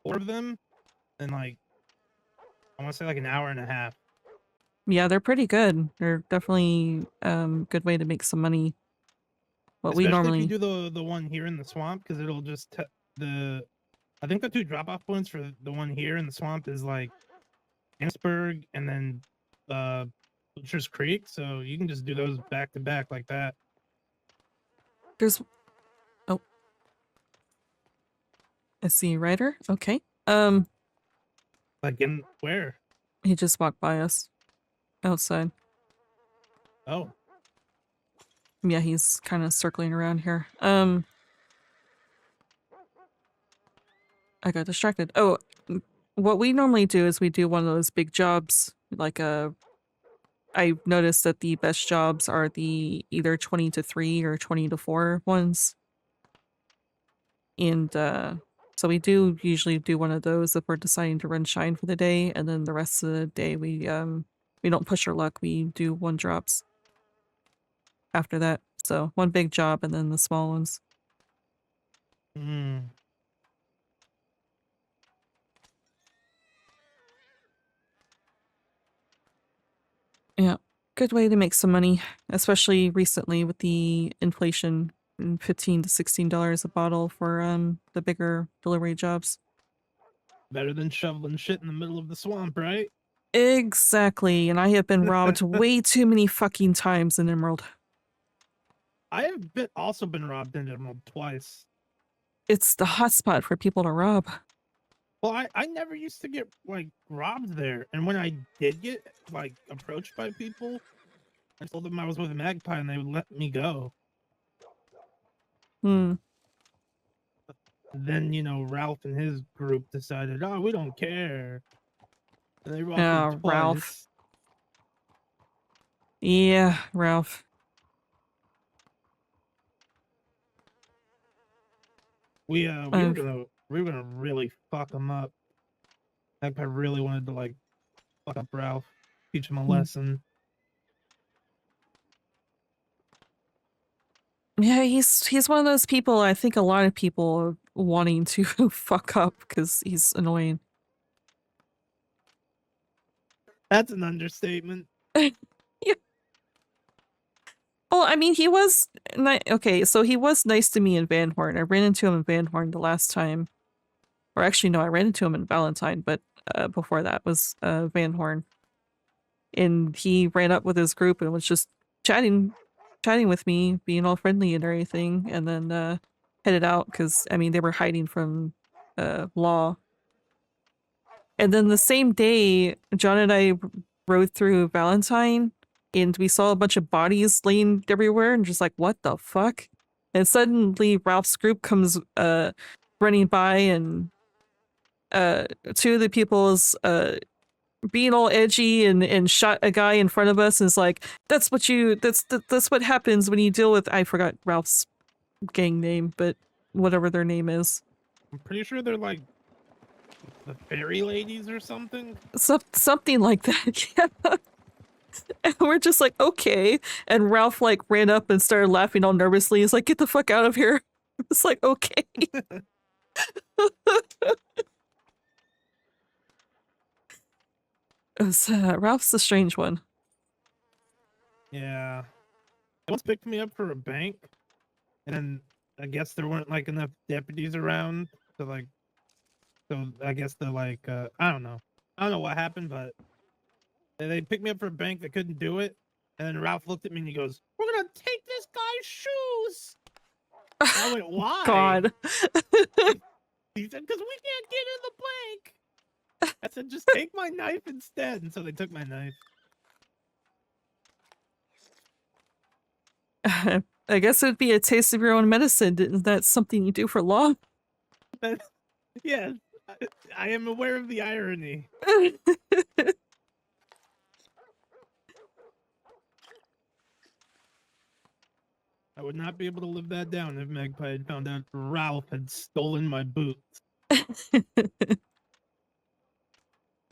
4 of them in like, I want to say like an hour and a half. yeah, they're pretty good. They're definitely good way to make some money. What Especially we normally if you do the one here in the swamp, because it'll just I think the 2 drop-off points for the one here in the swamp is like Annisburg and then Butcher's Creek, so you can just do those back to back like that. There's I see Ryder. Okay. Like in where? He just walked by us outside. Oh. Yeah, he's kind of circling around here. I got distracted. Oh, what we normally do is we do one of those big jobs. Like I noticed that the best jobs are the either 20 to 3 or 20 to 4 ones. And so we do usually do one of those if we're deciding to run shine for the day, and then the rest of the day we don't push our luck. We do 1 drops after that. So 1 big job and then the small ones. Yeah, good way to make some money, especially recently with the inflation, and $15 to $16 a bottle for the bigger delivery jobs. Better than shoveling shit in the middle of the swamp, right? Exactly, and I have been robbed way too many fucking times in Emerald. I have also been robbed in Emerald twice. It's the hotspot for people to rob. Well, I never used to get like robbed there, and when I did get like approached by people, I told them I was with a Magpie, and they would let me go. Hmm. Then Ralph and his group decided, oh, we don't care, and they robbed me twice. Ralph. Yeah, Ralph. We were gonna really fuck him up. Magpie really wanted to like fuck up Ralph, teach him a lesson. Yeah, he's one of those people. I think a lot of people are wanting to fuck up because he's annoying. That's an understatement. Yeah. Well, I mean, he was okay. So he was nice to me in Van Horn. I ran into him in Van Horn the last time, or actually, no, I ran into him in Valentine. But before that was Van Horn, and he ran up with his group and was just chatting with me, being all friendly and everything, and then headed out because I mean they were hiding from law. And then the same day, John and I rode through Valentine, and we saw a bunch of bodies laying everywhere, and just like, what the fuck? And suddenly Ralph's group comes running by, and two of the people's being all edgy and shot a guy in front of us, and is like, that's what happens when you deal with, I forgot Ralph's gang name, but whatever their name is. I'm pretty sure they're like the fairy ladies or something. Something like that. Yeah. And we're just like, okay. And Ralph like ran up and started laughing all nervously. He's like, get the fuck out of here. It's like, okay. Ralph's the strange one. Yeah. They once picked me up for a bank, and then I guess there weren't like enough deputies around to like, so I guess the like, I don't know what happened, but they picked me up for a bank. They couldn't do it, and then Ralph looked at me and he goes, "We're gonna take this guy's shoes." I went, "Why?" God. He said, "Because we can't get in the bank." I said, "Just take my knife instead," and so they took my knife. I guess it would be a taste of your own medicine. Isn't that something you do for law? Yes, I am aware of the irony. I would not be able to live that down if Magpie had found out Ralph had stolen my boots.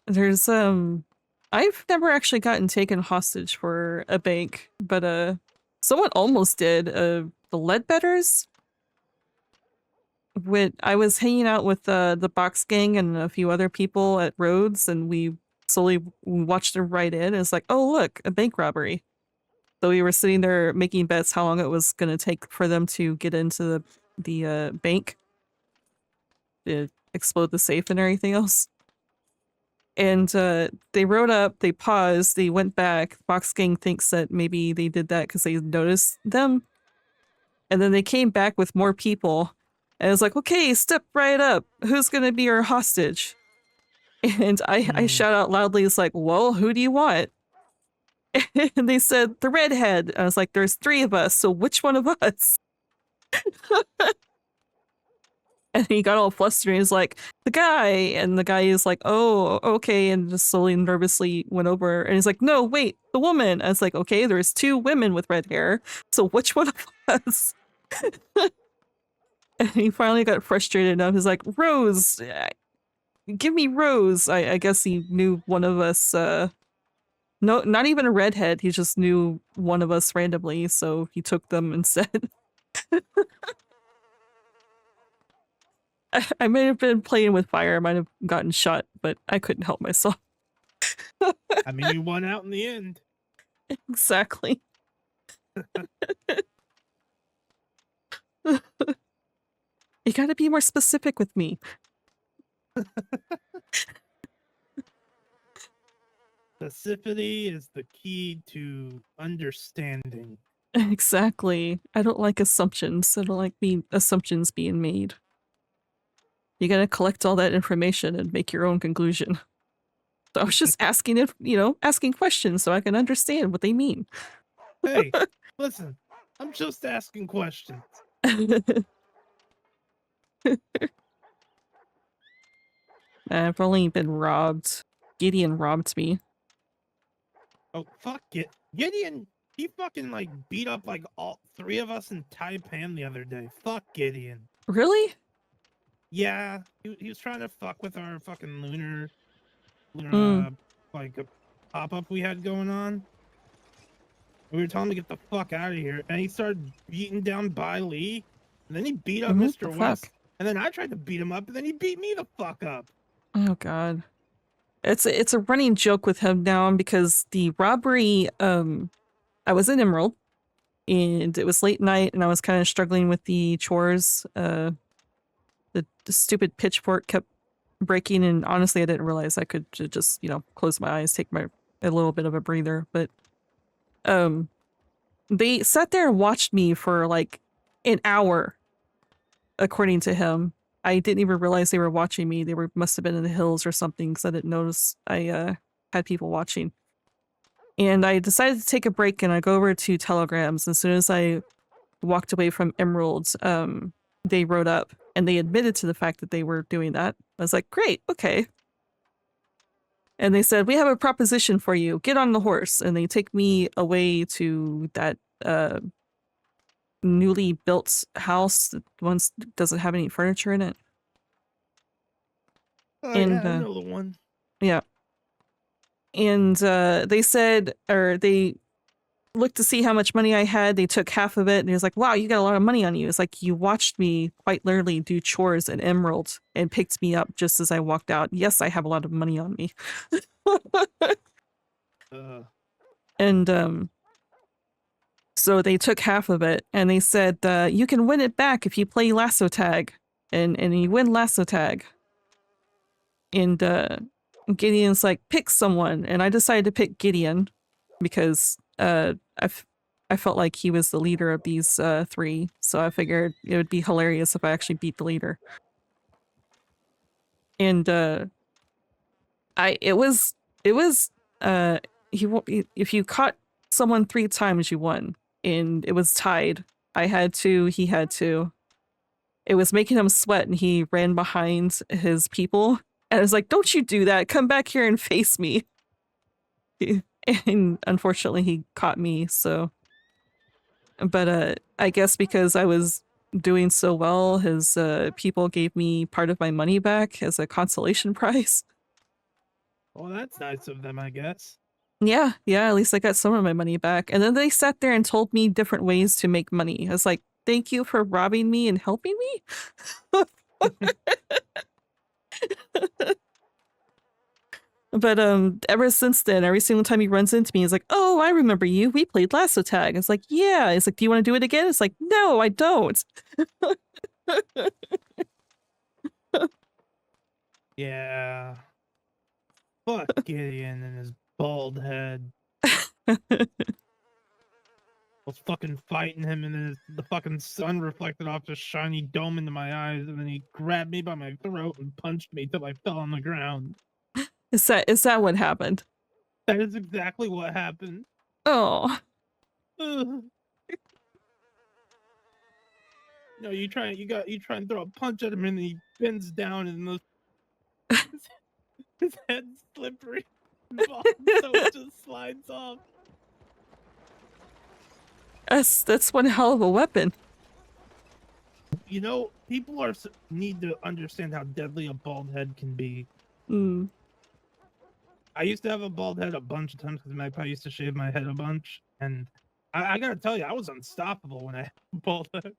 There's I've never actually gotten taken hostage for a bank, but someone almost did. The Ledbetters. I was hanging out with the Box Gang and a few other people at Rhodes, and we slowly watched them ride in. And it's like, oh look, a bank robbery. So we were sitting there making bets how long it was going to take for them to get into the bank, to explode the safe and everything else. And they rode up, they paused, they went back. Box Gang thinks that maybe they did that because they noticed them. And then they came back with more people. And it was like, okay, step right up. Who's going to be our hostage? And I shout out loudly, it's like, well, who do you want? And they said, the redhead. I was like, there's 3 of us, so which one of us? And he got all flustered and he's like, the guy. And the guy is like, oh, okay. And just slowly and nervously went over. And he's like, no, wait, the woman. I was like, okay, there's 2 women with red hair. So which one of us? And he finally got frustrated enough. He's like, Rose, give me Rose. I guess he knew one of us. No, not even a redhead. He just knew one of us randomly. So he took them instead. I might have been playing with fire. I might have gotten shot, but I couldn't help myself. I mean, you won out in the end. Exactly. You gotta be more specific with me. Specificity is the key to understanding. Exactly. I don't like assumptions. I don't like assumptions being made. You gotta collect all that information and make your own conclusion. So I was just asking if, asking questions so I can understand what they mean. Hey, listen, I'm just asking questions. I've only been robbed. Gideon robbed me. Oh, fuck it. Gideon, he fucking, like, beat up, like, all 3 of us in Taipan the other day. Fuck Gideon. Really? Yeah, he was trying to fuck with our fucking lunar like, a pop-up we had going on. We were telling him to get the fuck out of here, and he started beating down Bai Lee, and then he beat up What the Mr. West, fuck? and then I tried to beat him up, and then he beat me the fuck up. Oh god. It's a running joke with him now because the robbery, I was in Emerald and it was late night and I was kind of struggling with the chores. The stupid pitchfork kept breaking and honestly I didn't realize I could just, close my eyes, take a little bit of a breather, but they sat there and watched me for like an hour according to him. I didn't even realize they were watching me. They must have been in the hills or something because I didn't notice I had people watching. And I decided to take a break and I go over to Telegrams. As soon as I walked away from Emeralds, they wrote up and they admitted to the fact that they were doing that. I was like, great, okay. And they said, we have a proposition for you. Get on the horse. And they take me away to that newly built house that once doesn't have any furniture in it. Oh, And, yeah, I know the one. Yeah. And they said, or they looked to see how much money I had. They took half of it and he was like, wow, you got a lot of money on you. It's like, you watched me quite literally do chores at Emerald and picked me up just as I walked out. Yes, I have a lot of money on me. And so they took half of it and they said, you can win it back if you play lasso tag. And you win lasso tag. And Gideon's like, pick someone. And I decided to pick Gideon because I felt like he was the leader of these 3. So I figured it would be hilarious if I actually beat the leader. And if you caught someone 3 times, you won. And it was tied. I had 2, he had 2. It was making him sweat and he ran behind his people. And I was like, don't you do that. Come back here and face me. And unfortunately he caught me, so. But I guess because I was doing so well, his people gave me part of my money back as a consolation prize. Well, that's nice of them, I guess. Yeah, at least I got some of my money back. And then they sat there and told me different ways to make money. I was like, thank you for robbing me and helping me? But ever since then, every single time he runs into me, he's like, oh, I remember you. We played lasso tag. It's like, yeah. It's like, do you want to do it again? It's like, no, I don't. Yeah. Fuck Gideon and his bald head. I was fucking fighting him and then the fucking sun reflected off his shiny dome into my eyes and then he grabbed me by my throat and punched me till I fell on the ground. Is that what happened? That is exactly what happened. Oh. No, you try and throw a punch at him and he bends down and his head's slippery, so it just slides off. That's one hell of a weapon. You know, people need to understand how deadly a bald head can be. Mm. I used to have a bald head a bunch of times because my grandpa used to shave my head a bunch, and I gotta tell you, I was unstoppable when I had a bald head.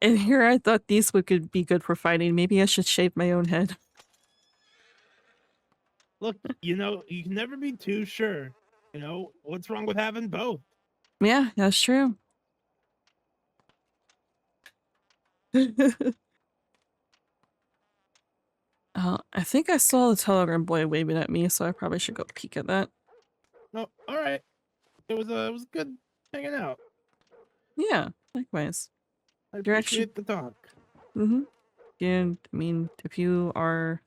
And here I thought these could be good for fighting. Maybe I should shave my own head. Look, you know, you can never be too sure. You know, what's wrong with having both? Yeah, that's true. I think I saw the telegram boy waving at me, so I probably should go peek at that. No, all right. It was good hanging out. Yeah, likewise. I You're actually, appreciate the talk. and I mean, if you are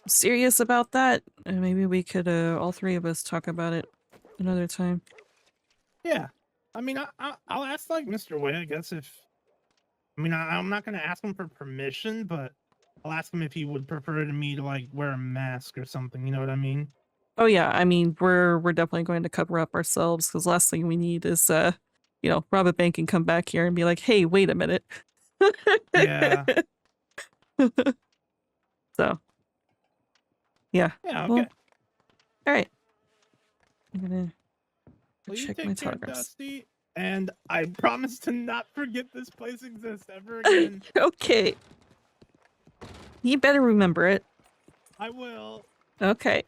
serious about that, maybe we could, all three of us talk about it another time. Yeah. I mean, I'll ask like Mr. Way, I guess if. I mean, I'm not gonna ask him for permission, but I'll ask him if he would prefer to me to like wear a mask or something. You know what I mean? Oh yeah, I mean, we're definitely going to cover up ourselves because last thing we need is, you know, rob a bank and come back here and be like, hey, wait a minute. Yeah. So, yeah. Yeah. Well, Okay. all right. I'm gonna Well, you check take my care, telegrams. Dusty, and I promise to not forget this place exists ever again. Okay. You better remember it. I will. Okay.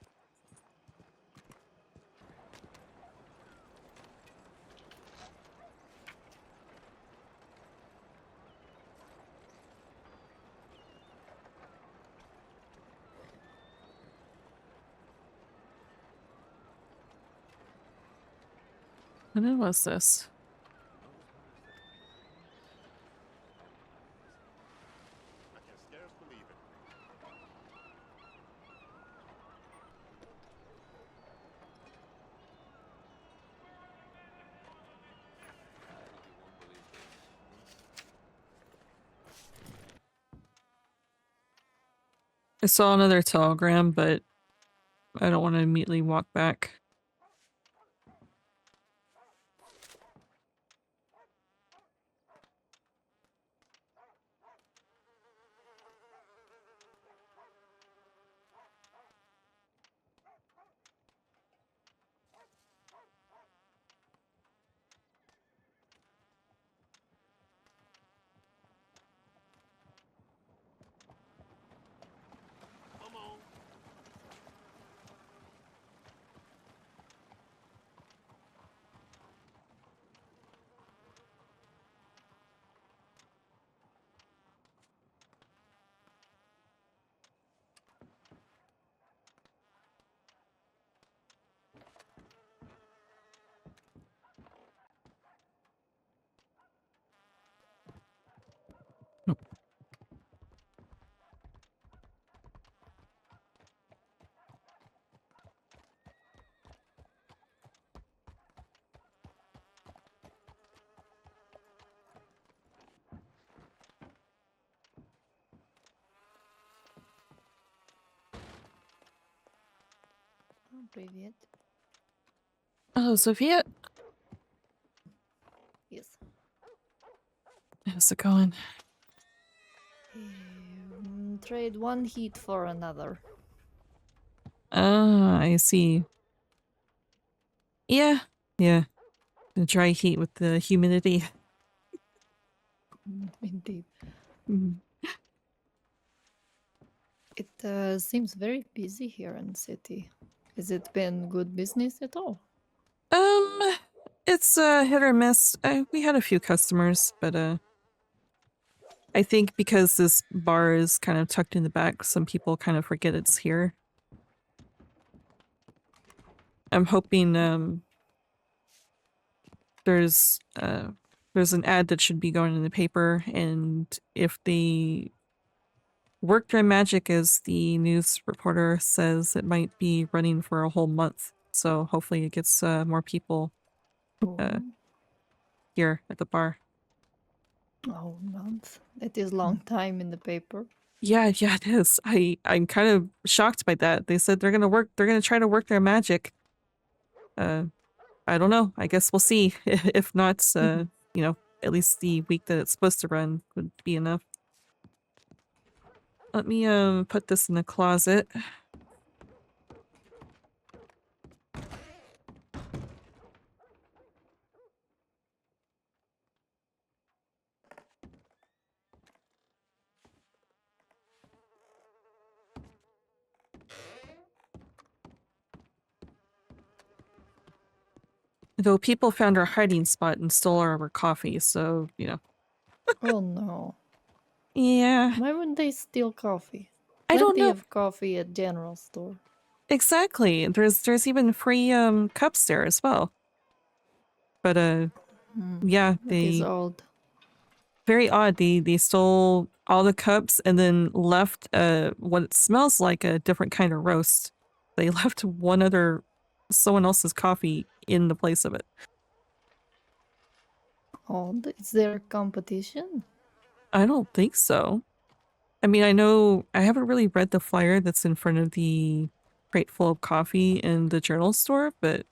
When was this? I saw another telegram, but I don't want to immediately walk back. Привет. Oh, Sophia? Yes. How's it going? Trade one heat for another. Ah, I see. Yeah. Yeah. The dry heat with the humidity. Indeed. Mm. It seems very busy here in the city. Has it been good business at all? It's hit or miss. We had a few customers, but I think because this bar is kind of tucked in the back, some people kind of forget it's here. I'm hoping there's an ad that should be going in the paper, and if they work their magic, as the news reporter says, it might be running for a whole month. So hopefully it gets more people here at the bar. Oh, month. That is long time in the paper. Yeah, it is. I'm kind of shocked by that. They said they're gonna try to work their magic. I don't know. I guess we'll see. If not, you know, at least the week that it's supposed to run would be enough. Let me put this in the closet. Though people found our hiding spot and stole our coffee, so, you know. Oh no. Yeah. Why would they steal coffee? I don't Plenty know. of coffee at general store. Exactly. There's even free cups there as well. But yeah, That is they odd. very odd. They stole all the cups and then left what smells like a different kind of roast. They left someone else's coffee in the place of it. Odd. Is there competition? I don't think so. I mean, I know I haven't really read the flyer that's in front of the crate full of coffee in the journal store, but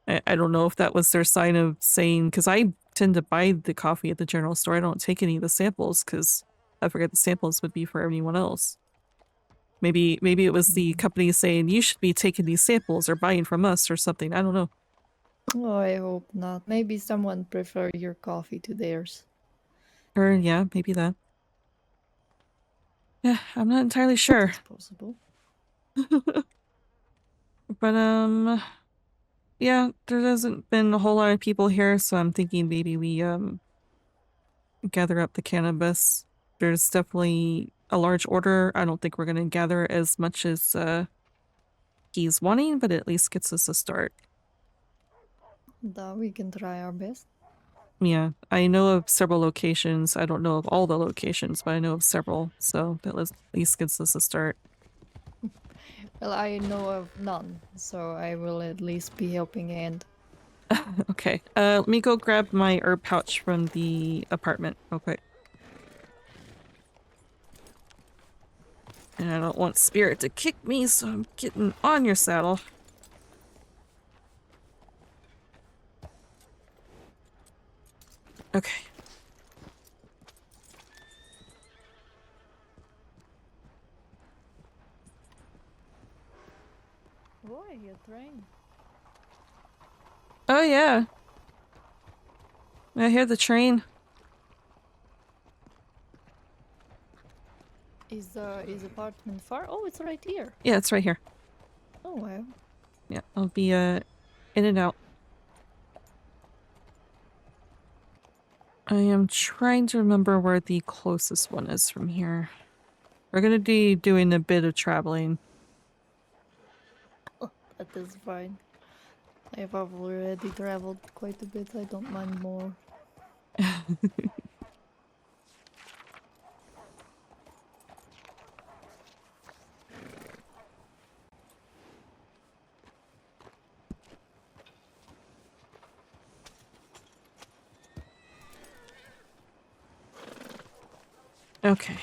I don't know if that was their sign of saying, because I tend to buy the coffee at the general store. I don't take any of the samples because I forget the samples would be for anyone else. Maybe it was the company saying you should be taking these samples or buying from us or something. I don't know. Oh, I hope not. Maybe someone prefer your coffee to theirs. Or yeah, maybe that. Yeah, I'm not entirely sure. It's possible. But yeah, there hasn't been a whole lot of people here, so I'm thinking maybe we gather up the cannabis. There's definitely a large order. I don't think we're gonna gather as much as he's wanting, but it at least gets us a start. We can try our best. Yeah, I know of several locations. I don't know of all the locations, but I know of several, so that at least gets us a start. Well, I know of none, so I will at least be helping hand. Okay, let me go grab my herb pouch from the apartment real quick. And I don't want Spirit to kick me, so I'm getting on your saddle. Okay. Boy, your train. Oh yeah. I hear the train. Is apartment far? Oh, it's right here. Yeah, it's right here. Oh wow. Yeah, I'll be in and out. I am trying to remember where the closest one is from here. We're gonna be doing a bit of traveling. Oh, that is fine. I have already traveled quite a bit. I don't mind more. Okay.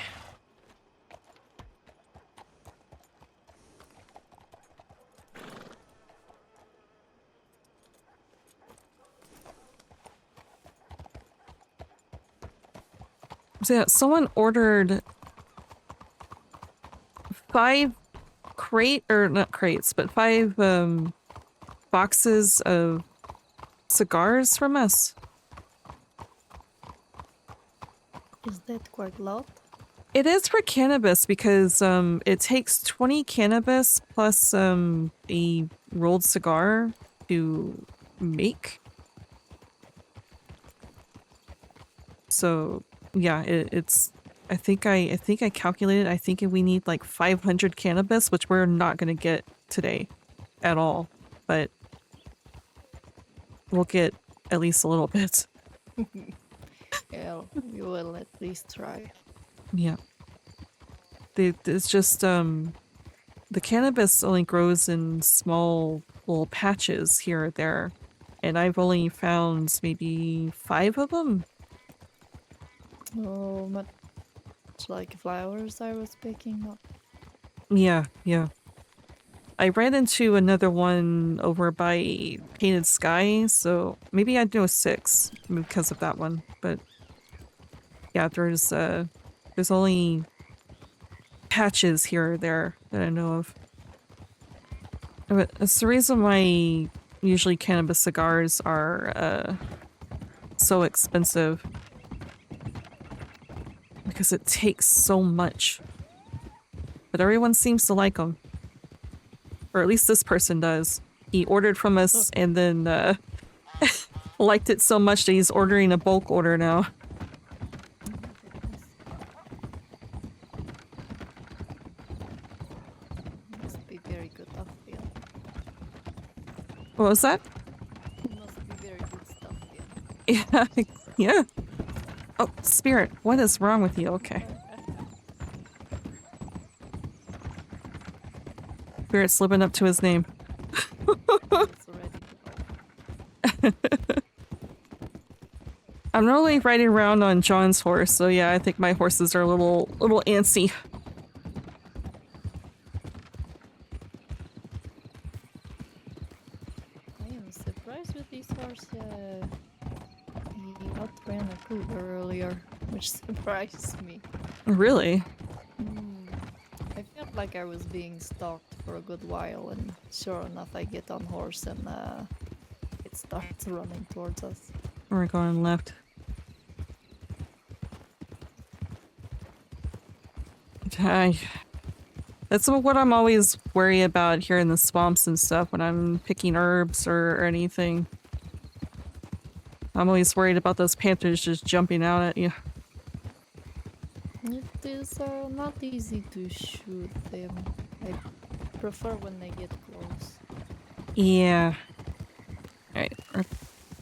So yeah, someone ordered 5 not crates, but 5 boxes of cigars from us. Is that quite a lot? It is for cannabis because it takes 20 cannabis plus a rolled cigar to make. So yeah, it's I think I calculated. I think we need like 500 cannabis, which we're not gonna get today at all, but we'll get at least a little bit. Yeah, we will at least try. Yeah. It's just the cannabis only grows in small little patches here or there, and I've only found maybe 5 of them. Oh, much like flowers I was picking up. Yeah, yeah. I ran into another one over by Painted Sky, so maybe I'd know 6 because of that one. But yeah, there's only patches here or there that I know of. But it's the reason why usually cannabis cigars are so expensive. Because it takes so much. But everyone seems to like them. Or at least this person does. He ordered from us and then liked it so much that he's ordering a bulk order now. Must be very good stuff, yeah. What was that? Must be very good stuff, yeah. Yeah, yeah. Oh, Spirit, what is wrong with you? Okay. Spirit's living up to his name. I'm normally riding around on John's horse, so yeah, I think my horses are a little antsy. I am surprised with this horse. He outran a cougar earlier, which surprised me. Really? I felt like I was being stalked for a good while, and sure enough, I get on horse and it starts running towards us. We're going left. That's what I'm always worried about here in the swamps and stuff when I'm picking herbs or anything. I'm always worried about those panthers just jumping out at you. It is not easy to shoot them. I prefer when they get close. Yeah. Alright, we're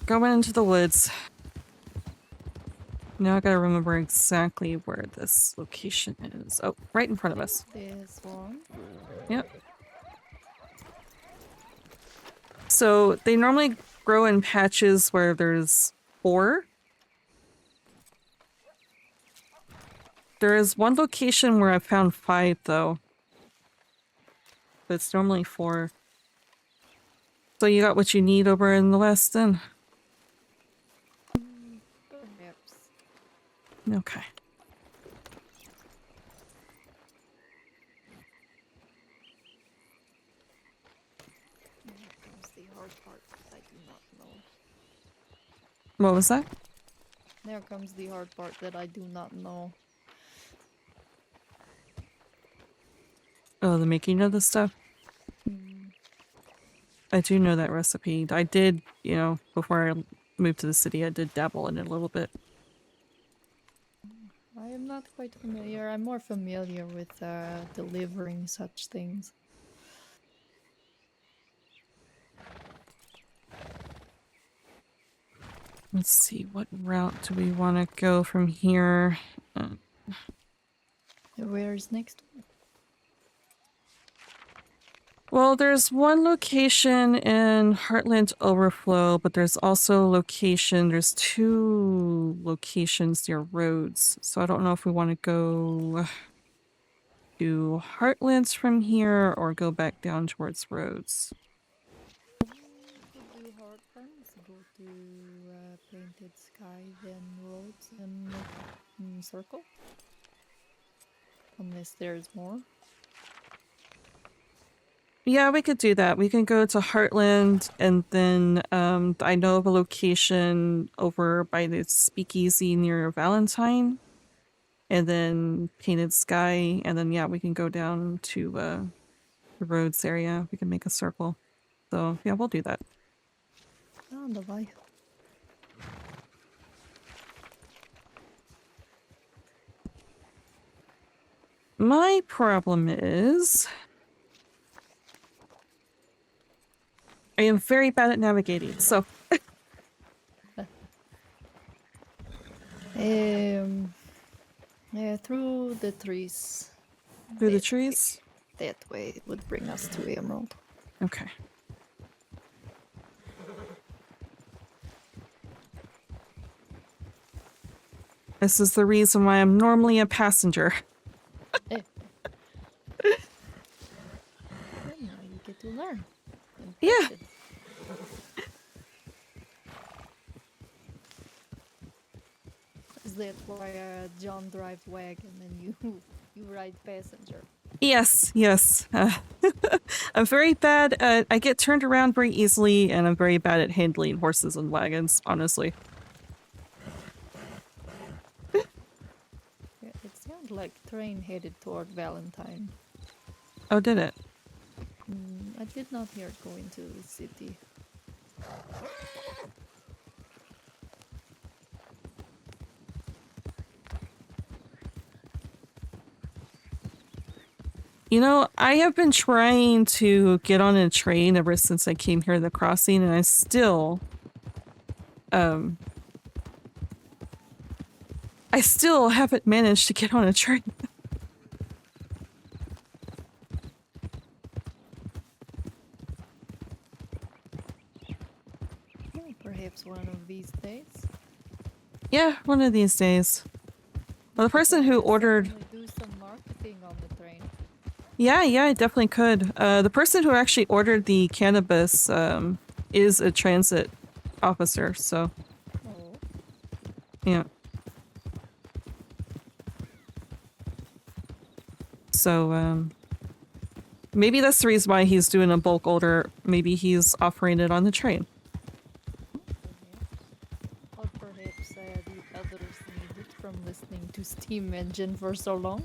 going into the woods. Now I gotta remember exactly where this location is. Oh, right in front of us. This one. Yep. So they normally grow in patches where there's 4. There is one location where I found 5 though. But it's normally 4. So you got what you need over in the west then? Perhaps. Okay. Here comes the hard part that I do not know. What was that? There comes the hard part that I do not know. Oh, the making of the stuff? I do know that recipe. I did, you know, before I moved to the city, I did dabble in it a little bit. I am not quite familiar. I'm more familiar with delivering such things. Let's see, what route do we want to go from here? Where's next one? Well, there's one location in Heartland Overflow, but there's also there's 2 locations near roads. So I don't know if we want to go to Heartlands from here or go back down towards roads. Could do Heartlands, go to Painted Sky, then roads, and circle. Unless there's more. Yeah, we could do that. We can go to Heartland, and then I know of a location over by the speakeasy near Valentine, and then Painted Sky, and then yeah, we can go down to the roads area. We can make a circle. So yeah, we'll do that. Oh, давай. My problem is I am very bad at navigating, so Yeah, through the trees. Through the trees? That way it would bring us to Emerald. Okay. This is the reason why I'm normally a passenger. Now you get to learn. Yeah. Is that why John drive wagon and you ride passenger? Yes, yes. I'm very bad at, I get turned around very easily, and I'm very bad at handling horses and wagons, honestly. Yeah, it sounds like train headed toward Valentine. Oh, did it? I did not hear it going to the city. You know, I have been trying to get on a train ever since I came here to the crossing, and I still haven't managed to get on a train. Perhaps one of these days. Yeah, one of these days. Well, the person who ordered... Do some marketing on the train. Yeah, I definitely could. The person who actually ordered the cannabis is a transit officer, so... Oh. Yeah. So, maybe that's the reason why he's doing a bulk order. Maybe he's offering it on the train. Or perhaps the others need it from listening to Steam Engine for so long.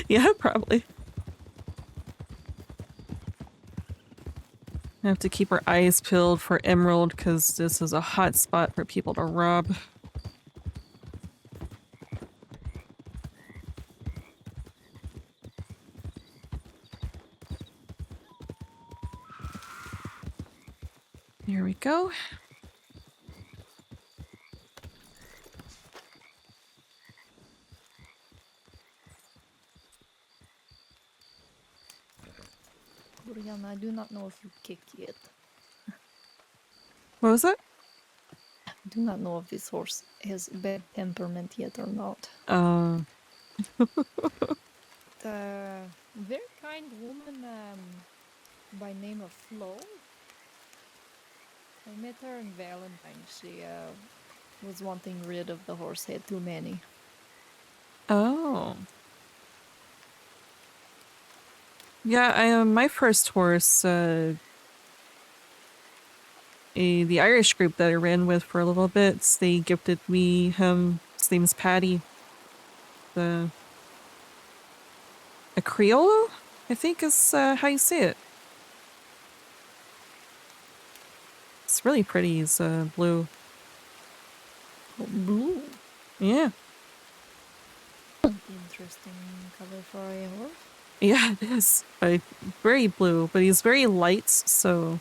Yeah, probably. I have to keep our eyes peeled for Emerald because this is a hot spot for people to rob. Here we go. Brianna, I do not know if you kicked yet. What was that? I do not know if this horse has bad temperament yet or not. The very kind woman by name of Flo. I met her in Valentine. She was wanting rid of the horse, had too many. Oh. Yeah, my first horse, the Irish group that I ran with for a little bit, they gifted me him. His name's Patty. A Criollo, I think is how you say it. It's really pretty. He's blue. Oh, blue? Yeah. Interesting color for a horse. Yeah, it is. Very blue, but he's very light, so...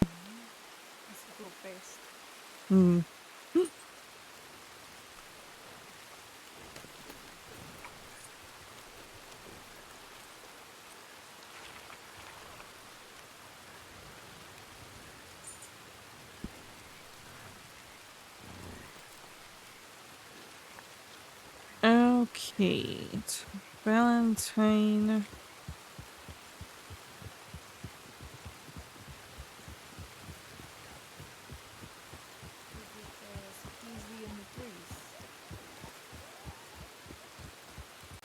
It's a blue face. Hmm. Okay, Valentine.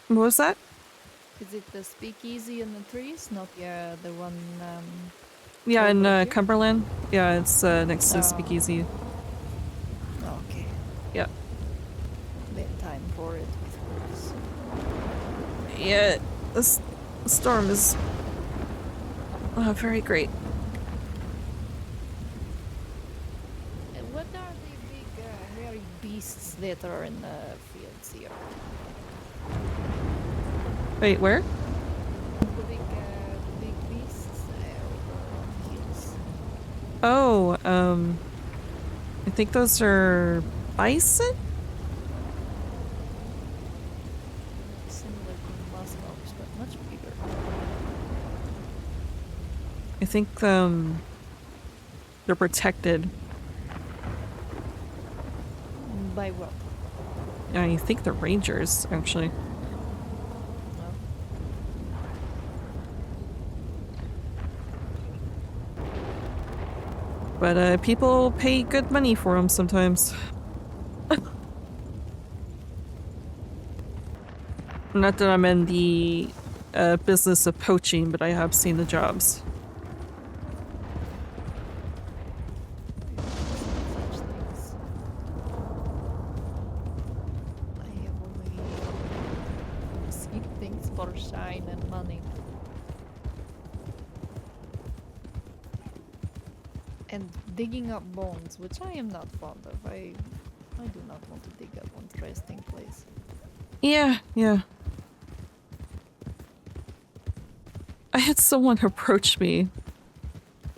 What was that? Is it the speakeasy in the trees? Not the one. Yeah, in over here? Cumberland. Yeah, it's next to Oh. Speakeasy. Okay. Yeah. Bad time for it, of course. Yeah, the storm is very great. And what are the big, hairy beasts that are in the fields here? Wait, where? The big beasts over on the hills. Oh, I think those are bison? Similar to muskox, but much bigger. I think they're protected. By what? I think the rangers, actually. But people pay good money for them sometimes. Not that I'm in the business of poaching, but I have seen the jobs. Such things. I have only seen things for shine and money. And digging up bones, which I am not fond of. I do not want to dig up one's resting place. Yeah, yeah. I had someone approach me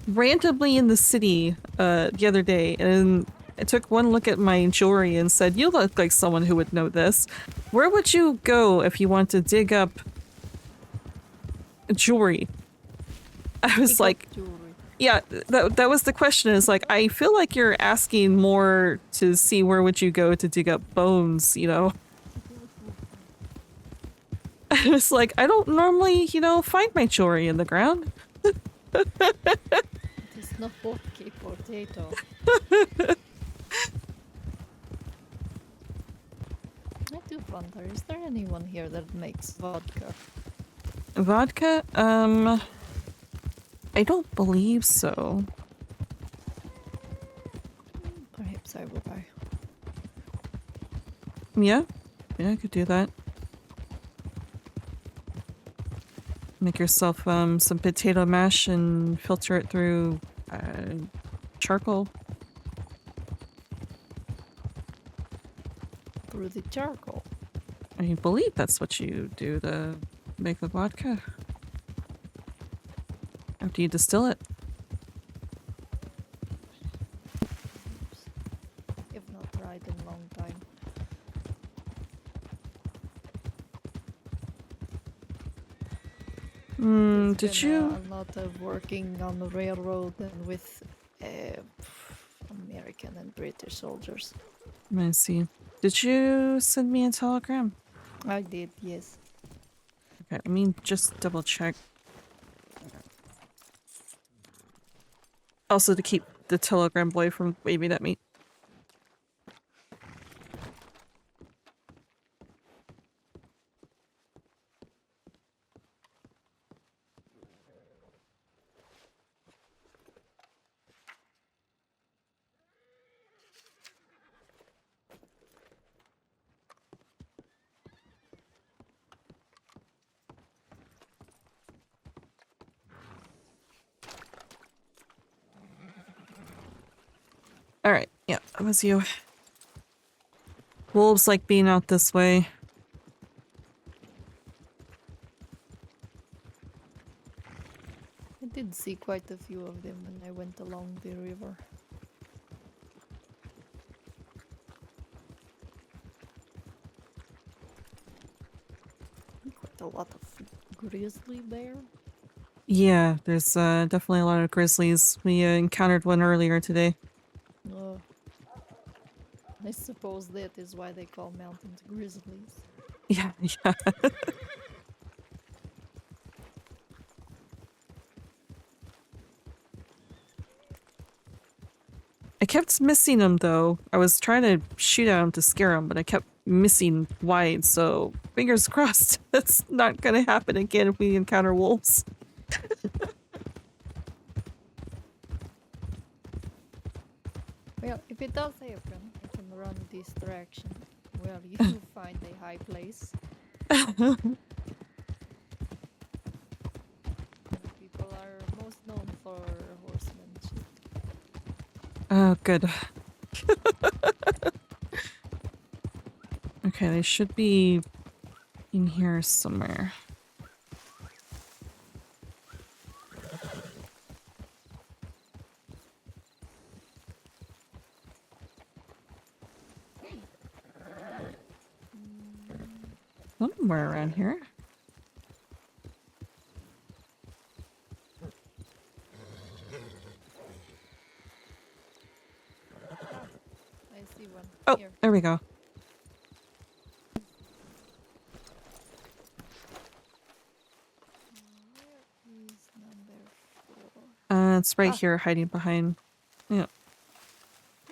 randomly in the city the other day, and I took one look at my jewelry and said, "You look like someone who would know this. Where would you go if you want to dig up jewelry?" I was like, yeah, that was the question. Is like, I feel like you're asking more to see where would you go to dig up bones, you know? I was like, I don't normally, you know, find my jewelry in the ground. It's not okay, potato. I do wonder, is there anyone here that makes vodka? Vodka? I don't believe so. Perhaps I will buy. Yeah? Yeah, I could do that. Make yourself some potato mash and filter it through charcoal. Through the charcoal? I believe that's what you do to make the vodka. After you distill it. If not tried in a long time. Did It's you? been a lot of working on the railroad and with American and British soldiers. I see. Did you send me a telegram? I did, yes. Okay, I mean, just double check. Also to keep the telegram boy from waving at me. Alright, yeah, that was you. Wolves like being out this way. I did see quite a few of them when I went along the river. Quite a lot of grizzly bear. Yeah, there's definitely a lot of grizzlies. We encountered one earlier today. Oh. I suppose that is why they call mountains grizzlies. Yeah, yeah. I kept missing them though. I was trying to shoot at them to scare them, but I kept missing wide, so fingers crossed that's not gonna happen again if we encounter wolves. Well, if it does happen, I can run this direction. Well, you find a high place. People are most known for horsemanship. Oh, good. Okay, they should be in here somewhere. Somewhere around here. I see one. Oh, Here. there we go. Where is number 4? It's right Ah. here, hiding behind. Yeah. I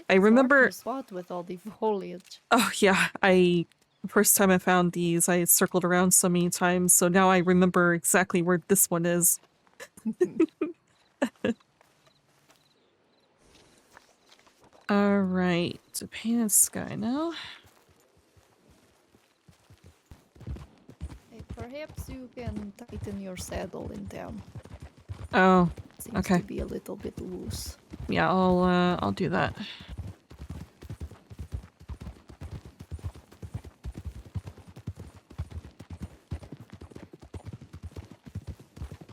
It's hard remember. to spot with all the foliage. Oh yeah, the first time I found these, I circled around so many times, so now I remember exactly where this one is. Alright, to painted sky now. Hey, perhaps you can tighten your saddle in town. Oh, Seems okay. to be a little bit loose. Yeah, I'll do that.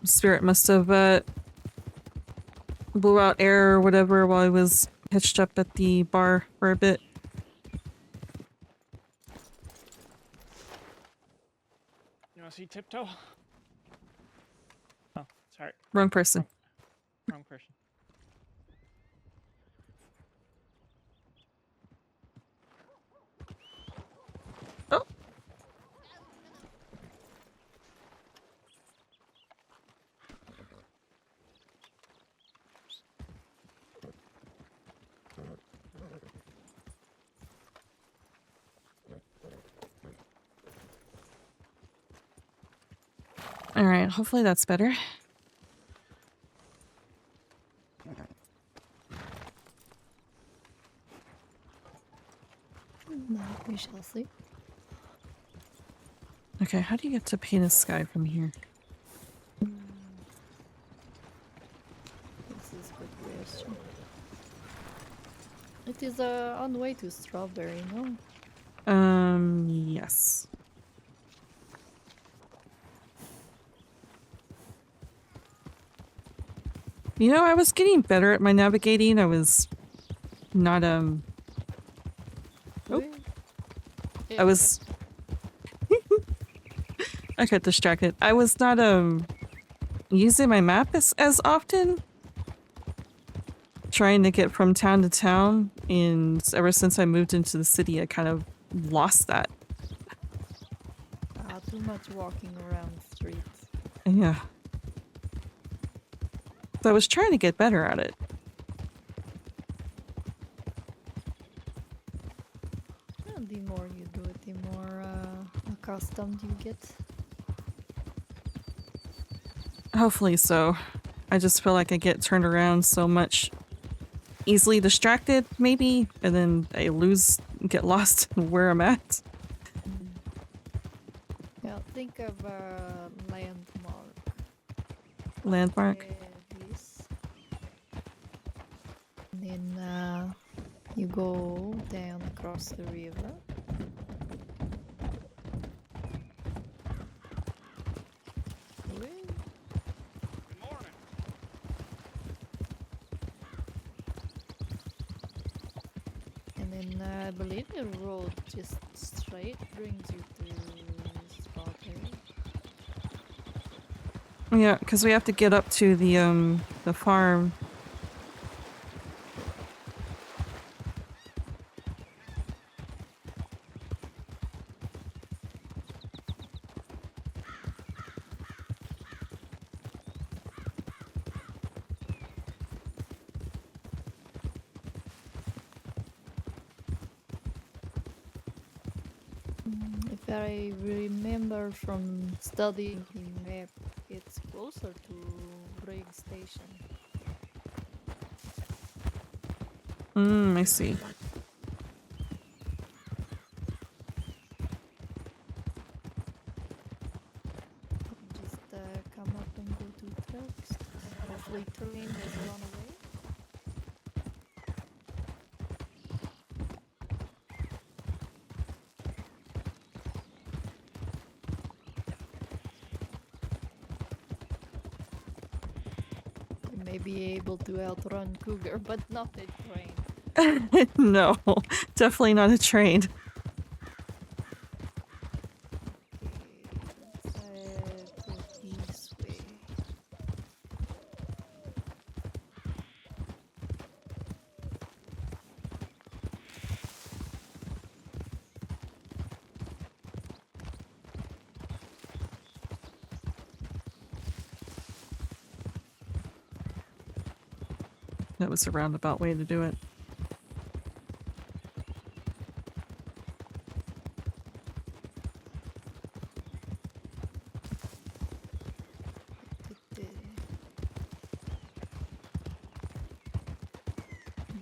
Spirit must have blew out air or whatever while I was hitched up at the bar for a bit. You want to see Tiptoe? Oh, sorry. Wrong person. Wrong person. Oh. All right, hopefully that's better. No, we shall see. Okay, how do you get to Painted Sky from here? This is a good question. It is on the way to Strawberry, no? Yes. You know, I was getting better at my navigating. I was not, Oh. I was... I got distracted. I was not, using my map as often. Trying to get from town to town, and ever since I moved into the city, I kind of lost that. Too much walking around the streets. Yeah. So I was trying to get better at it. And the more you do it, the more accustomed you get. Hopefully so. I just feel like I get turned around so much. Easily distracted, maybe, and then I get lost in where I'm at. Yeah, think of a landmark. Landmark? This. And then you go down across the river. And then I believe the road just straight brings you to Strawberry. Yeah, because we have to get up to the farm. If I remember from studying the map, it's closer to Brig Station. I see. Just come up and go to trucks. Hopefully terrain has run away. You may be able to outrun Cougar, but not a train. No, definitely not a train. Let's go this way. That was a roundabout way to do it.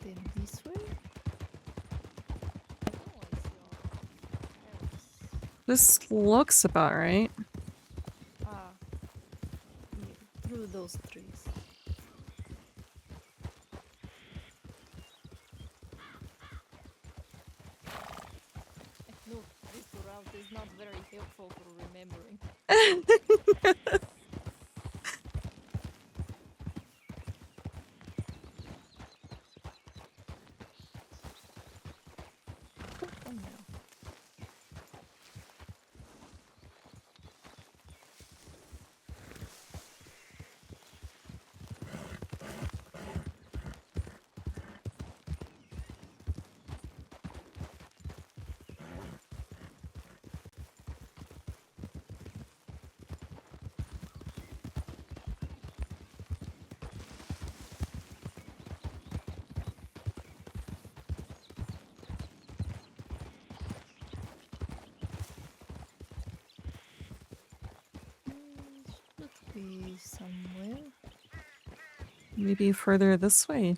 Then this way? This looks about right. Ah, yeah, through those trees. is not very helpful for remembering. Oh, no. Should be somewhere. Maybe further this way.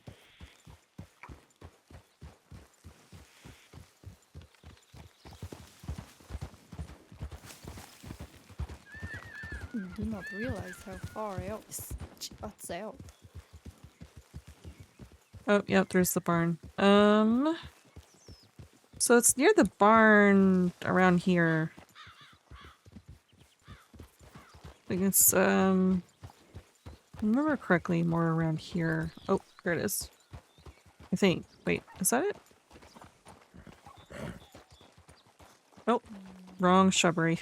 Do not realize how far out this juts out. Oh, yep, there's the barn. So it's near the barn around here. I think it's, remember correctly, more around here. Oh, there it is. I think. Wait, is that it? Oh, wrong shrubbery.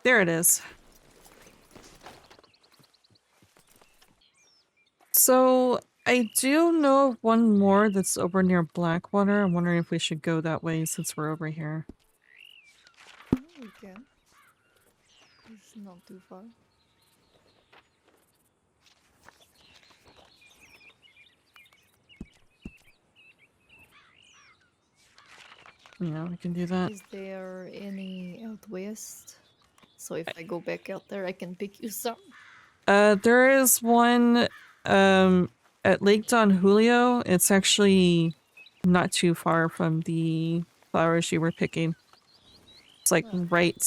There it is. So I do know of one more that's over near Blackwater. I'm wondering if we should go that way since we're over here. We can. It's not too far. Yeah, we can do that. Is there any out west? So if I go back out there, I can pick you some. There is one at Lake Don Julio. It's actually not too far from the flowers you were picking. It's like right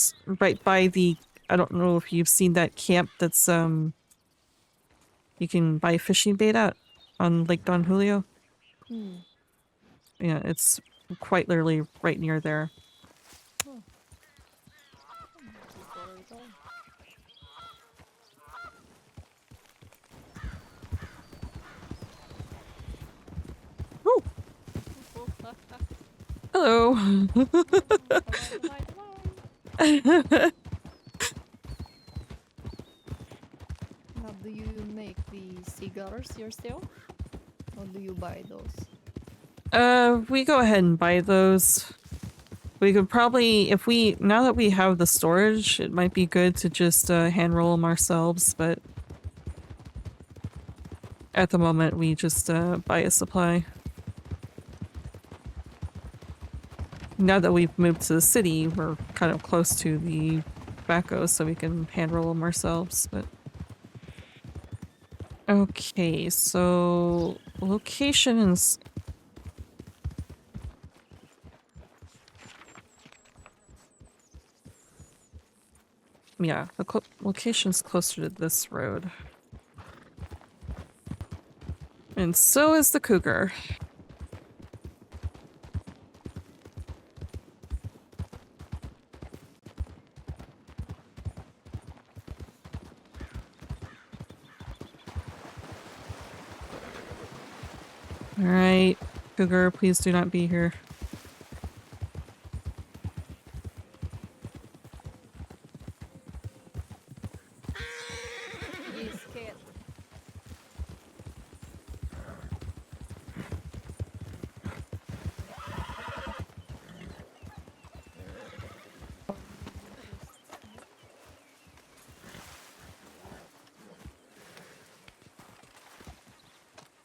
by the, I don't know if you've seen that camp that's you can buy fishing bait at on Lake Don Julio. Hmm. Yeah, it's quite literally right near there. Oh. Not too far at all. Hello. Now, do you make the cigars yourself? Or do you buy those? We go ahead and buy those. We could probably, if we, now that we have the storage, it might be good to just hand roll them ourselves, but at the moment we just buy a supply. Now that we've moved to the city, we're kind of close to the tobacco, so we can hand roll them ourselves, but... Okay, so... locations... Yeah, the location's closer to this road. And so is the cougar. Alright, cougar, please do not be here. Yes, cat.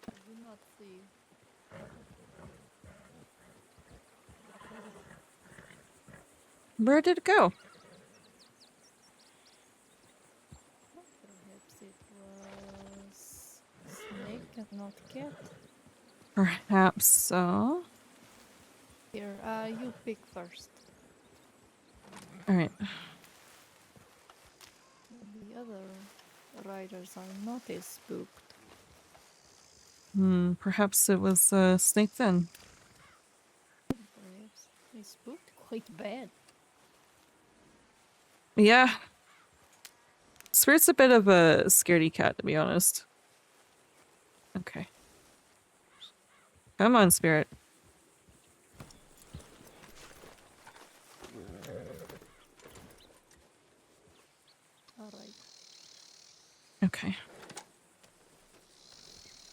I do not see. Where did it go? Perhaps it was snake and not cat. Perhaps so. Here, you pick first. Alright. The other riders are not as spooked. Perhaps it was a snake then. Perhaps. They spooked quite bad. Yeah. Spirit's a bit of a scaredy cat, to be honest. Okay. Come on, Spirit. Alright. Okay.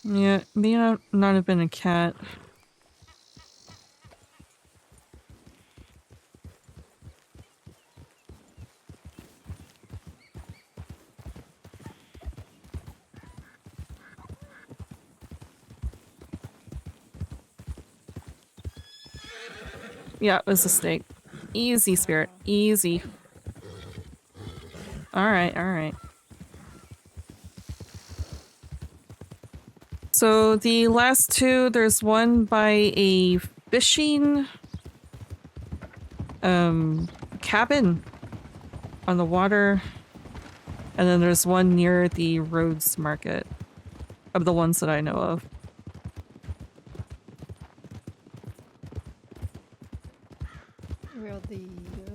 Yeah, may not have been a cat. Yeah, it was a snake. Easy, Spirit. Easy. Alright, alright. So the last two, there's one by a fishing cabin on the water, and then there's one near the Rhodes Market, of the ones that I know of. Well, the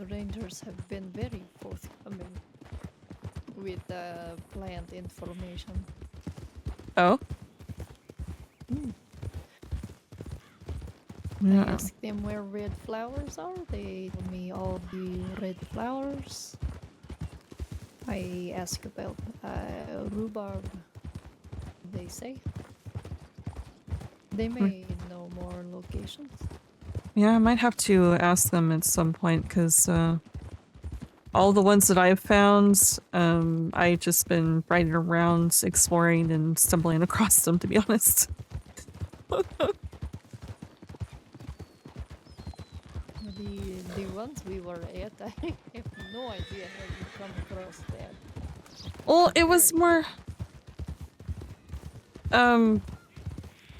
rangers have been very forthcoming with plant information. Oh? I Yeah. asked them where red flowers are. They told me all the red flowers. I asked about rhubarb. They say they may know more locations. Yeah, I might have to ask them at some point, because all the ones that I've found, I've just been riding around, exploring, and stumbling across them, to be honest. The ones we were at, I have no idea how you come across that. Well, it was more...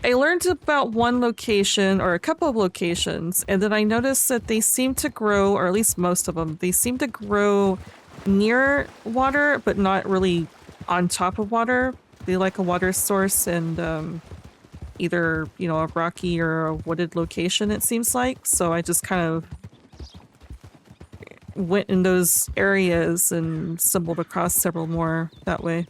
I learned about one location, or a couple of locations, and then I noticed that they seem to grow, or at least most of them, they seem to grow near water, but not really on top of water. They like a water source and either, you know, a rocky or a wooded location, it seems like. So I just kind of went in those areas and stumbled across several more that way.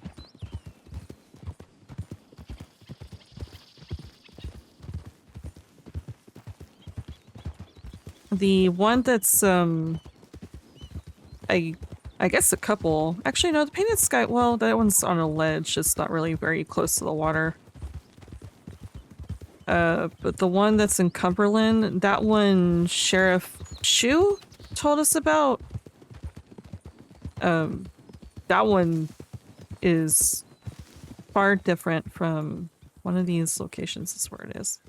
The one that's I guess a couple. Actually no, the Painted Sky, well, that one's on a ledge, it's not really very close to the water. But the one that's in Cumberland, that one Sheriff Shu told us about. That one is far different from one of these locations, is where it is.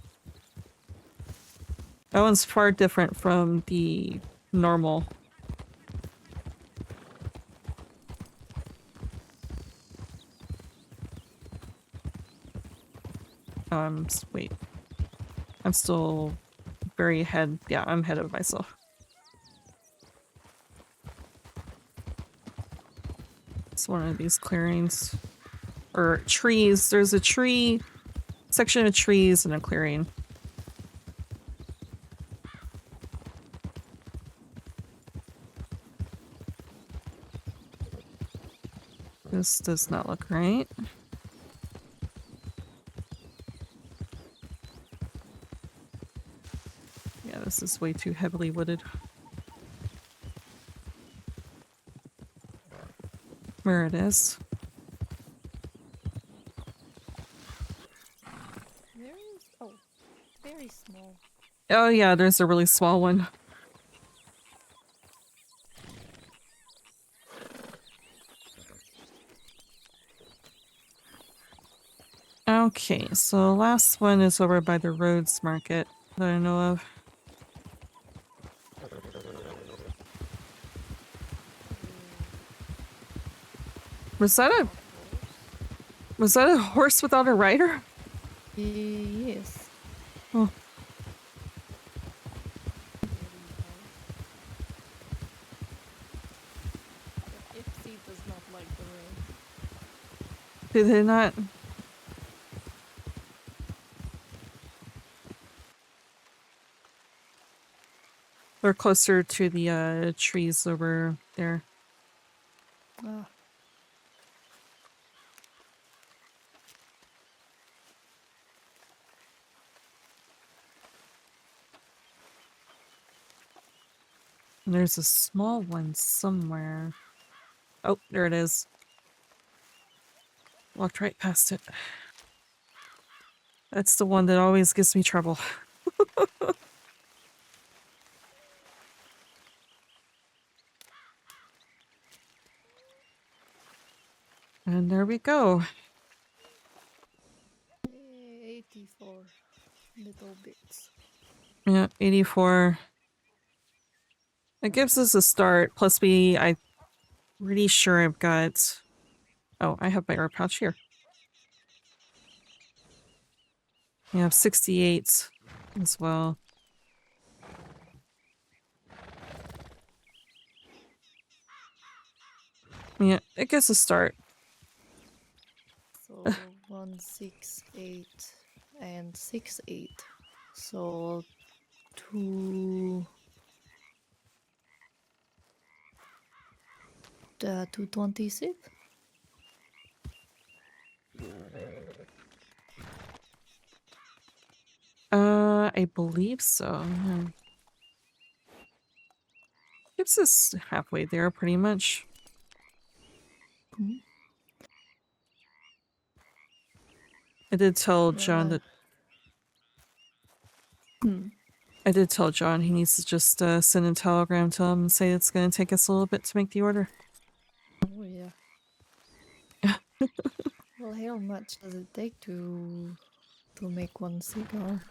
That one's far different from the normal. Wait. I'm still very ahead. Yeah, I'm ahead of myself. It's one of these clearings. Or trees. There's a tree, section of trees and a clearing. This does not look right. Yeah, this is way too heavily wooded. Where it is. Very small. Oh yeah, there's a really small one. Okay, so the last one is over by the Rhodes Market that I know of. Was that a horse without a rider? Yes. Oh. FC does not like the rain. Do they not? They're closer to the trees over there. Ah. And there's a small one somewhere. Oh, there it is. Walked right past it. That's the one that always gives me trouble. And there we go. 84 little bits. Yeah, 84. It gives us a start. Plus I'm pretty sure I've got... Oh, I have my herb pouch here. I have 68 as well. Yeah, it gets a start. So 168 and 68. So 226. I believe so. Yeah. Gives us halfway there, pretty much. I did tell John that. I did tell John he needs to just send a telegram to him and say it's going to take us a little bit to make the order. Oh yeah. Well, how much does it take to make one cigar?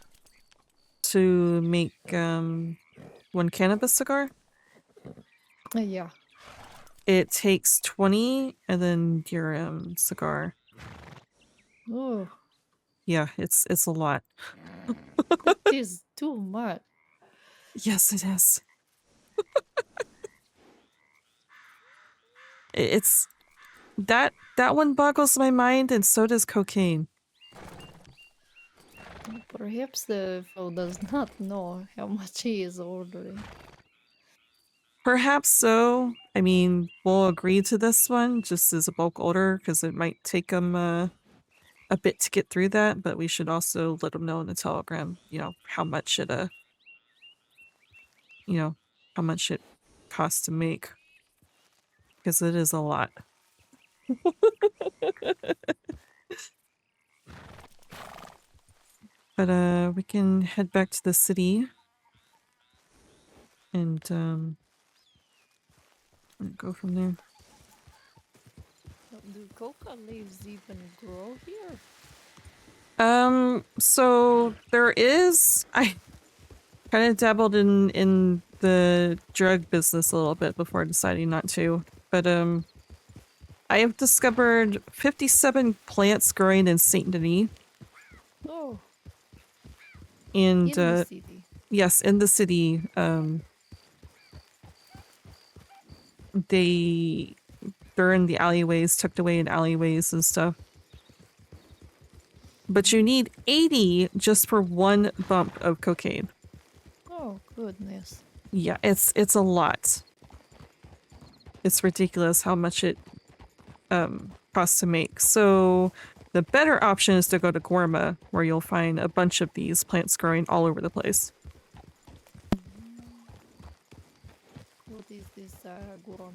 To make one cannabis cigar? Yeah. It takes 20 and then your cigar. Oh, Yeah, it's a lot. that is too much. Yes, it is. It's that one boggles my mind, and so does cocaine. Perhaps the foe does not know how much he is ordering. Perhaps so. I mean, we'll agree to this one just as a bulk order because it might take them a bit to get through that, but we should also let them know in the telegram, how much it how much it costs to make, because it is a lot. But we can head back to the city and go from there. Do coca leaves even grow here? So there is, I kind of dabbled in the drug business a little bit before deciding not to, but I have discovered 57 plants growing in Saint Denis. Oh. And in the city. Yes, in the city. They're in the alleyways, tucked away in alleyways and stuff. But you need 80 just for one bump of cocaine. Oh, goodness. Yeah, it's a lot. It's ridiculous how much it costs to make. So the better option is to go to Gorma, where you'll find a bunch of these plants growing all over the place. What is this Gorma?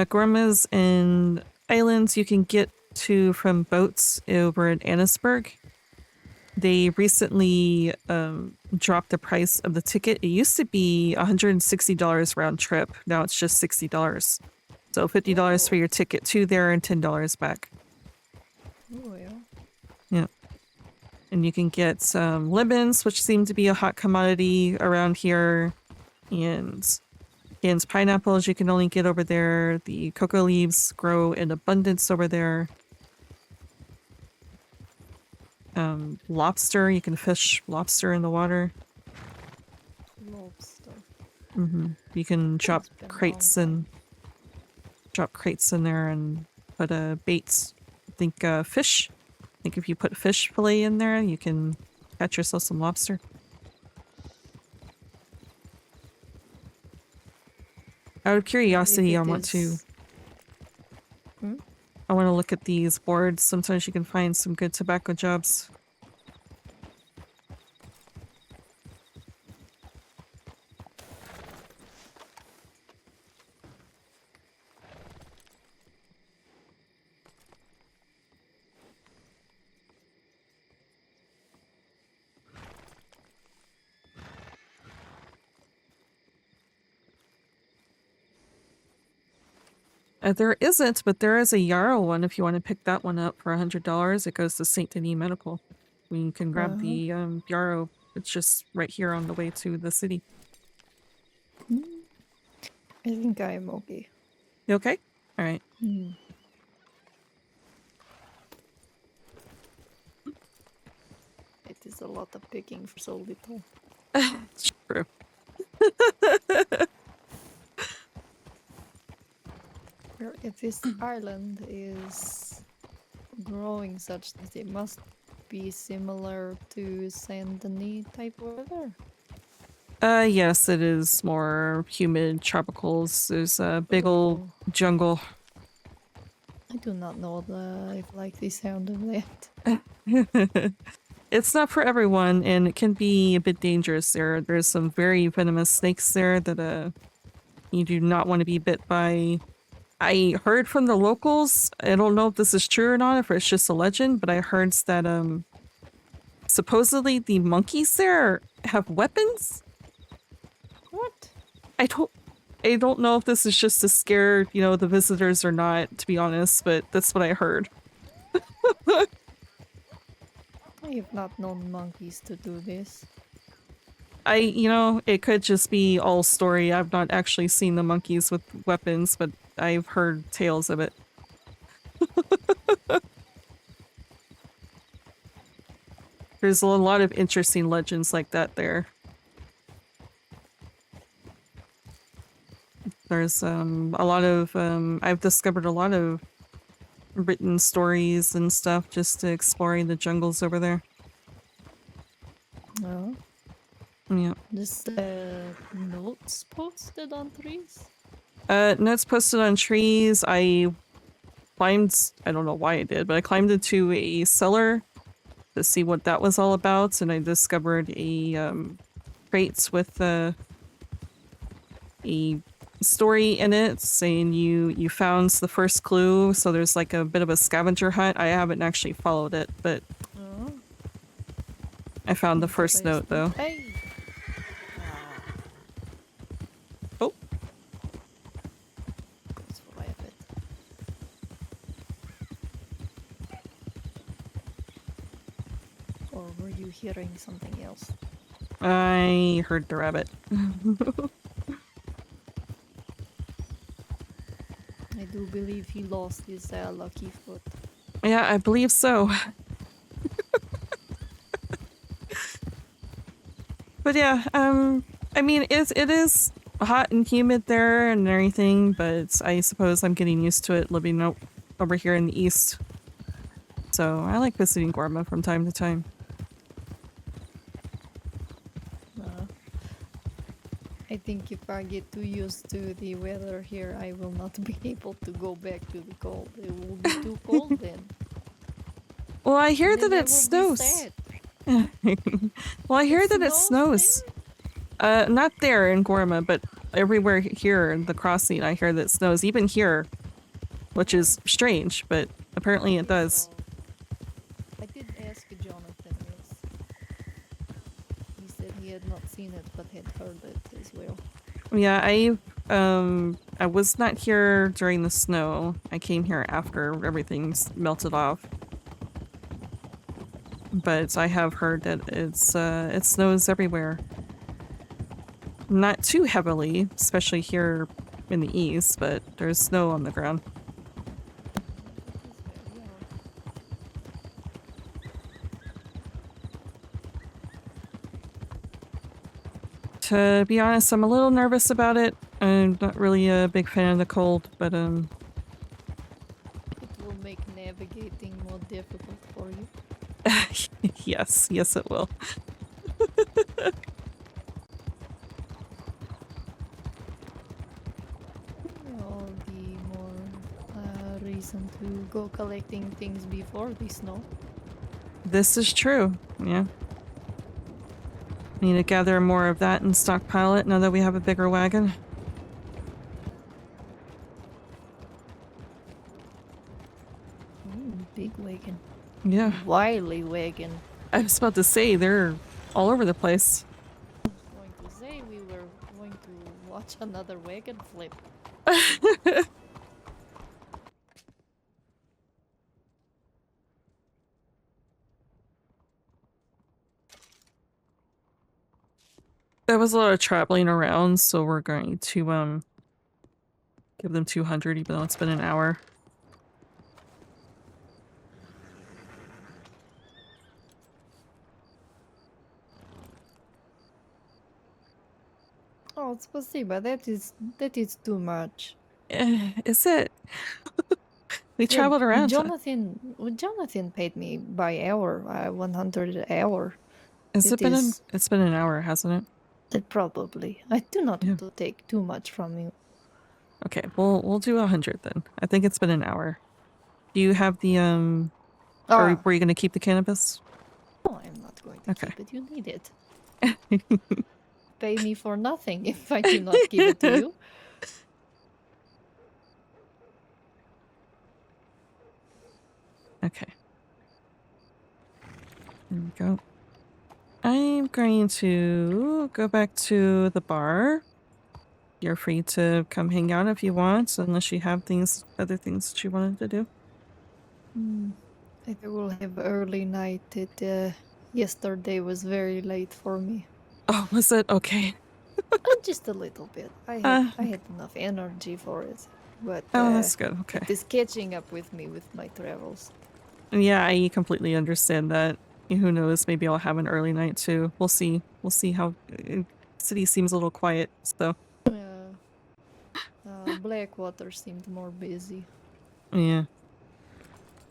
Gormas and islands you can get to from boats over in Annisburg. They recently dropped the price of the ticket. It used to be $160 round trip. Now it's just $60. So $50 for your ticket to there and $10 back. Oh, yeah. Yeah. And you can get some lemons, which seem to be a hot commodity around here. And pineapples you can only get over there. The cocoa leaves grow in abundance over there. Lobster, you can fish lobster in the water. Lobster. You can drop crates in there and put baits. I think fish. I think if you put fish fillet in there, you can catch yourself some lobster. Out of curiosity, it I want to. is- I want to look at these boards. Sometimes you can find some good tobacco jobs. There isn't, but there is a Yarrow one if you want to pick that one up for $100. It goes to St. Denis Medical. You can grab the Yarrow. It's just right here on the way to the city. I think I'm okay. You okay? Alright. It is a lot of picking for so little. It's true. Well, if this island is growing such that it must be similar to Saint Denis type weather. Yes, it is more humid tropicals. There's a big old jungle. I do not know if I like the sound of that. It's not for everyone, and it can be a bit dangerous there. There's some very venomous snakes there that you do not want to be bit by. I heard from the locals, I don't know if this is true or not, if it's just a legend, but I heard that supposedly the monkeys there have weapons? What? I don't know if this is just to scare, the visitors or not, to be honest, but that's what I heard. I have not known monkeys to do this. It could just be all story. I've not actually seen the monkeys with weapons, but I've heard tales of it. There's a lot of interesting legends like that there. There's a lot of I've discovered a lot of written stories and stuff just exploring the jungles over there. Oh. Yeah. Just notes posted on trees? Notes posted on trees. I climbed, I don't know why I did, but I climbed into a cellar to see what that was all about, and I discovered a crate with a story in it saying you found the first clue, so there's like a bit of a scavenger hunt. I haven't actually followed it, but I found the first note though. Hey. Oh. That's what I have it. Or were you hearing something else? I heard the rabbit. I do believe he lost his lucky foot. Yeah, I believe so. But yeah, I mean, it is hot and humid there and everything, but I suppose I'm getting used to it living over here in the east. So I like visiting Gorma from time to time. I think if I get too used to the weather here, I will not be able to go back to the cold. It will be too cold then. Well, I hear Then that I it will be snows. sad. Well, I hear that it snows. Not there in Gorma, but everywhere here in the crossing, I hear that it snows. Even here, which is strange, but apparently it does. I did ask Jonathan this. He said he had not seen it, but had heard it as well. Yeah, I was not here during the snow. I came here after everything's melted off. But I have heard that it snows everywhere. Not too heavily, especially here in the east, but there's snow on the ground. To be honest, I'm a little nervous about it. I'm not really a big fan of the cold, but It will make navigating more difficult for you. yes, it will. reason to go collecting things before the snow. This is true. Yeah. Need to gather more of that and stockpile it now that we have a bigger wagon. Ooh, big wagon. Yeah. Wily wagon. I was about to say, they're all over the place. Going to say we were going to watch another wagon flip. There was a lot of traveling around, so we're going to give them 200 even though it's been an hour. Oh, спасибо. That is too much. Is it? We Yeah, traveled around. Jonathan paid me by hour, 100 an hour. It's been an hour, hasn't it? Probably. I do not want to take too much from you. Okay, we'll do 100 then. I think it's been an hour. Do you have the or were you gonna keep the cannabis? No, I'm not going to keep it. You need it. Pay me for nothing if I do not give it to you. Okay. There we go. I'm going to go back to the bar. You're free to come hang out if you want, unless you have other things that you wanted to do. I think we'll have early night. Yesterday was very late for me. Oh, was it? Okay. Just a little bit. I had enough energy for it. But that's good. Okay. it is catching up with me with my travels. Yeah, I completely understand that. Who knows? Maybe I'll have an early night too. We'll see. We'll see how city seems a little quiet. So. Blackwater seemed more busy. Yeah.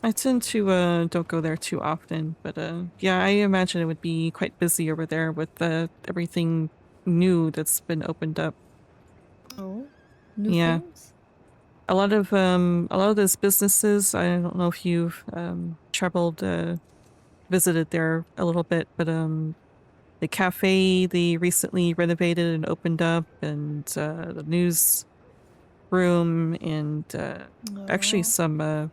I tend to don't go there too often, but yeah, I imagine it would be quite busy over there with everything new that's been opened up. Oh, new things? A lot of those businesses, I don't know if you've traveled visited there a little bit, but the cafe they recently renovated and opened up, and the news room, and actually some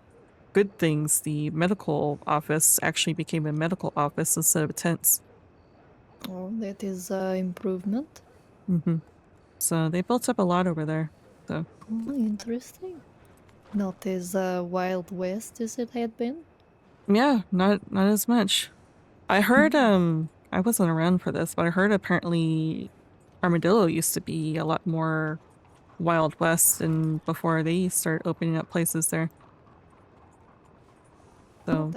good things. The medical office actually became a medical office instead of a tents. Oh, that is improvement. So they built up a lot over there. So interesting. Not as Wild West as it had been. yeah, not as much. I heard I wasn't around for this, but I heard apparently Armadillo used to be a lot more Wild West and before they started opening up places there. So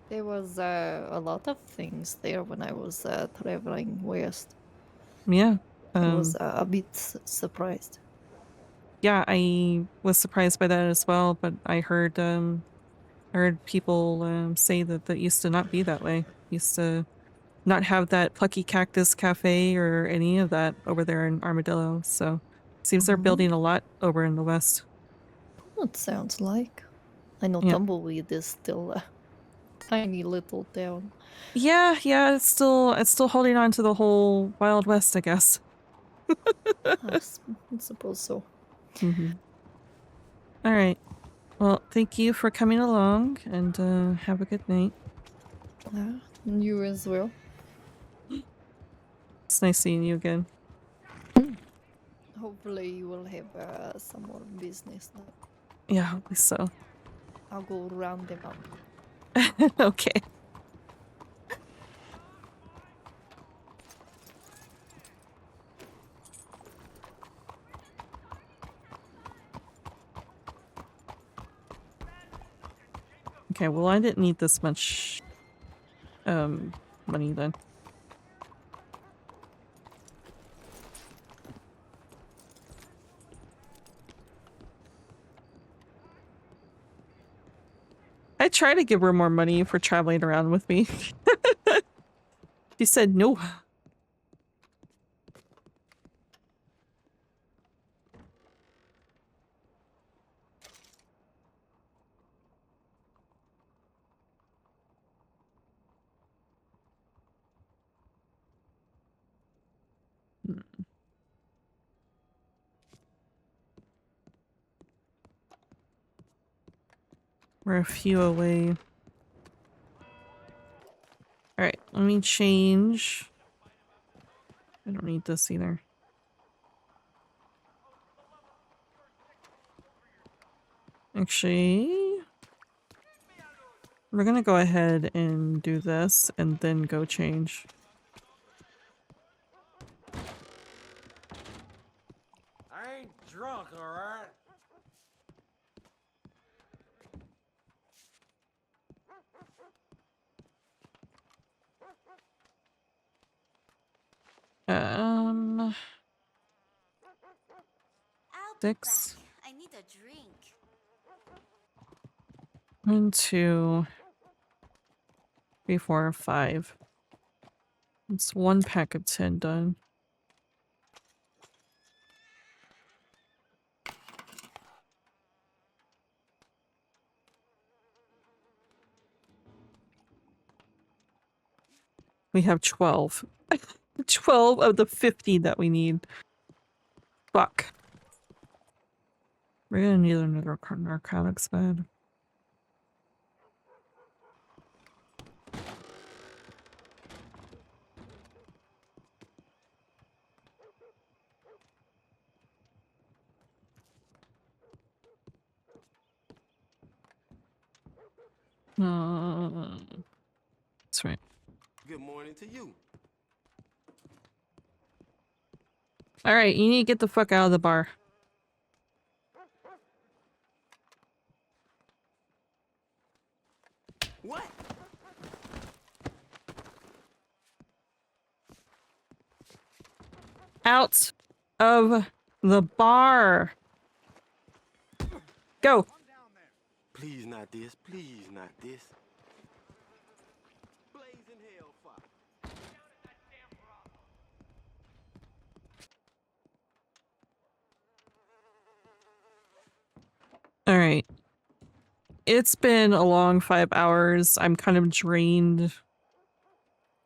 there was a lot of things there when I was traveling west. Yeah. I was a bit surprised. Yeah, I was surprised by that as well, but I heard people say that used to not be that way. Used to not have that Plucky Cactus Cafe or any of that over there in Armadillo. So it seems they're building a lot over in the west. It sounds like. I know Tumbleweed is still a tiny little town. Yeah, it's still holding on to the whole Wild West, I guess. I suppose so. All right. Well, thank you for coming along, and have a good night. You as well. It's nice seeing you again. Hopefully you will have some more business now. Yeah, hopefully so. I'll go round them up. Okay. Okay, well, I didn't need this much money then. I tried to give her more money for traveling around with me. She said no. We're a few away. Alright, let me change. I don't need this either. Actually, we're gonna go ahead and do this and then go change. I ain't drunk, alright? Um, 6. I need a drink. 1, 2, 3, 4, 5. It's 1 pack of 10 done. We have 12. 12 of the 50 that we need. Fuck. We're gonna need another narcotics bed. That's right. Good morning to you. Alright, you need to get the fuck out of the bar. What? Out of the bar. Go. Please not this. Please not this. Blazing hellfire. Alright. It's been a long 5 hours. I'm kind of drained.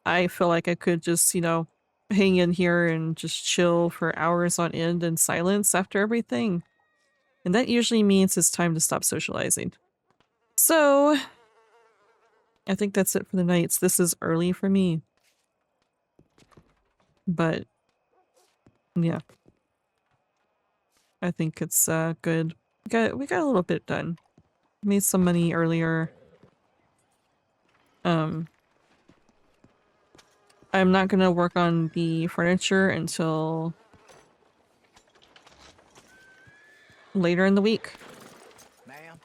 I feel like I could just, you know, hang in here and just chill for hours on end in silence after everything. And that usually means it's time to stop socializing. So, I think that's it for the nights. This is early for me. But, yeah. I think it's good. We got a little bit done. Made some money earlier. I'm not gonna work on the furniture until later in the week. Ma'am.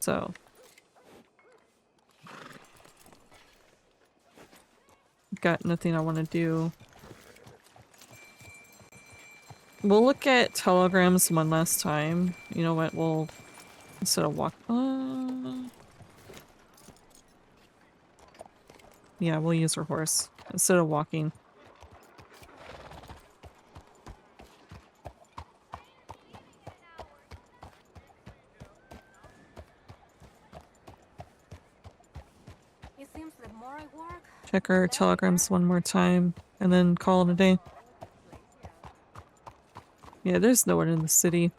So. Got nothing I want to do. We'll look at telegrams one last time. You know what? We'll instead of walk. Yeah, we'll use her horse instead of walking. It seems the more I work, Check our telegrams one more time and then call it a day. Yeah, there's no one in the city.